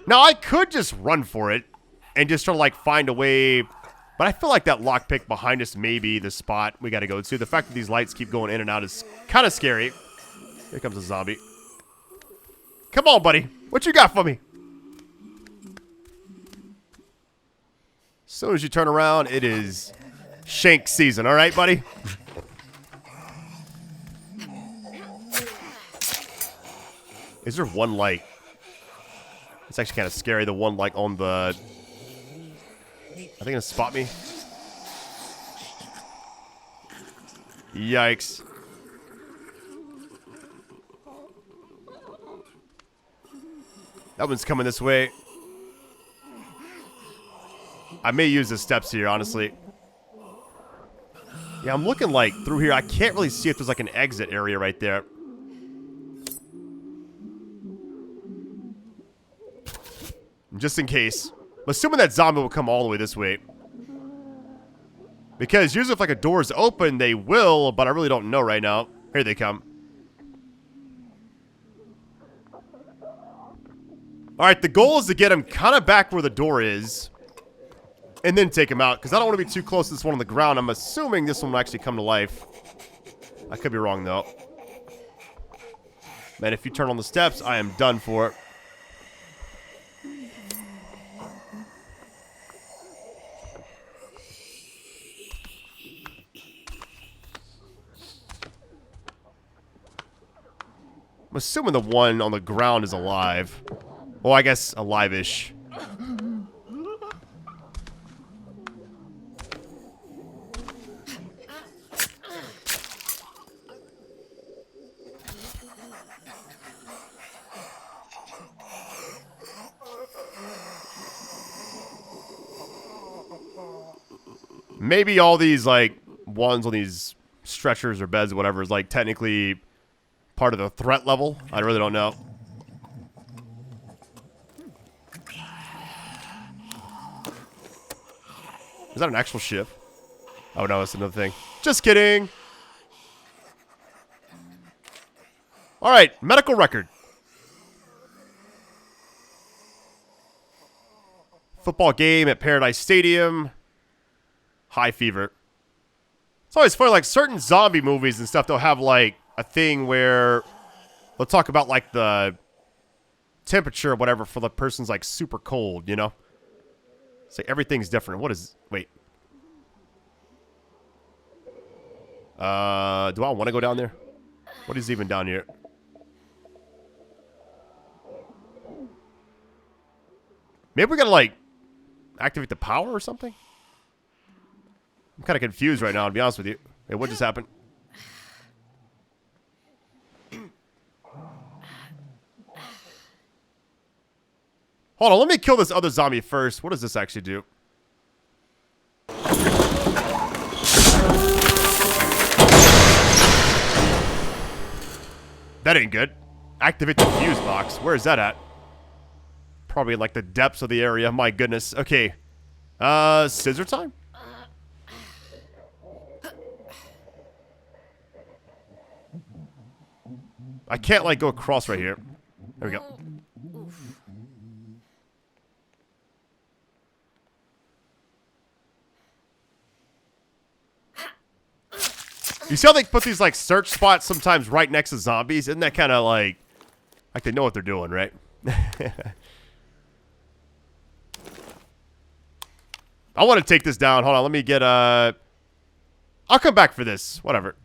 Now, I could just run for it and just sort of like find a way, but I feel like that lockpick behind us may be the spot we got to go to. The fact that these lights keep going in and out is kind of scary. Here comes a zombie. Come on, buddy. What you got for me? As soon as you turn around, it is shank season. All right, buddy? Is there one light? It's actually kind of scary. The one light on the... Are they going to spot me? Yikes. That one's coming this way. I may use the steps here, honestly. Yeah, I'm looking like through here. I can't really see if there's like an exit area right there. Just in case. I'm assuming that zombie will come all the way this way. Because usually if like a door is open, they will, but I really don't know right now. Here they come. Alright, the goal is to get him kind of back where the door is. And then take him out, because I don't want to be too close to this one on the ground. I'm assuming this one will actually come to life. I could be wrong, though. Man, if you turn on the steps, I am done for it. I'm assuming the one on the ground is alive. Well, I guess alive-ish. Maybe all these, like, ones on these stretchers or beds or whatever is, like, technically part of the threat level. I really don't know. Is that an actual ship? Oh, no, it's another thing. Just kidding. All right, medical record. Football game at Paradise Stadium. High fever. It's always funny, like certain zombie movies and stuff, they'll have like a thing where they'll talk about like the temperature or whatever for the person's like super cold, you know? It's like everything's different. What is, wait. Do I want to go down there? What is even down here? Maybe we gotta like activate the power or something? I'm kind of confused right now, to be honest with you. Hey, what just happened? Hold on, let me kill this other zombie first. What does this actually do? That ain't good. Activate the fuse box. Where is that at? Probably in like the depths of the area. My goodness. Okay. Scissor time? I can't like go across right here. There we go. You see how they put these like search spots sometimes right next to zombies? Isn't that kind of like they know what they're doing, right? I want to take this down. Hold on, let me get I'll come back for this. Whatever.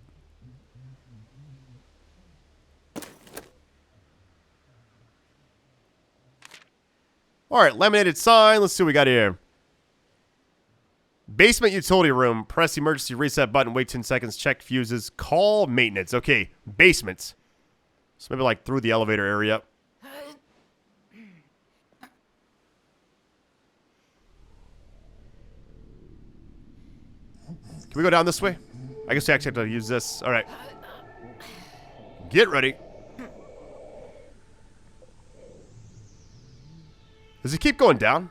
Alright, laminated sign. Let's see what we got here. Basement utility room. Press emergency reset button. Wait 10 seconds. Check fuses. Call maintenance. Okay, basement. So maybe like through the elevator area. Can we go down this way? I guess we actually have to use this. Alright. Get ready. Does it keep going down?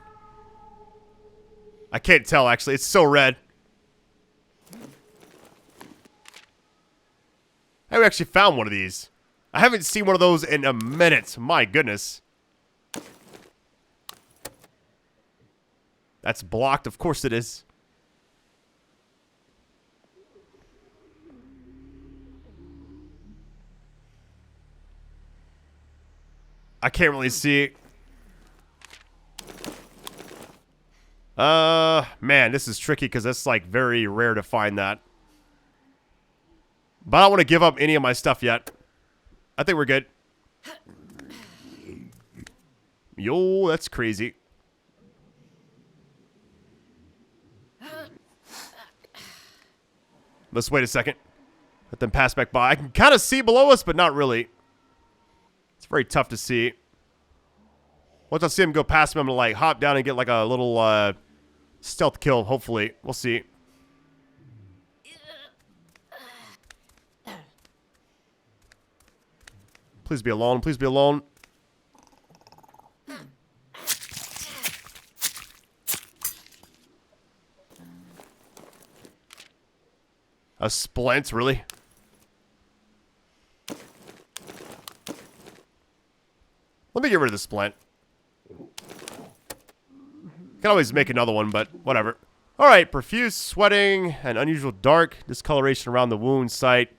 I can't tell, actually. It's so red. Hey, we actually found one of these. I haven't seen one of those in a minute. My goodness. That's blocked. Of course it is. I can't really see. Man, this is tricky because it's like very rare to find that. But I don't want to give up any of my stuff yet. I think we're good. Yo, that's crazy. Let's wait a second. Let them pass back by. I can kind of see below us, but not really. It's very tough to see. Once I see him go past me, I'm going to like hop down and get like a little stealth kill, hopefully. We'll see. Please be alone. Please be alone. A splint, really? Let me get rid of the splint. Can always make another one, but whatever. Alright, profuse sweating and unusual dark discoloration around the wound site.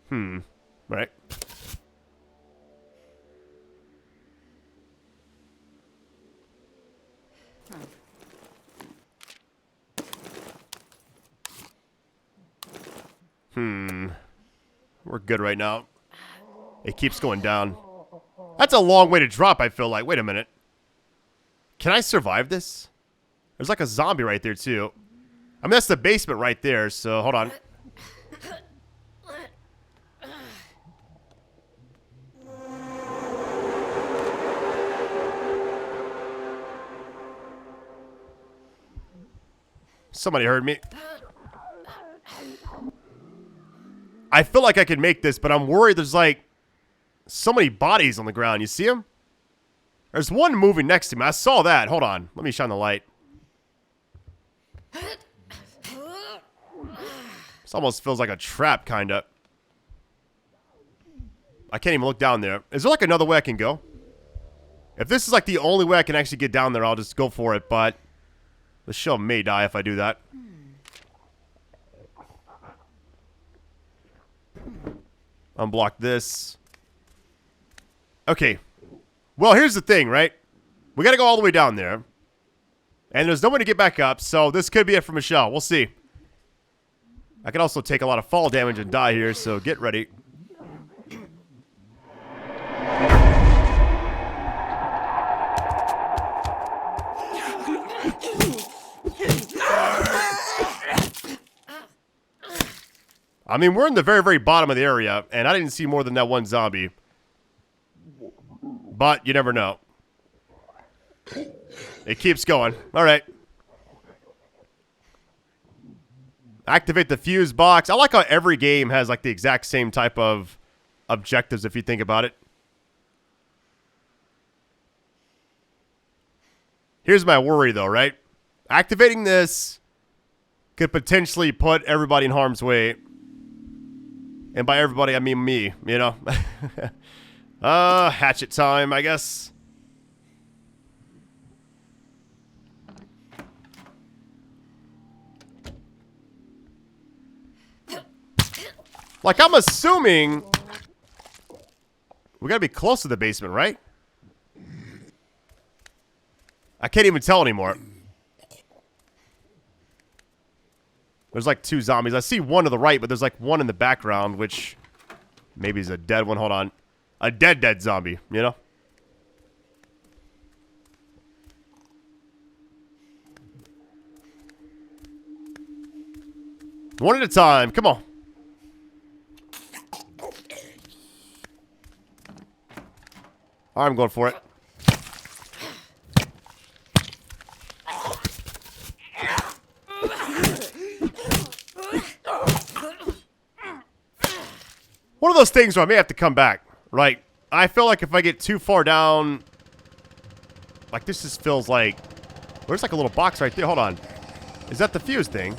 Right. We're good right now. It keeps going down. That's a long way to drop, I feel like. Wait a minute. Can I survive this? There's like a zombie right there, too. I mean, that's the basement right there, so hold on. Somebody heard me. I feel like I can make this, but I'm worried there's like so many bodies on the ground. You see them? There's one moving next to me. I saw that. Hold on. Let me shine the light. This almost feels like a trap, kind of. I can't even look down there. Is there like another way I can go? If this is like the only way I can actually get down there, I'll just go for it, but the show may die if I do that. Unblock this. Okay. Well, here's the thing, right? We gotta go all the way down there. And there's no way to get back up, so this could be it for Michelle. We'll see. I can also take a lot of fall damage and die here, so get ready. I mean, we're in the very, very bottom of the area, and I didn't see more than that one zombie. But you never know. It keeps going. All right. Activate the fuse box. I like how every game has like the exact same type of objectives if you think about it. Here's my worry though, right? Activating this could potentially put everybody in harm's way. And by everybody, I mean me, you know? Hatchet time, I guess. Like, I'm assuming we gotta be close to the basement, right? I can't even tell anymore. There's like two zombies. I see one to the right, but there's like one in the background, which maybe is a dead one. Hold on. A dead zombie, you know? One at a time. Come on. I'm going for it. One of those things where I may have to come back, right? I feel like if I get too far down, like this just feels like, there's like a little box right there. Hold on. Is that the fuse thing?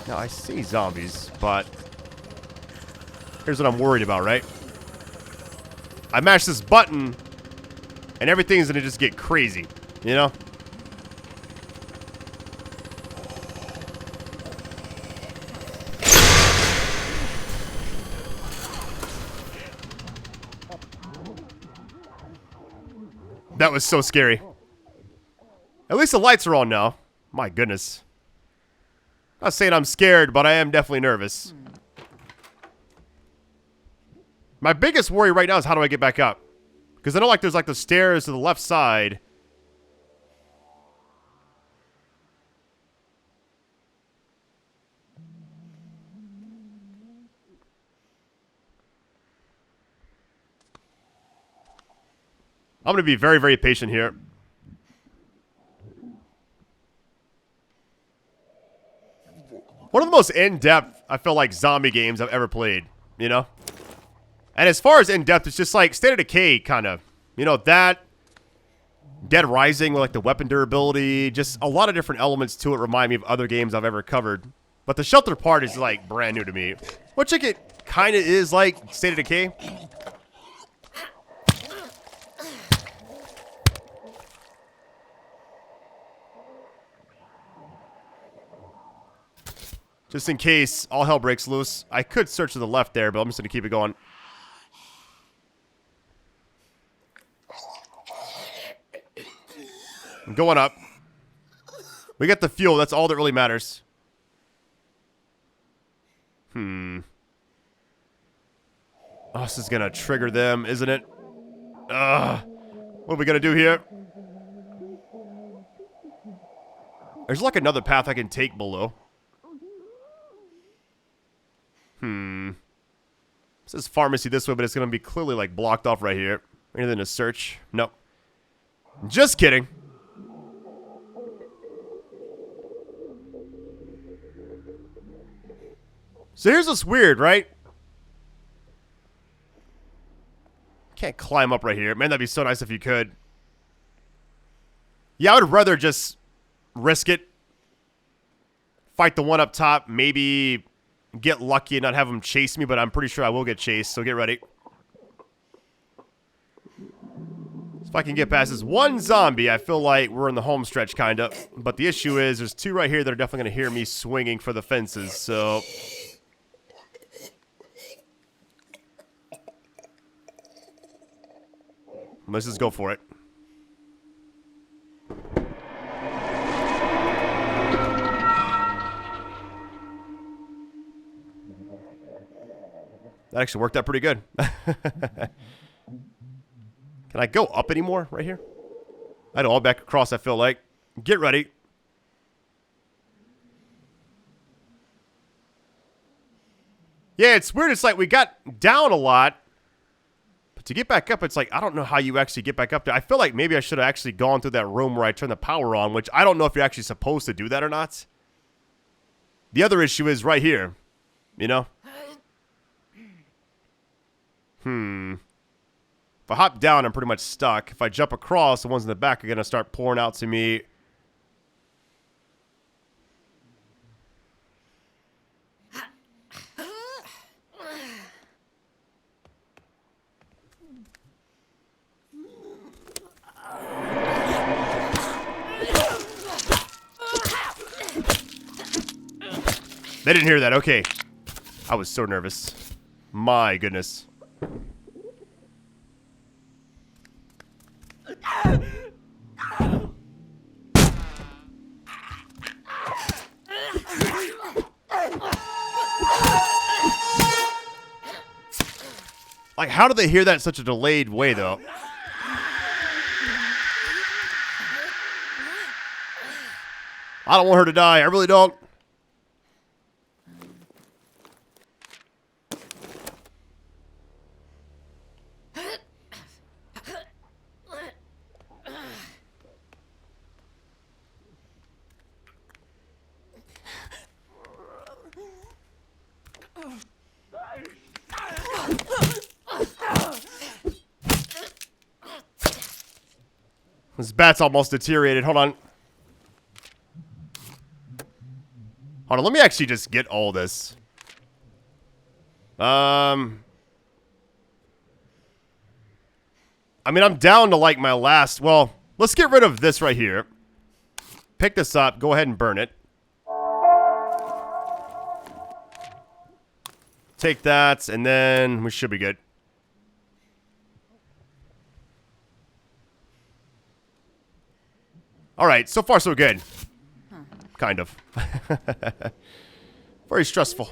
No, I see zombies, but here's what I'm worried about, right? I mash this button, And everything's gonna just get crazy, you know? That was so scary. At least the lights are on now. My goodness. I'm not saying I'm scared, but I am definitely nervous. My biggest worry right now is how do I get back up? Because I know like there's like the stairs to the left side. I'm going to be very, very patient here. One of the most in-depth, I feel like, zombie games I've ever played, you know? And as far as in-depth, it's just like State of Decay, kind of. You know, that, Dead Rising with like the weapon durability, just a lot of different elements to it remind me of other games I've ever covered. But the shelter part is like brand new to me. Which like it kind of is like State of Decay. Just in case all hell breaks loose. I could search to the left there, but I'm just going to keep it going. I'm going up. We got the fuel. That's all that really matters. Oh, this is going to trigger them, isn't it? What are we going to do here? There's like another path I can take below. It says pharmacy this way, but it's going to be clearly like blocked off right here. Anything to search? Nope. Just kidding. So here's what's weird, right? Can't climb up right here. Man, that'd be so nice if you could. Yeah, I would rather just risk it. Fight the one up top. Maybe get lucky and not have them chase me, but I'm pretty sure I will get chased, so get ready. So if I can get past this one zombie, I feel like we're in the home stretch, kind of. But the issue is there's two right here that are definitely going to hear me swinging for the fences, so... let's just go for it. That actually worked out pretty good. Can I go up anymore right here? I know, all back across, I feel like. Get ready. Yeah, it's weird. It's like we got down a lot. But to get back up, it's like, I don't know how you actually get back up there. I feel like maybe I should have actually gone through that room where I turned the power on, which I don't know if you're actually supposed to do that or not. The other issue is right here. You know? If I hop down, I'm pretty much stuck. If I jump across, the ones in the back are going to start pouring out to me. They didn't hear that. Okay. I was so nervous. My goodness. Like, how do they hear that in such a delayed way, though? I don't want her to die. I really don't. This bat's almost deteriorated. Hold on. Hold on. Let me actually just get all this. I mean, I'm down to like my last... Well, let's get rid of this right here. Pick this up. Go ahead and burn it. Take that, and then we should be good. Alright, so far so good. Kind of. Very stressful.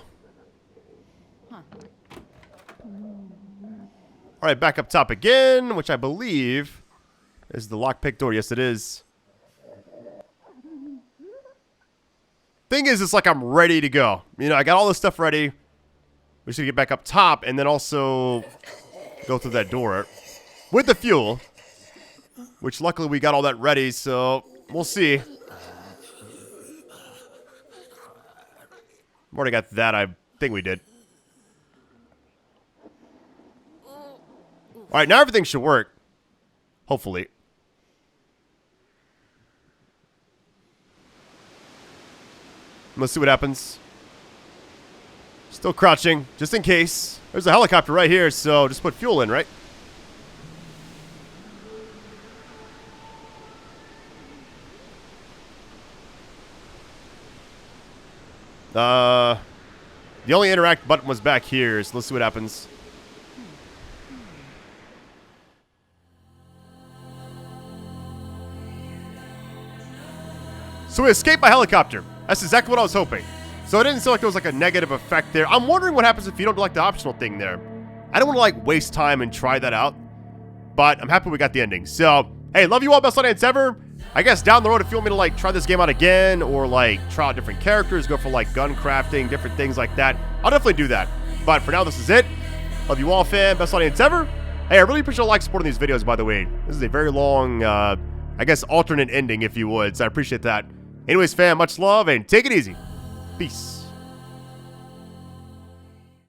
Alright, back up top again, which I believe is the lockpick door. Yes, it is. Thing is, it's like I'm ready to go. You know, I got all this stuff ready. We should get back up top and then also go through that door with the fuel, which luckily we got all that ready, so we'll see. I've already got that. I think we did. Alright, now everything should work. Hopefully. Let's see what happens. Still crouching, just in case. There's a helicopter right here, so just put fuel in, right? The only interact button was back here, so let's see what happens. So we escaped by helicopter. That's exactly what I was hoping. So it didn't seem like there was like a negative effect there. I'm wondering what happens if you don't do like the optional thing there. I don't want to like waste time and try that out. But I'm happy we got the ending. So, hey, love you all, best audience ever. I guess down the road if you want me to like try this game out again or like try out different characters, go for like gun crafting, different things like that, I'll definitely do that. But for now, this is it. Love you all, fam. Best audience ever. Hey, I really appreciate like supporting these videos, by the way. This is a very long, I guess, alternate ending, if you would. So I appreciate that. Anyways, fam, much love and take it easy. Peace.